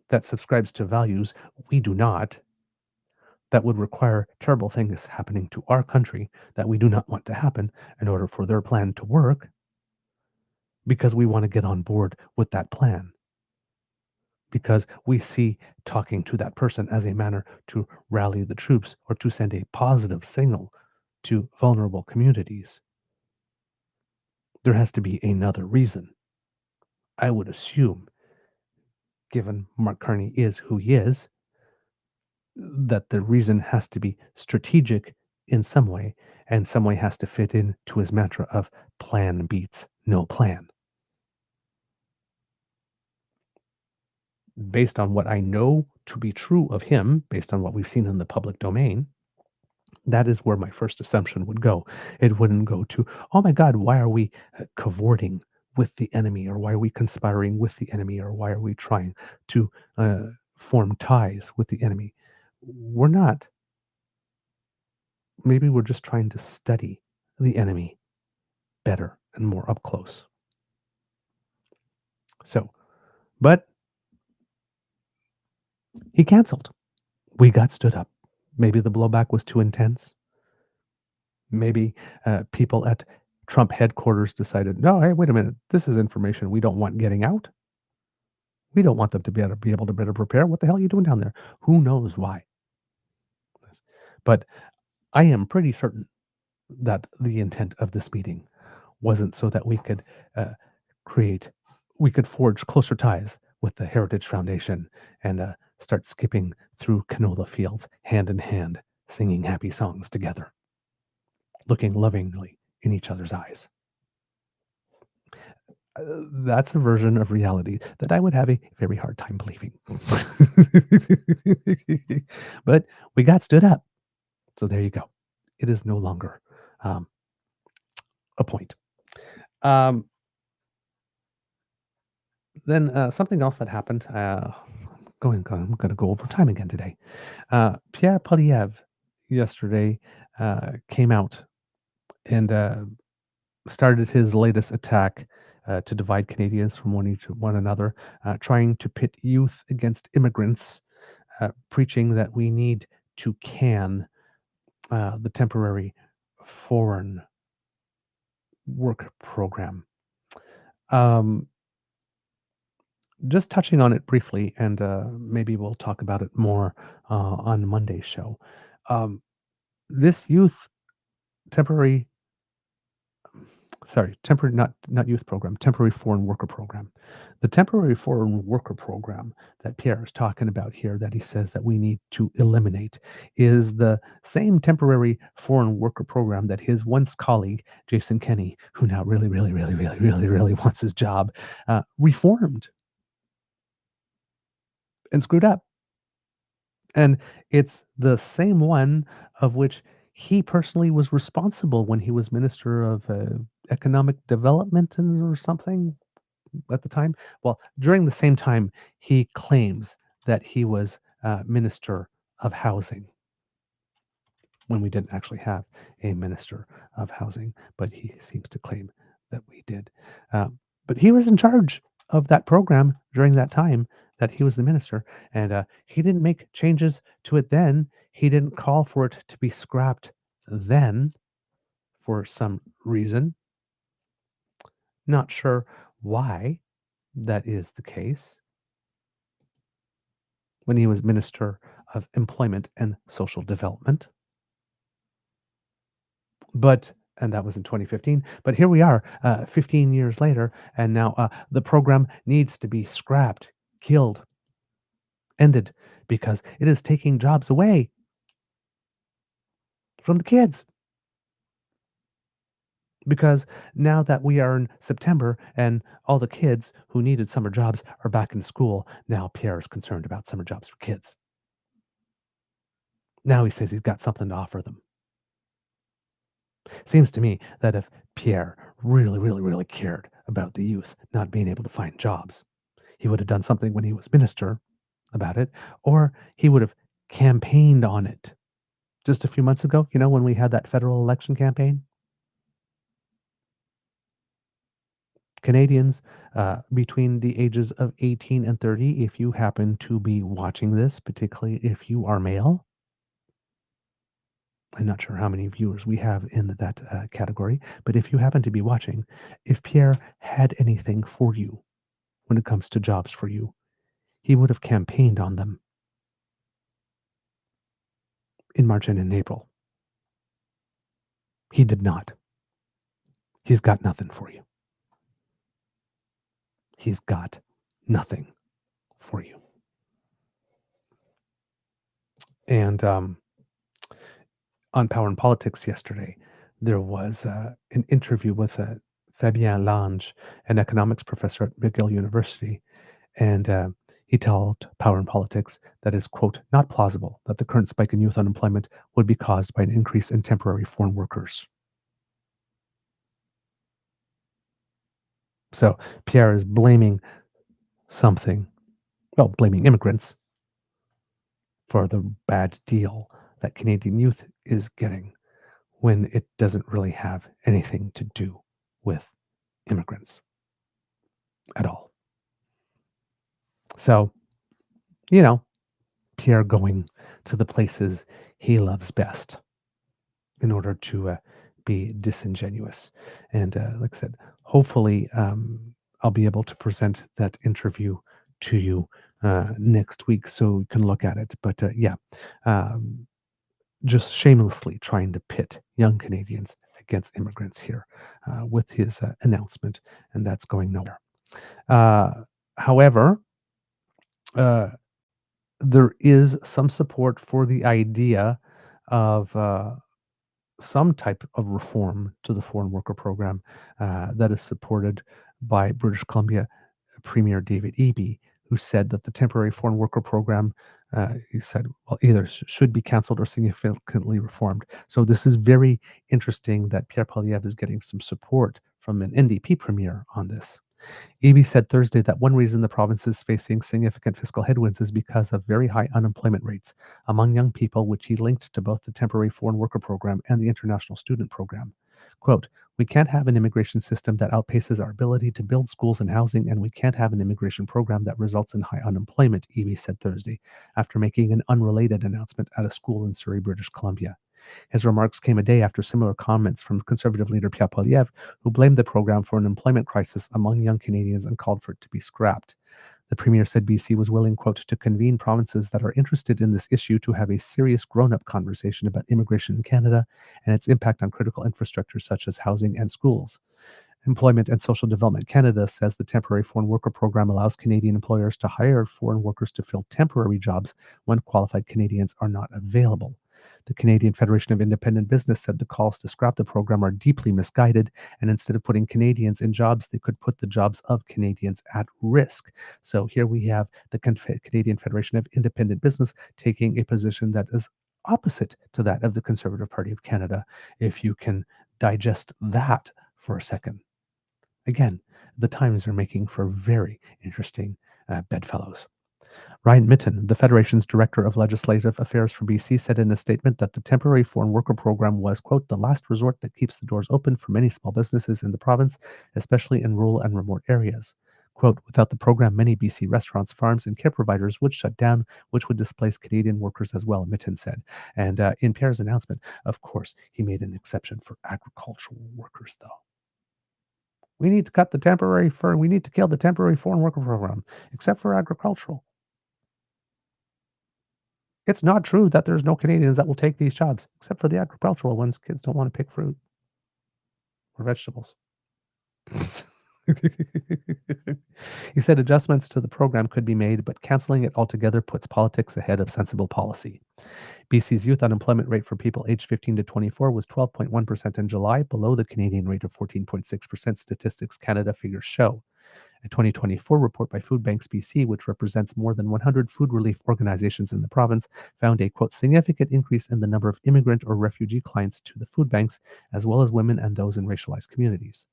that subscribes to values we do not, that would require terrible things happening to our country that we do not want to happen in order for their plan to work, because we want to get on board with that plan. Because we see talking to that person as a manner to rally the troops or to send a positive signal to vulnerable communities. There has to be another reason. I would assume, given Mark Carney is who he is, that the reason has to be strategic in some way, and some way has to fit in to his mantra of plan beats no plan. Based on what I know to be true of him, based on what we've seen in the public domain, that is where my first assumption would go. It wouldn't go to, oh my God, why are we cavorting with the enemy? Or why are we conspiring with the enemy? Or why are we trying to form ties with the enemy? We're not. Maybe we're just trying to study the enemy better and more up close. So, but he canceled. We got stood up. Maybe the blowback was too intense. Maybe people at Trump headquarters decided, no, hey, wait a minute. This is information we don't want getting out. We don't want them to be able to better prepare. What the hell are you doing down there? Who knows why? But I am pretty certain that the intent of this meeting wasn't so that we could uh, forge closer ties with the Heritage Foundation and start skipping through canola fields hand in hand, singing happy songs together, looking lovingly in each other's eyes. That's a version of reality that I would have a very hard time believing. But we got stood up. So there you go. It is no longer um, a point. Then something else that happened, I'm going to go over time again today. Pierre Poilievre yesterday came out and started his latest attack to divide Canadians from one another, trying to pit youth against immigrants, preaching that we need to can the temporary foreign work program. Just touching on it briefly, and maybe we'll talk about it more on Monday's show. This temporary not youth program, temporary foreign worker program. The temporary foreign worker program that Pierre is talking about here, that he says that we need to eliminate, is the same temporary foreign worker program that his once colleague, Jason Kenney, who now really, really, really, really, really, really wants his job, reformed and screwed up. And it's the same one of which he personally was responsible when he was Minister of Economic Development or something at the time. Well, during the same time, he claims that he was Minister of Housing when we didn't actually have a Minister of Housing, but he seems to claim that we did. But he was in charge of that program during that time that he was the minister, and he didn't make changes to it then. He didn't call for it to be scrapped then for some reason. Not sure why that is the case. When he was Minister of Employment and Social Development. And that was in 2015. But here we are, 15 years later, and now the program needs to be scrapped, killed, ended, because it is taking jobs away from the kids. Because now that we are in September and all the kids who needed summer jobs are back in school, now Pierre is concerned about summer jobs for kids. Now he says he's got something to offer them. Seems to me that if Pierre really, really, really cared about the youth not being able to find jobs, he would have done something when he was minister about it, or he would have campaigned on it. Just a few months ago, when we had that federal election campaign, Canadians between the ages of 18 and 30, if you happen to be watching this, particularly if you are male, I'm not sure how many viewers we have in that category, but if you happen to be watching, if Pierre had anything for you when it comes to jobs for you, he would have campaigned on them in March and in April. He did not. He's got nothing for you. He's got nothing for you. And on Power and Politics yesterday, there was an interview with Fabien Lange, an economics professor at McGill University, and he told Power and Politics that it's, quote, not plausible that the current spike in youth unemployment would be caused by an increase in temporary foreign workers. So Pierre is blaming blaming immigrants for the bad deal that Canadian youth is getting when it doesn't really have anything to do with immigrants at all. So, Pierre going to the places he loves best in order to be disingenuous. And like I said, hopefully I'll be able to present that interview to you next week so you can look at it. But just shamelessly trying to pit young Canadians against immigrants here with his announcement, and that's going nowhere. However, there is some support for the idea of some type of reform to the foreign worker program that is supported by British Columbia Premier David Eby, who said that the temporary foreign worker program, he said, either should be cancelled or significantly reformed. So this is very interesting that Pierre Poilievre is getting some support from an NDP premier on this. Eby said Thursday that one reason the province is facing significant fiscal headwinds is because of very high unemployment rates among young people, which he linked to both the temporary foreign worker program and the international student program. Quote, "We can't have an immigration system that outpaces our ability to build schools and housing, and we can't have an immigration program that results in high unemployment," Eby said Thursday, after making an unrelated announcement at a school in Surrey, British Columbia. His remarks came a day after similar comments from Conservative leader Pierre Poilievre, who blamed the program for an employment crisis among young Canadians and called for it to be scrapped. The Premier said BC was willing, quote, "to convene provinces that are interested in this issue to have a serious grown-up conversation about immigration in Canada and its impact on critical infrastructure such as housing and schools." Employment and Social Development Canada says the temporary foreign worker program allows Canadian employers to hire foreign workers to fill temporary jobs when qualified Canadians are not available. The Canadian Federation of Independent Business said the calls to scrap the program are deeply misguided, and instead of putting Canadians in jobs, they could put the jobs of Canadians at risk. So here we have the Canadian Federation of Independent Business taking a position that is opposite to that of the Conservative Party of Canada, if you can digest that for a second. Again, the times are making for very interesting bedfellows. Ryan Mitten, the Federation's Director of Legislative Affairs for BC, said in a statement that the temporary foreign worker program was, quote, "the last resort that keeps the doors open for many small businesses in the province, especially in rural and remote areas. Quote, "without the program, many BC restaurants, farms, and care providers would shut down, which would displace Canadian workers as well," Mitten said. And in Pierre's announcement, of course, he made an exception for agricultural workers, though. We need to we need to kill the temporary foreign worker program, except for agricultural. It's not true that there's no Canadians that will take these jobs, except for the agricultural ones. Kids don't want to pick fruit or vegetables. He said adjustments to the program could be made, but canceling it altogether puts politics ahead of sensible policy. BC's youth unemployment rate for people aged 15 to 24 was 12.1% in July, below the Canadian rate of 14.6%, Statistics Canada figures show. A 2024 report by Food Banks BC, which represents more than 100 food relief organizations in the province, found a, quote, "significant increase in the number of immigrant or refugee clients to the food banks, as well as women and those in racialized communities."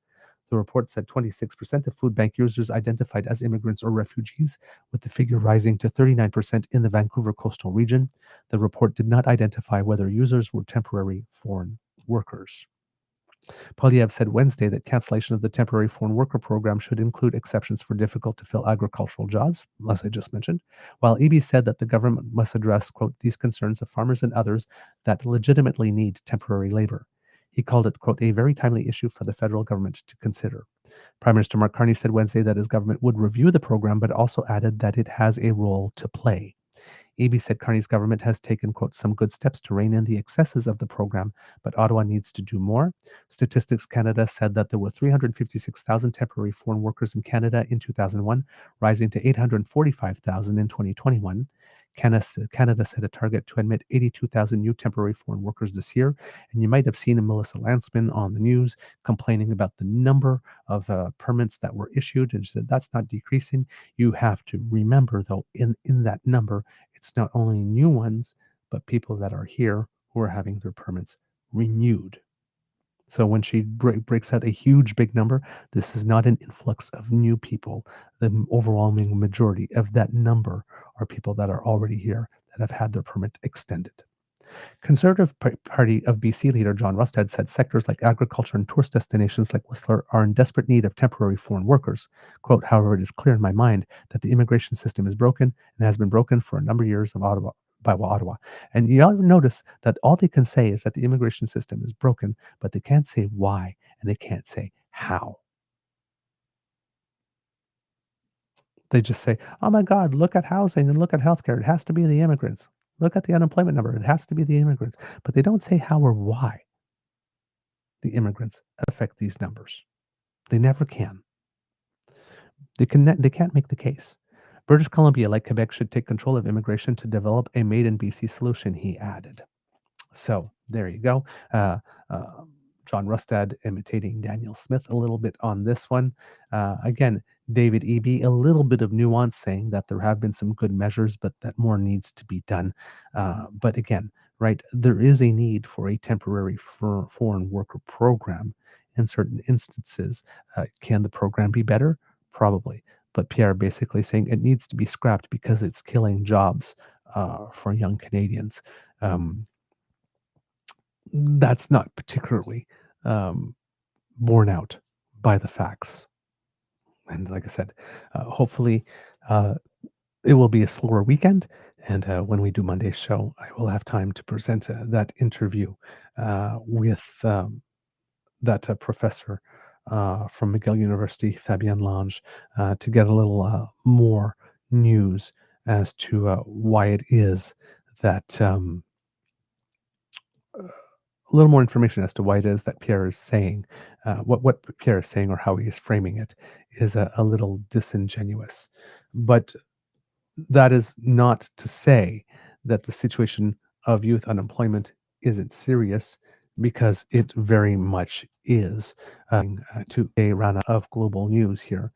The report said 26% of food bank users identified as immigrants or refugees, with the figure rising to 39% in the Vancouver coastal region. The report did not identify whether users were temporary foreign workers. Poilievre said Wednesday that cancellation of the temporary foreign worker program should include exceptions for difficult to fill agricultural jobs, as I just mentioned, while Eby said that the government must address, quote, "these concerns of farmers and others that legitimately need temporary labor." He called it, quote, "a very timely issue for the federal government to consider." Prime Minister Mark Carney said Wednesday that his government would review the program, but also added that it has a role to play. Eby said Carney's government has taken, quote, "some good steps to rein in the excesses of the program, but Ottawa needs to do more." Statistics Canada said that there were 356,000 temporary foreign workers in Canada in 2001, rising to 845,000 in 2021. Canada set a target to admit 82,000 new temporary foreign workers this year. And you might have seen Melissa Landsman on the news complaining about the number of permits that were issued. And she said that's not decreasing. You have to remember, though, in that number, it's not only new ones, but people that are here who are having their permits renewed. So when she breaks out a huge big number, this is not an influx of new people. The overwhelming majority of that number are people that are already here that have had their permit extended. Conservative Party of BC leader John Rustad said sectors like agriculture and tourist destinations like Whistler are in desperate need of temporary foreign workers. Quote, "however, it is clear in my mind that the immigration system is broken and has been broken for a number of years by Ottawa." And you ought to notice that all they can say is that the immigration system is broken, but they can't say why and they can't say how. They just say, "Oh my God, look at housing and look at healthcare. It has to be the immigrants. Look at the unemployment number. It has to be the immigrants." But they don't say how or why the immigrants affect these numbers. They never can. They can't make the case. British Columbia, like Quebec, should take control of immigration to develop a made in BC solution, he added. So there you go. John Rustad imitating Danielle Smith a little bit on this one. Again, David Eby, a little bit of nuance saying that there have been some good measures, but that more needs to be done. But again, right, there is a need for a temporary foreign worker program in certain instances. Can the program be better? probably. But Pierre basically saying it needs to be scrapped because it's killing jobs for young Canadians. That's not particularly borne out by the facts. And like I said, hopefully it will be a slower weekend. And when we do Monday's show, I will have time to present that interview with that professor from McGill University, Fabienne Lange, to get a little more news as to why it is that a little more information as to why it is that Pierre is saying what Pierre is saying or how he is framing it is a little disingenuous. But that is not to say that the situation of youth unemployment isn't serious, because it very much is. To a round of global news here.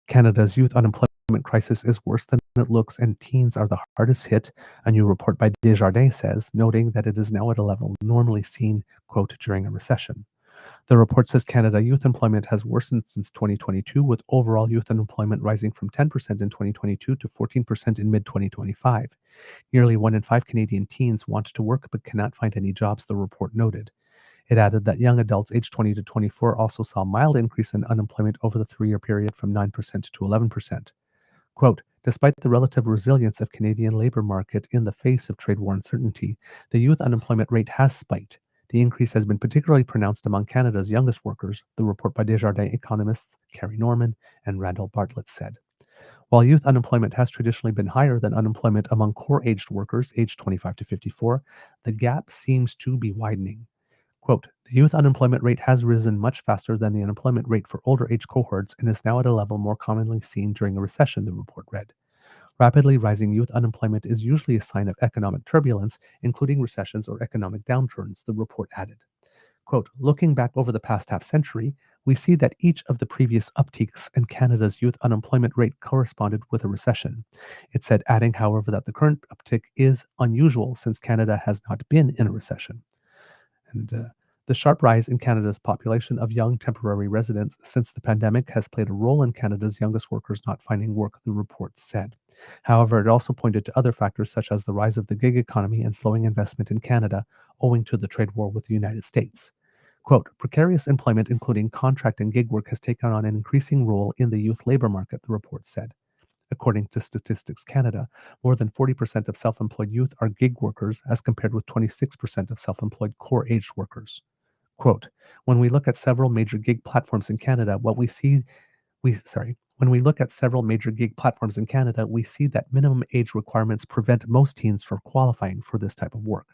Canada's youth unemployment crisis is worse than it looks, and teens are the hardest hit, a new report by Desjardins says, noting that it is now at a level normally seen, quote, during a recession. The report says Canada youth employment has worsened since 2022, with overall youth unemployment rising from 10% in 2022 to 14% in mid-2025. Nearly 1 in 5 Canadian teens want to work but cannot find any jobs, the report noted. It added that young adults aged 20 to 24 also saw a mild increase in unemployment over the 3-year period from 9% to 11%. Quote, despite the relative resilience of Canadian labor market in the face of trade war uncertainty, the youth unemployment rate has spiked. The increase has been particularly pronounced among Canada's youngest workers, the report by Desjardins economists Carrie Norman and Randall Bartlett said. While youth unemployment has traditionally been higher than unemployment among core-aged workers aged 25 to 54, the gap seems to be widening. Quote, the youth unemployment rate has risen much faster than the unemployment rate for older age cohorts and is now at a level more commonly seen during a recession, the report read. Rapidly rising youth unemployment is usually a sign of economic turbulence, including recessions or economic downturns, the report added. Quote, looking back over the past half century, we see that each of the previous upticks in Canada's youth unemployment rate corresponded with a recession. It said, adding, however, that the current uptick is unusual since Canada has not been in a recession. And the sharp rise in Canada's population of young temporary residents since the pandemic has played a role in Canada's youngest workers not finding work, the report said. However, it also pointed to other factors such as the rise of the gig economy and slowing investment in Canada owing to the trade war with the United States. Quote, precarious employment, including contract and gig work, has taken on an increasing role in the youth labor market, the report said. According to Statistics Canada, more than 40% of self-employed youth are gig workers, as compared with 26% of self-employed core-aged workers. Quote, when we look at several major gig platforms in Canada, when we look at several major gig platforms in Canada, we see that minimum age requirements prevent most teens from qualifying for this type of work.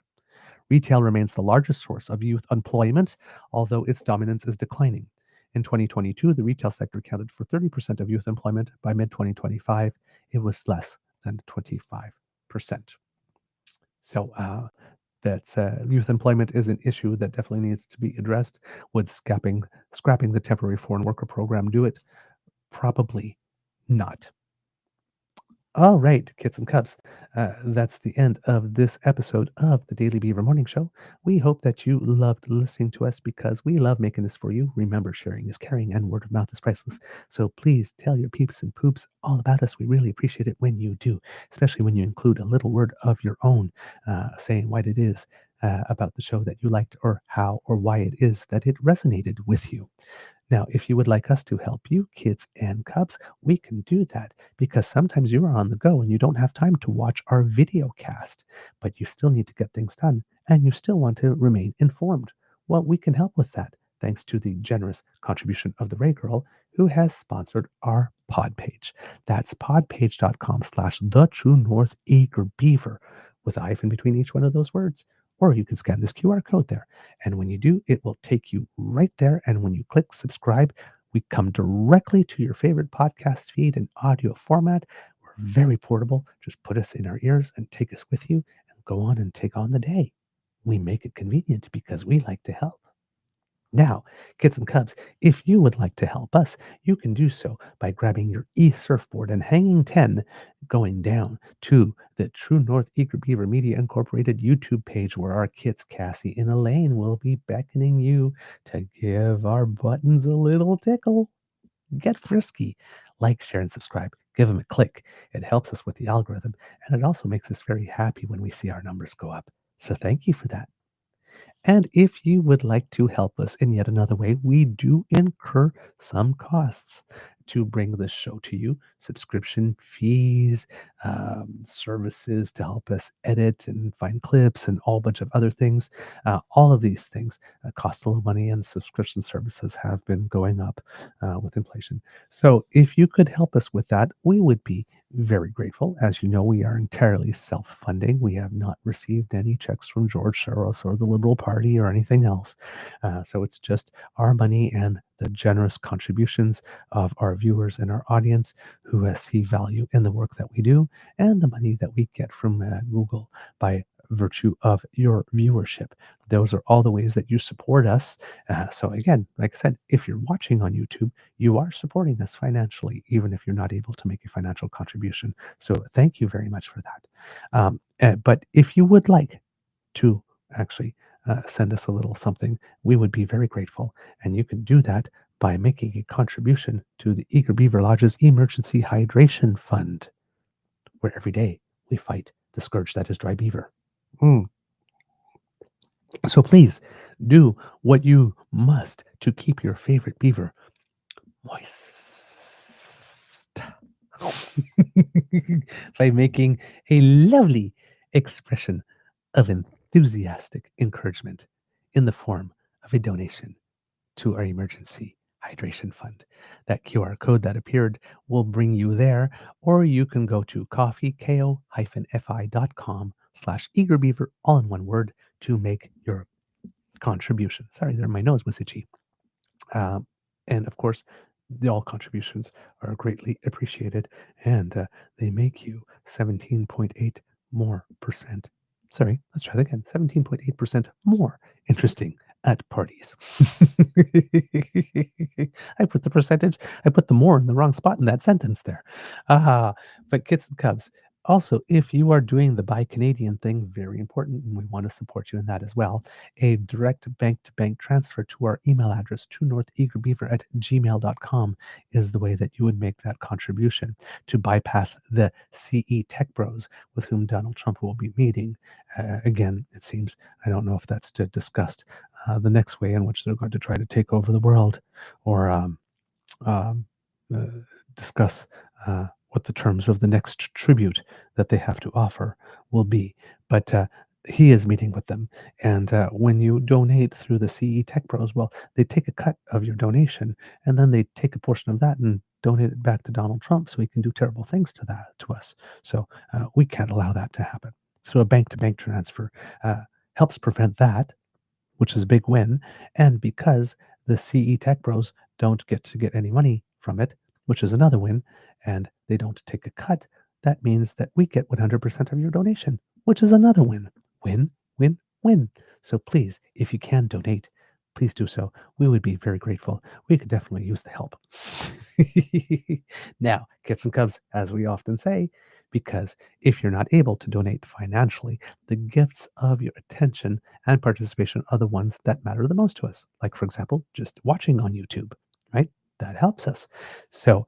Retail remains the largest source of youth employment, although its dominance is declining. In 2022, the retail sector accounted for 30% of youth employment. By mid-2025, it was less than 25%. So that's youth employment is an issue that definitely needs to be addressed. Would scrapping the temporary foreign worker program do it? Probably not. All right, kids and cubs, that's the end of this episode of the Daily Beaver Morning Show. We hope that you loved listening to us, because we love making this for you. Remember, sharing is caring and word of mouth is priceless. So please tell your peeps and poops all about us. We really appreciate it when you do, especially when you include a little word of your own, saying what it is about the show that you liked, or how or why it is that it resonated with you. Now, if you would like us to help you, kids and cubs, we can do that, because sometimes you are on the go and you don't have time to watch our video cast, but you still need to get things done and you still want to remain informed. Well, we can help with that, thanks to the generous contribution of the Ray Girl, who has sponsored our pod page. That's podpage.com/the-true-north-eager-beaver, with a hyphen between each one of those words. Or you can scan this QR code there. And when you do, it will take you right there. And when you click subscribe, we come directly to your favorite podcast feed in audio format. We're very portable. Just put us in our ears and take us with you and go on and take on the day. We make it convenient because we like to help. Now, kids and cubs, if you would like to help us, you can do so by grabbing your e-surfboard and hanging 10, going down to the True North Eager Beaver Media Incorporated YouTube page, where our kids Cassie and Elaine will be beckoning you to give our buttons a little tickle. Get frisky. like, share, and subscribe. Give them a click. It helps us with the algorithm, and it also makes us very happy when we see our numbers go up. So thank you for that. And if you would like to help us in yet another way, we do incur some costs to bring this show to you: subscription fees, services to help us edit and find clips, and all bunch of other things. All of these things cost a little money, and subscription services have been going up with inflation. So if you could help us with that, we would be very grateful. As you know, we are entirely self-funding. We have not received any checks from George Soros or the Liberal Party or anything else. So it's just our money and the generous contributions of our viewers and our audience who see value in the work that we do, and the money that we get from Google by virtue of your viewership. Those are all the ways that you support us. So again, like I said, if you're watching on YouTube, you are supporting us financially, even if you're not able to make a financial contribution. So thank you very much for that. But if you would like to actually send us a little something, we would be very grateful. And you can do that by making a contribution to the Eager Beaver Lodge's Emergency Hydration Fund, where every day we fight the scourge that is dry beaver. So please do what you must to keep your favorite beaver moist by making a lovely expression of enthusiastic encouragement in the form of a donation to our emergency hydration fund. That QR code that appeared will bring you there, or you can go to coffeeko-fi.com/eagerbeaver, all in one word, to make your contribution. Sorry, there, my nose was itchy. And of course, all contributions are greatly appreciated, and they make you 17.8 more percent. Sorry, let's try that again. 17.8% more interesting at parties. I put the percentage, I put the more in the wrong spot in that sentence there. But kids and cubs, also, if you are doing the Buy Canadian thing, very important, and we want to support you in that as well, a direct bank-to-bank transfer to our email address, truenortheagerbeaver@gmail.com, is the way that you would make that contribution to bypass the CE Tech Bros with whom Donald Trump will be meeting. Again, it seems, I don't know if that's discussed, the next way in which they're going to try to take over the world, or discuss what the terms of the next tribute that they have to offer will be. But he is meeting with them. And when you donate through the CE Tech Bros, well, they take a cut of your donation, and then they take a portion of that and donate it back to Donald Trump so he can do terrible things to us. So we can't allow that to happen. So a bank-to-bank transfer helps prevent that, which is a big win. And because the CE Tech Bros don't get any money from it, which is another win, and they don't take a cut, that means that we get 100% of your donation, which is another win. Win, win, win. So please, if you can donate, please do so. We would be very grateful. We could definitely use the help. Now, kits and cubs, as we often say, because if you're not able to donate financially, the gifts of your attention and participation are the ones that matter the most to us. Like, for example, just watching on YouTube, right? That helps us. So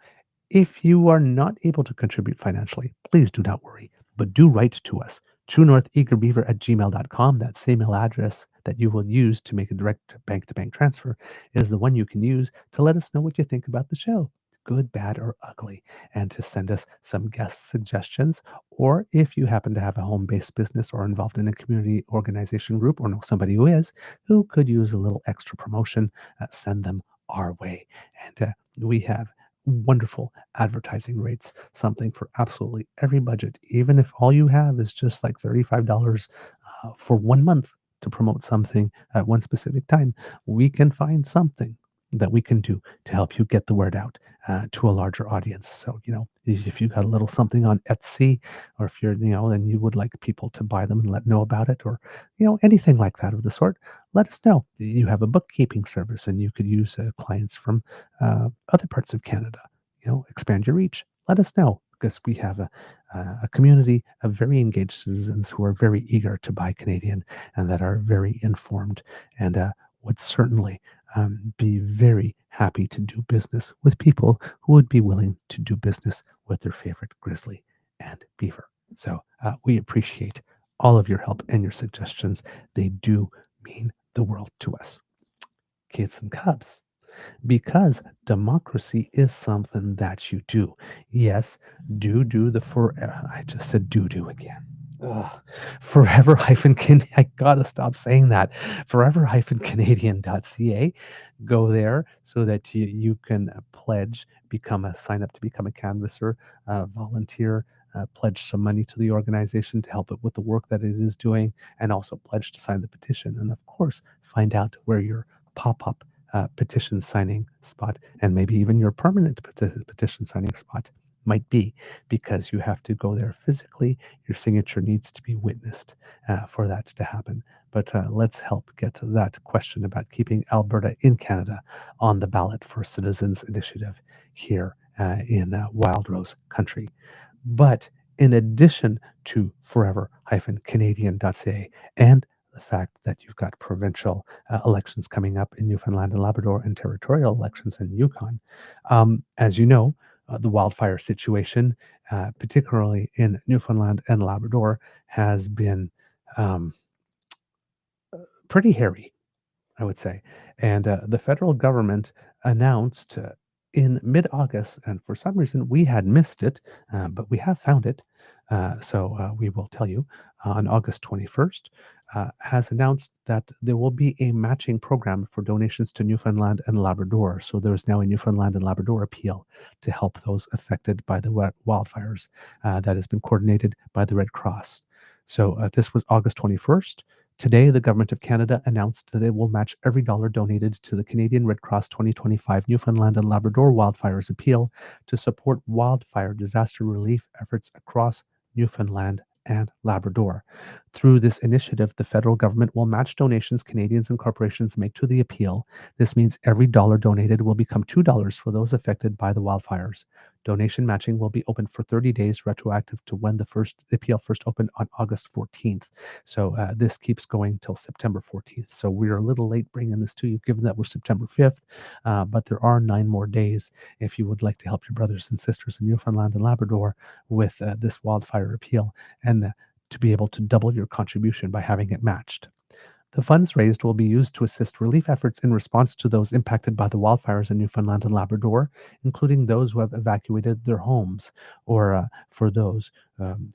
if you are not able to contribute financially, please do not worry, but do write to us. truenortheagerbeaver@gmail.com. That same email address that you will use to make a direct bank-to-bank transfer is the one you can use to let us know what you think about the show, good, bad, or ugly, and to send us some guest suggestions. Or if you happen to have a home-based business or involved in a community organization group, or know somebody who is, who could use a little extra promotion, send them our way. And we have wonderful advertising rates, something for absolutely every budget. Even if all you have is just like $35 for 1 month to promote something at one specific time, we can find something that we can do to help you get the word out to a larger audience. So, if you got a little something on Etsy, or if you're, and you would like people to buy them and let know about it, or, anything like that of the sort, let us know. You have a bookkeeping service and you could use clients from other parts of Canada, expand your reach. Let us know, because we have a community of very engaged citizens who are very eager to buy Canadian and that are very informed, and would certainly be very happy to do business with people who would be willing to do business with their favorite grizzly and beaver. So we appreciate all of your help and your suggestions. They do mean the world to us. Kids and cubs, because democracy is something that you do. Yes, do the I just said do again. Ugh. Forever I gotta stop saying that. Forever-Canadian.ca. Go there so that you can pledge, sign up to become a canvasser, volunteer, pledge some money to the organization to help it with the work that it is doing, and also pledge to sign the petition. And of course, find out where your pop-up petition signing spot, and maybe even your permanent petition signing spot might be, because you have to go there physically. Your signature needs to be witnessed for that to happen. But let's help get to that question about keeping Alberta in Canada on the ballot for Citizens Initiative here in Wild Rose Country. But in addition to forever-Canadian.ca and the fact that you've got provincial elections coming up in Newfoundland and Labrador and territorial elections in Yukon, as you know, the wildfire situation, particularly in Newfoundland and Labrador, has been pretty hairy, I would say. And the federal government announced in mid-August, and for some reason we had missed it, but we have found it. So we will tell you on August 21st, has announced that there will be a matching program for donations to Newfoundland and Labrador. So there's now a Newfoundland and Labrador appeal to help those affected by the wildfires that has been coordinated by the Red Cross. So this was August 21st. Today, the Government of Canada announced that it will match every dollar donated to the Canadian Red Cross 2025 Newfoundland and Labrador Wildfires Appeal to support wildfire disaster relief efforts across Newfoundland and Labrador. Through this initiative, the federal government will match donations Canadians and corporations make to the appeal. This means every dollar donated will become $2 for those affected by the wildfires. Donation matching will be open for 30 days, retroactive to when the appeal first opened on August 14th. So this keeps going till September 14th. So we're a little late bringing this to you, given that we're September 5th, but there are 9 more days if you would like to help your brothers and sisters in Newfoundland and Labrador with this wildfire appeal, and to be able to double your contribution by having it matched. The funds raised will be used to assist relief efforts in response to those impacted by the wildfires in Newfoundland and Labrador, including those who have evacuated their homes, or for those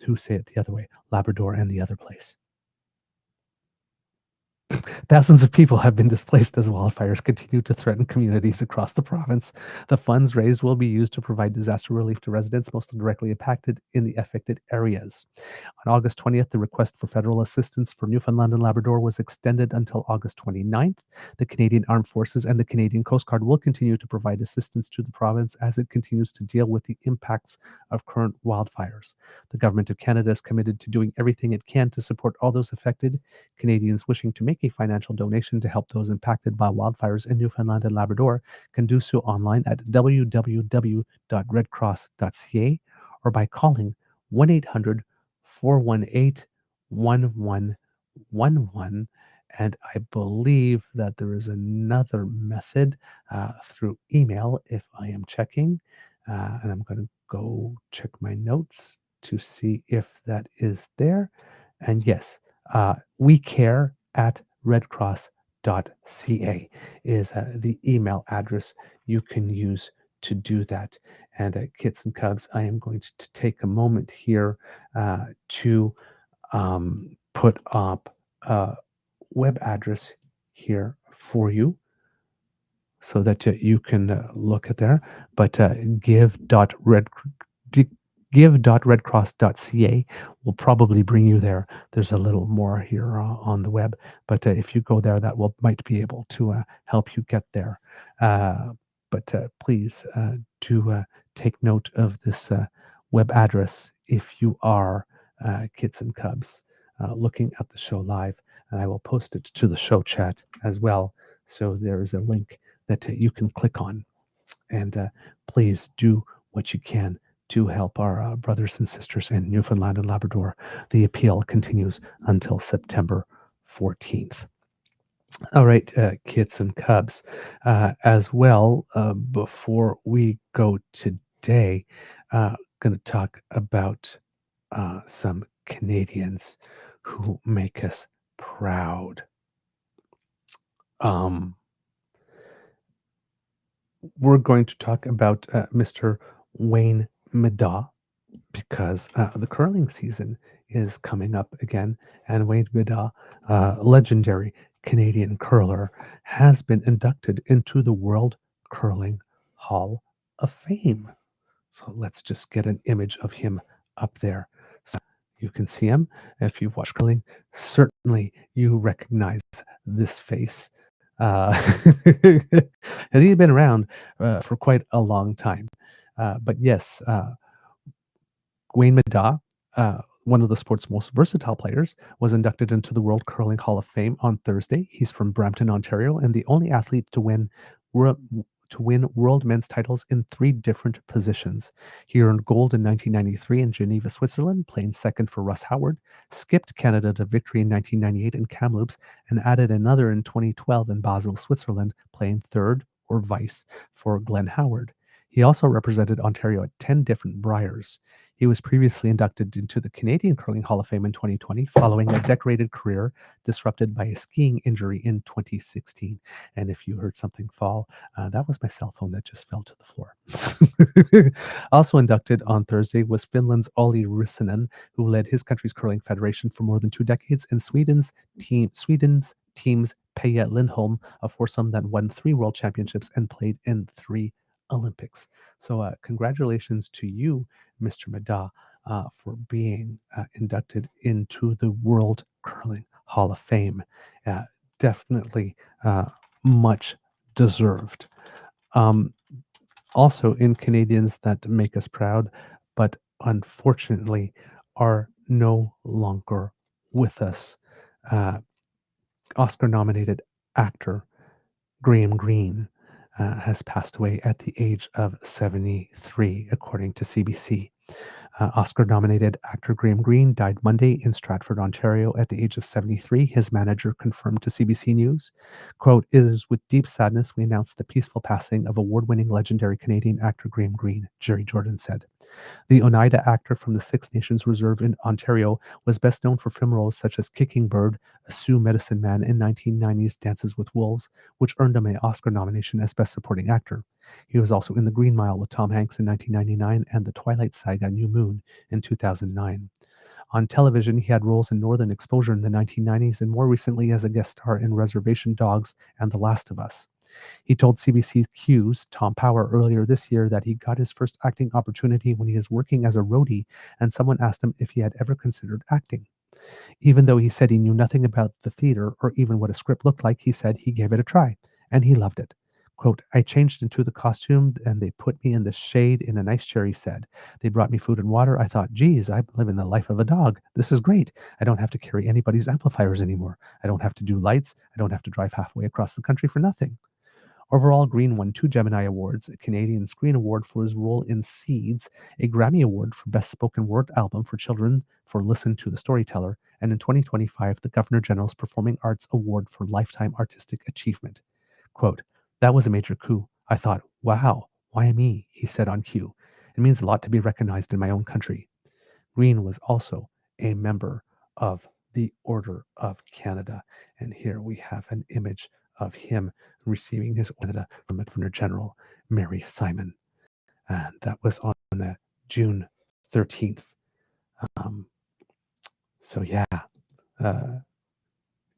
who say it the other way, Labrador and the other place. Thousands of people have been displaced as wildfires continue to threaten communities across the province. The funds raised will be used to provide disaster relief to residents most directly impacted in the affected areas. On August 20th, the request for federal assistance for Newfoundland and Labrador was extended until August 29th. The Canadian Armed Forces and the Canadian Coast Guard will continue to provide assistance to the province as it continues to deal with the impacts of current wildfires. The Government of Canada is committed to doing everything it can to support all those affected. Canadians wishing to make a financial donation to help those impacted by wildfires in Newfoundland and Labrador can do so online at www.redcross.ca or by calling 1-800-418-1111. And I believe that there is another method through email if I am checking. And I'm going to go check my notes to see if that is there. And yes, we care at redcross.ca is the email address you can use to do that. And Kits and Cubs, I am going to take a moment here to put up a web address here for you so that you can look at there. But give.redcross.ca will probably bring you there. There's a little more here on the web, but if you go there, that might be able to help you get there. But please do take note of this web address if you are Kids and Cubs looking at the show live, and I will post it to the show chat as well. So there is a link that you can click on, and please do what you can to help our brothers and sisters in Newfoundland and Labrador. The appeal continues until September 14th. All right, kids and cubs, as well, before we go today, going to talk about some Canadians who make us proud. Um, we're going to talk about Mr. Wayne Middaugh because the curling season is coming up again, and Wayne Middaugh, legendary Canadian curler, has been inducted into the World Curling Hall of Fame. So let's just get an image of him up there. So you can see him. If you've watched curling, certainly you recognize this face. And he's been around for quite a long time. But yes, Wayne Middaugh, one of the sport's most versatile players, was inducted into the World Curling Hall of Fame on Thursday. He's from Brampton, Ontario, and the only athlete to win world men's titles in 3 different positions. He earned gold in 1993 in Geneva, Switzerland, playing second for Russ Howard, skipped Canada to victory in 1998 in Kamloops, and added another in 2012 in Basel, Switzerland, playing third or vice for Glenn Howard. He also represented Ontario at 10 different Briars. He was previously inducted into the Canadian Curling Hall of Fame in 2020, following a decorated career disrupted by a skiing injury in 2016. And if you heard something fall, that was my cell phone that just fell to the floor. Also inducted on Thursday was Finland's Olli Rissanen, who led his country's curling federation for more than 2 decades, and Sweden's team's Peja Lindholm, a foursome that won 3 world championships and played in 3 Olympics. So congratulations to you, Mr. Middaugh, for being inducted into the World Curling Hall of Fame. Definitely much deserved. Also in Canadians that make us proud, but unfortunately are no longer with us. Oscar-nominated actor Graham Greene has passed away at the age of 73, according to CBC. Oscar-nominated actor Graham Greene died Monday in Stratford, Ontario at the age of 73. His manager confirmed to CBC News, quote, "It is with deep sadness we announce the peaceful passing of award-winning legendary Canadian actor Graham Greene," Jerry Jordan said. The Oneida actor from the Six Nations Reserve in Ontario was best known for film roles such as Kicking Bird, a Sioux medicine man in 1990's Dances with Wolves, which earned him an Oscar nomination as Best Supporting Actor. He was also in The Green Mile with Tom Hanks in 1999 and The Twilight Saga: New Moon in 2009. On television, he had roles in Northern Exposure in the 1990s and more recently as a guest star in Reservation Dogs and The Last of Us. He told CBC Q's Tom Power earlier this year that he got his first acting opportunity when he was working as a roadie and someone asked him if he had ever considered acting. Even though he said he knew nothing about the theater or even what a script looked like, he said he gave it a try, and he loved it. Quote, "I changed into the costume and they put me in the shade in a nice chair," he said. "They brought me food and water. I thought, geez, I'm living the life of a dog. This is great. I don't have to carry anybody's amplifiers anymore. I don't have to do lights. I don't have to drive halfway across the country for nothing." Overall, Greene won 2 Gemini Awards, a Canadian Screen Award for his role in Seeds, a Grammy Award for Best Spoken Word Album for Children for Listen to the Storyteller, and in 2025, the Governor General's Performing Arts Award for Lifetime Artistic Achievement. Quote, "That was a major coup. I thought, wow, why me?" he said on Q. "It means a lot to be recognized in my own country." Greene was also a member of the Order of Canada. And here we have an image of him receiving his order from Governor General Mary Simon. And that was on June 13th. So yeah,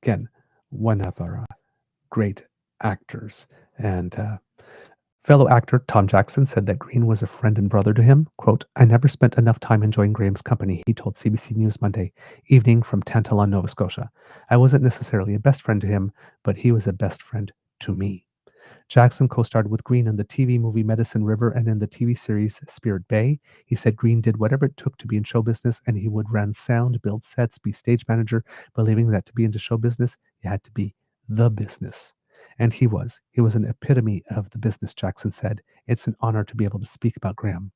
again, one of our great actors. And fellow actor Tom Jackson said that Greene was a friend and brother to him. Quote, "I never spent enough time enjoying Graham's company," he told CBC News Monday evening from Tantallon, Nova Scotia. "I wasn't necessarily a best friend to him, but he was a best friend to me." Jackson co-starred with Greene in the TV movie Medicine River and in the TV series Spirit Bay. He said Greene did whatever it took to be in show business, and he would run sound, build sets, be stage manager, believing that to be into show business, you had to be the business. And he was. He was an epitome of the business, Jackson said. "It's an honor to be able to speak about Graham."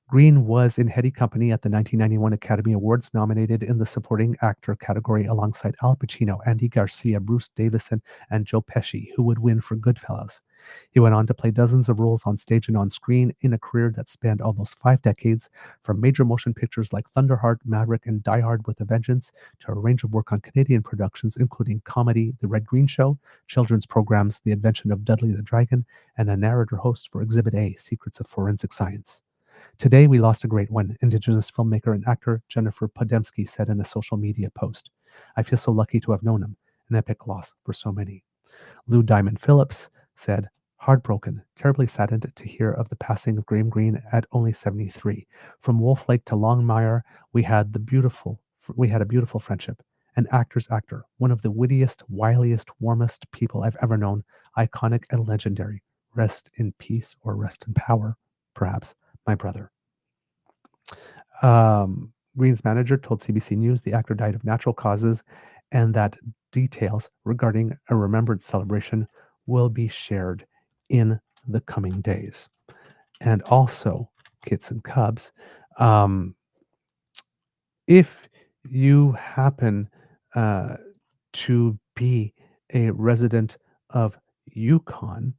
Greene was in heady company at the 1991 Academy Awards, nominated in the Supporting Actor category alongside Al Pacino, Andy Garcia, Bruce Davison, and Joe Pesci, who would win for Goodfellas. He went on to play dozens of roles on stage and on screen in a career that spanned almost 5 decades, from major motion pictures like Thunderheart, Maverick, and Die Hard with a Vengeance, to a range of work on Canadian productions, including comedy The Red Green Show, children's programs The Adventure of Dudley the Dragon, and a narrator host for Exhibit A, Secrets of Forensic Science. Today, we lost a great one, Indigenous filmmaker and actor Jennifer Podemski said in a social media post. I feel so lucky to have known him, an epic loss for so many. Lou Diamond Phillips said, heartbroken, terribly saddened to hear of the passing of Graham Greene at only 73. From Wolf Lake to Longmire, we had a beautiful friendship. An actor's actor, one of the wittiest, wiliest, warmest people I've ever known, iconic and legendary. Rest in peace, or rest in power, perhaps, my brother. Greene's manager told CBC News the actor died of natural causes and that details regarding a remembrance celebration will be shared in the coming days. And also, Kits and Cubs, if you happen to be a resident of Yukon,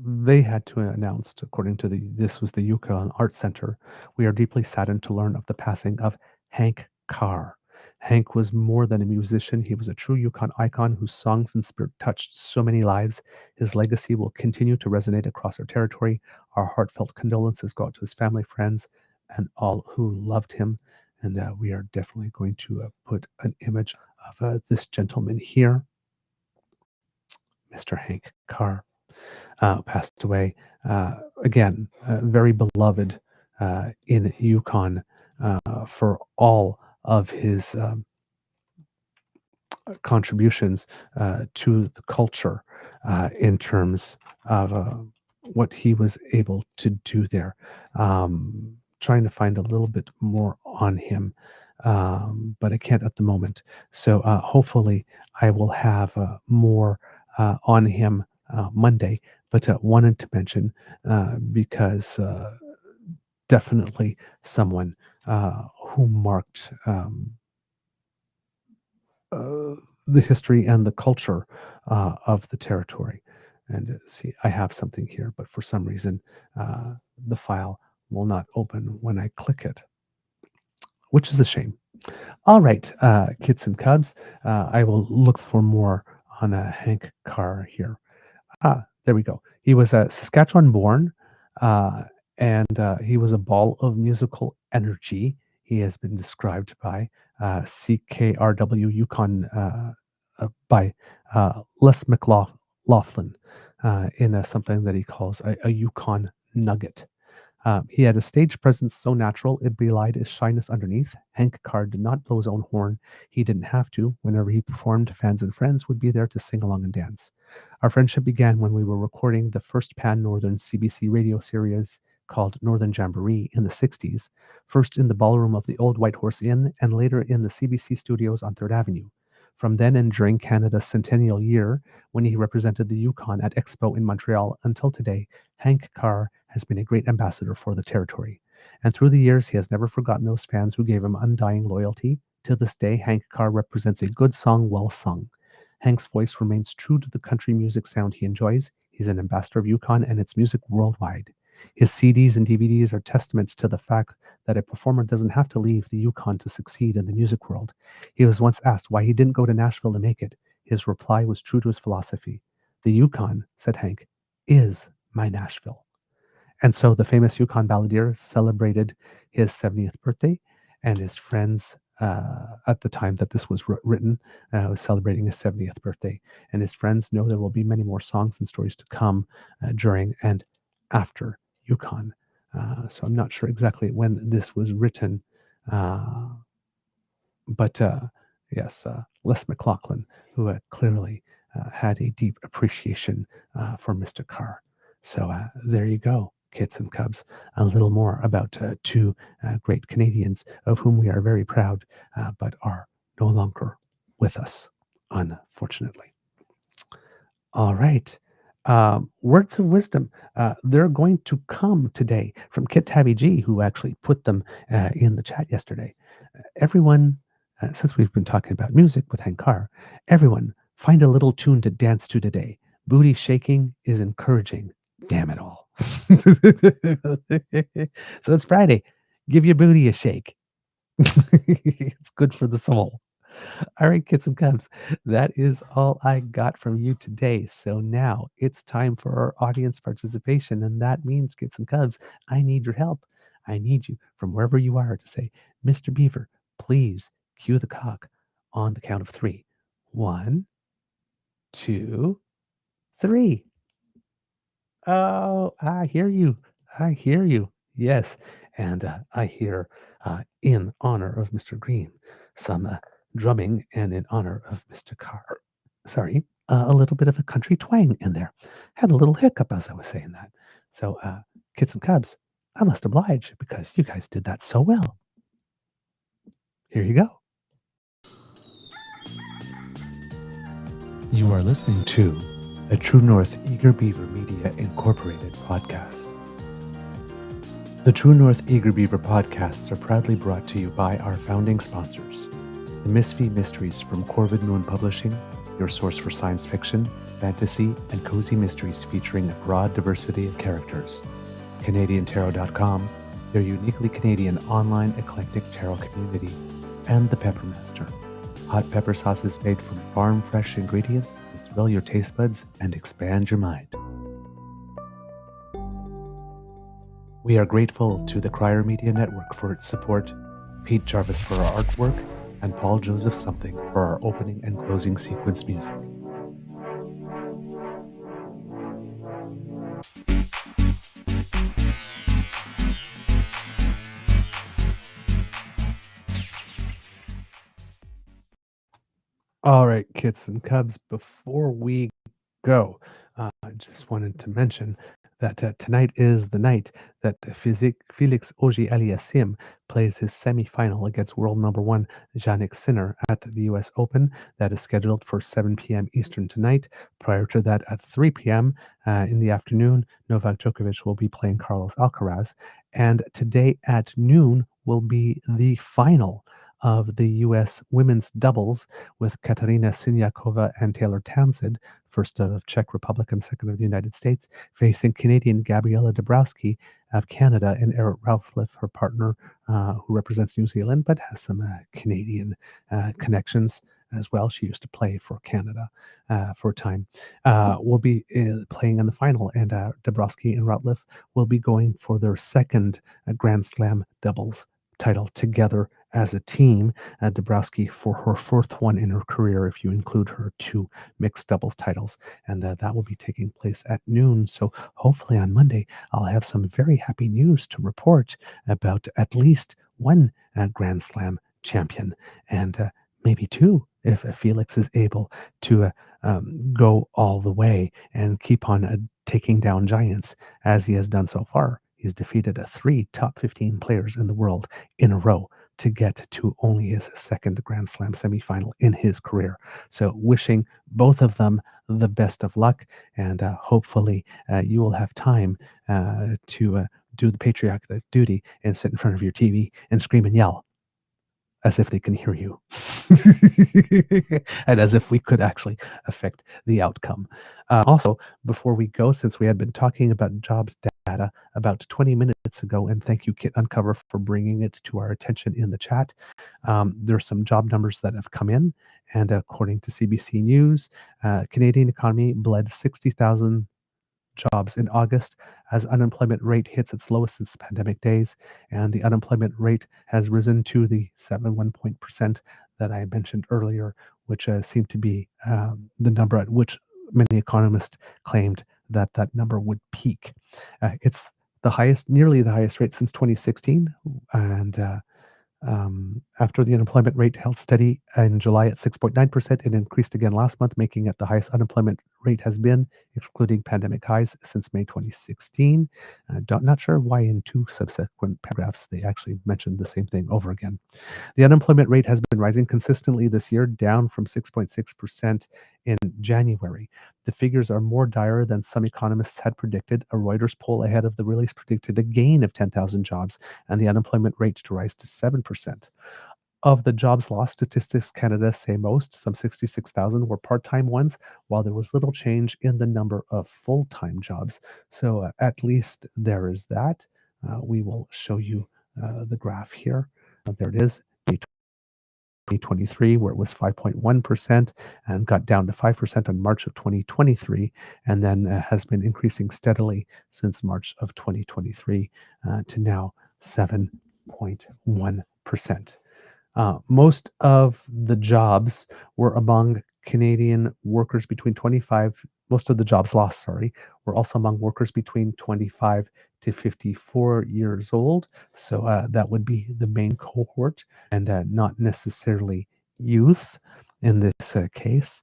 they had to announce, according to this was the Yukon Art Center, we are deeply saddened to learn of the passing of Hank Kerr. Hank was more than a musician. He was a true Yukon icon whose songs and spirit touched so many lives. His legacy will continue to resonate across our territory. Our heartfelt condolences go out to his family, friends, and all who loved him. And we are definitely going to put an image of this gentleman here, Mr. Hank Kerr. Passed away. Again, very beloved in Yukon for all of his contributions to the culture in terms of what he was able to do there. Trying to find a little bit more on him, but I can't at the moment. So hopefully I will have more on him Monday, but wanted to mention because definitely someone who marked the history and the culture of the territory. And see, I have something here, but for some reason the file will not open when I click it, which is a shame. All right, Kits and Cubs, I will look for more on Hank Kerr here. There we go. He was Saskatchewan born, and he was a ball of musical energy. He has been described by CKRW Yukon by Les McLaughlin in something that he calls a Yukon nugget. He had a stage presence so natural it belied his shyness underneath. Hank Kerr did not blow his own horn. He didn't have to. Whenever he performed, fans and friends would be there to sing along and dance. Our friendship began when we were recording the first pan-Northern CBC radio series called Northern Jamboree in the 60s, first in the ballroom of the old White Horse Inn and later in the CBC studios on 3rd Avenue. From then and during Canada's centennial year, when he represented the Yukon at Expo in Montreal, until today, Hank Kerr has been a great ambassador for the territory. And through the years, he has never forgotten those fans who gave him undying loyalty. To this day, Hank Kerr represents a good song well sung. Hank's voice remains true to the country music sound he enjoys. He's an ambassador of Yukon and its music worldwide. His CDs and DVDs are testaments to the fact that a performer doesn't have to leave the Yukon to succeed in the music world. He was once asked why he didn't go to Nashville to make it. His reply was true to his philosophy. The Yukon, said Hank, is my Nashville. And so the famous Yukon balladeer celebrated his 70th birthday, and his friends at the time that this was written was celebrating his 70th birthday. And his friends know there will be many more songs and stories to come during and after Yukon. So I'm not sure exactly when this was written, but yes, Les McLaughlin, who clearly had a deep appreciation for Mr. Kerr. So there you go, Kits and Cubs, a little more about two great Canadians of whom we are very proud, but are no longer with us, unfortunately. All right. Words of wisdom. They're going to come today from Kit Tabby G, who actually put them in the chat yesterday. Everyone, since we've been talking about music with Hank Kerr, everyone find a little tune to dance to today. Booty shaking is encouraging. Damn it all. So it's Friday. Give your booty a shake. It's good for the soul. All right, kids and cubs, that is all I got from you today. So now it's time for our audience participation. And that means, kids and cubs, I need your help. I need you from wherever you are to say, Mr. Beaver, please cue the cock on the count of 3. 1, 2, 3. Oh, I hear you. I hear you. Yes. And I hear, in honor of Mr. Greene, some drumming, and in honor of Mr. Carr, sorry, a little bit of a country twang in there. Had a little hiccup as I was saying that. So, kids and cubs, I must oblige because you guys did that so well. Here you go. You are listening to a True North Eager Beaver Media Incorporated podcast. The True North Eager Beaver podcasts are proudly brought to you by our founding sponsors, the Misfit Mysteries from Corvid Moon Publishing, your source for science fiction, fantasy, and cozy mysteries featuring a broad diversity of characters, CanadianTarot.com, their uniquely Canadian online eclectic tarot community, and the Peppermaster, hot pepper sauces made from farm-fresh ingredients to thrill your taste buds and expand your mind. We are grateful to the Crier Media Network for its support, Pete Jarvis for our artwork, and Paul Joseph Something for our opening and closing sequence music. All right, kids and cubs, before we go, I just wanted to mention that tonight is the night that Felix Auger-Aliassime plays his semifinal against world number 1 Jannik Sinner at the US Open. That is scheduled for 7 p.m. Eastern tonight. Prior to that, at 3 p.m. In the afternoon, Novak Djokovic will be playing Carlos Alcaraz. And today at noon will be the final of the U.S. women's doubles with Katarina Siniakova and Taylor Townsend, first of Czech Republic and second of the United States, facing Canadian Gabriela Dabrowski of Canada and Eric Roughliff, her partner, who represents New Zealand but has some Canadian connections as well. She used to play for Canada for a time. Will be playing in the final, and Dabrowski and Roughliff will be going for their second Grand Slam doubles title together as a team. Dabrowski for her 4th one in her career, if you include her 2 mixed doubles titles, and that will be taking place at noon. So hopefully on Monday I'll have some very happy news to report about at least one Grand Slam champion, and maybe 2 if Felix is able to go all the way and keep on taking down giants as he has done so far. He's defeated 3 top 15 players in the world in a row to get to only his second Grand Slam semifinal in his career. So wishing both of them the best of luck, and hopefully you will have time to do the patriotic duty and sit in front of your TV and scream and yell as if they can hear you. And as if we could actually affect the outcome. Also, before we go, since we had been talking about jobs data about 20 minutes ago, and thank you, Kit Uncover, for bringing it to our attention in the chat, there are some job numbers that have come in, and according to CBC News, Canadian economy bled 60,000 jobs in August as unemployment rate hits its lowest since the pandemic days, and the unemployment rate has risen to the 7.1% that I mentioned earlier, which seemed to be the number at which many economists claimed that that number would peak. It's the highest, nearly the highest rate since 2016, and after the unemployment rate held steady in July at 6.9%, it increased again last month, making it the highest unemployment rate has been, excluding pandemic highs, since May 2016. Not sure why in two subsequent paragraphs they actually mentioned the same thing over again. The unemployment rate has been rising consistently this year, down from 6.6% in January. The figures are more dire than some economists had predicted. A Reuters poll ahead of the release predicted a gain of 10,000 jobs and the unemployment rate to rise to 7%. Of the jobs lost, Statistics Canada say most, some 66,000, were part-time ones, while there was little change in the number of full-time jobs. So at least there is that. We will show you the graph here. There it is. 2023, where it was 5.1% and got down to 5% on March of 2023, and then has been increasing steadily since March of 2023 to now 7.1%. Most of the jobs were among Canadian workers between 25, most of the jobs lost, were also among workers between 25 to 54 years old. So that would be the main cohort and not necessarily youth in this case.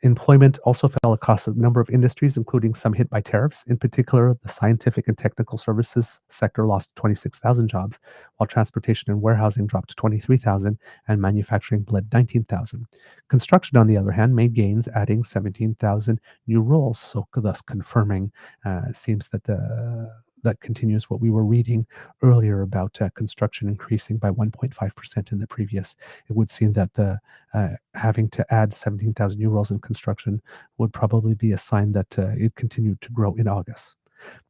Employment also fell across a number of industries, including some hit by tariffs. In particular, the scientific and technical services sector lost 26,000 jobs, while transportation and warehousing dropped 23,000 and manufacturing bled 19,000. Construction, on the other hand, made gains, adding 17,000 new roles, so thus confirming, seems that that continues what we were reading earlier about construction increasing by 1.5% in the previous. It would seem that having to add 17,000 new roles in construction would probably be a sign that it continued to grow in August.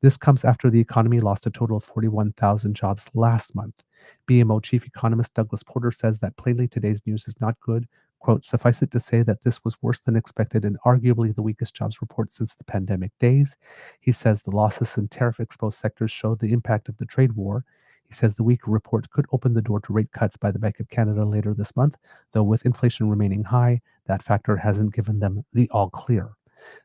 This comes after the economy lost a total of 41,000 jobs last month. BMO chief economist Douglas Porter says that plainly today's news is not good. Quote, suffice it to say that this was worse than expected and arguably the weakest jobs report since the pandemic days. He says the losses in tariff-exposed sectors show the impact of the trade war. He says the weaker report could open the door to rate cuts by the Bank of Canada later this month, though with inflation remaining high, that factor hasn't given them the all clear.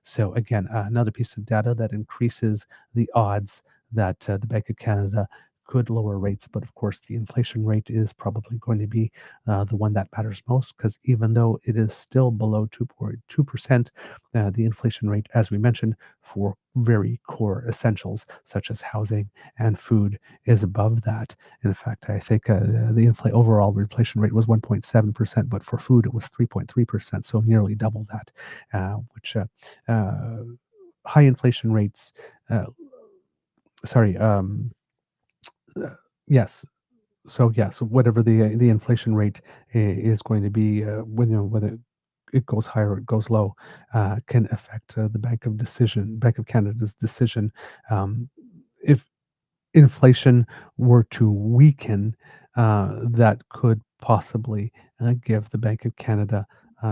So again, another piece of data that increases the odds that the Bank of Canada could lower rates, but of course the inflation rate is probably going to be the one that matters most, because even though it is still below 2.2%, the inflation rate, as we mentioned, for very core essentials such as housing and food is above that. In fact, I think the overall inflation rate was 1.7%, but for food it was 3.3%, so nearly double that, which high inflation rates, yes. So whatever the inflation rate is going to be, whether it goes higher or it goes low, can affect the Bank of Canada's decision. If inflation were to weaken, that could possibly give the Bank of Canada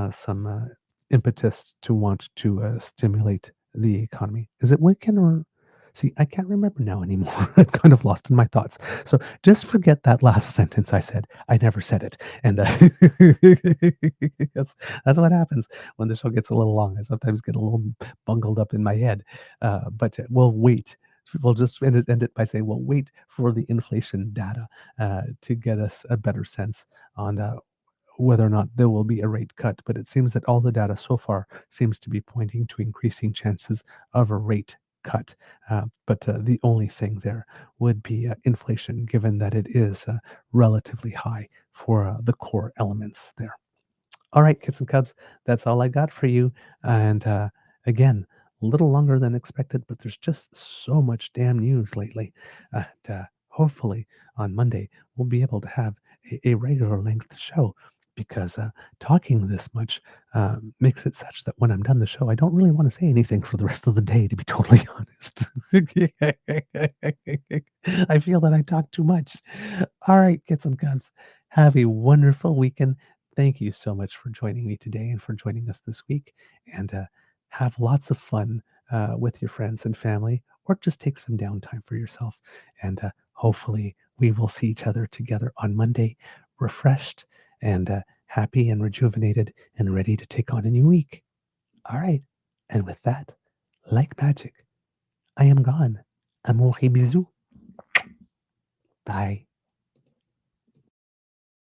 some impetus to want to stimulate the economy. Is it weaken or? See, I can't remember now anymore. I'm kind of lost in my thoughts. So just forget that last sentence I said. I never said it. And that's what happens when the show gets a little long. I sometimes get a little bungled up in my head. But we'll wait. We'll just end it by saying we'll wait for the inflation data to get us a better sense on whether or not there will be a rate cut. But it seems that all the data so far seems to be pointing to increasing chances of a rate cut. But the only thing there would be inflation, given that it is relatively high for the core elements there. All right, kids and cubs, that's all I got for you. And again, a little longer than expected, but there's just so much damn news lately. Hopefully on Monday, we'll be able to have a regular length show, because talking this much makes it such that when I'm done the show, I don't really want to say anything for the rest of the day, to be totally honest. I feel that I talk too much. All right, kids and cubs, have a wonderful weekend. Thank you so much for joining me today and for joining us this week. And have lots of fun with your friends and family, or just take some downtime for yourself. And hopefully we will see each other together on Monday, refreshed and happy and rejuvenated and ready to take on a new week. All right. And with that, like magic, I am gone. Amour et bisous. Bye.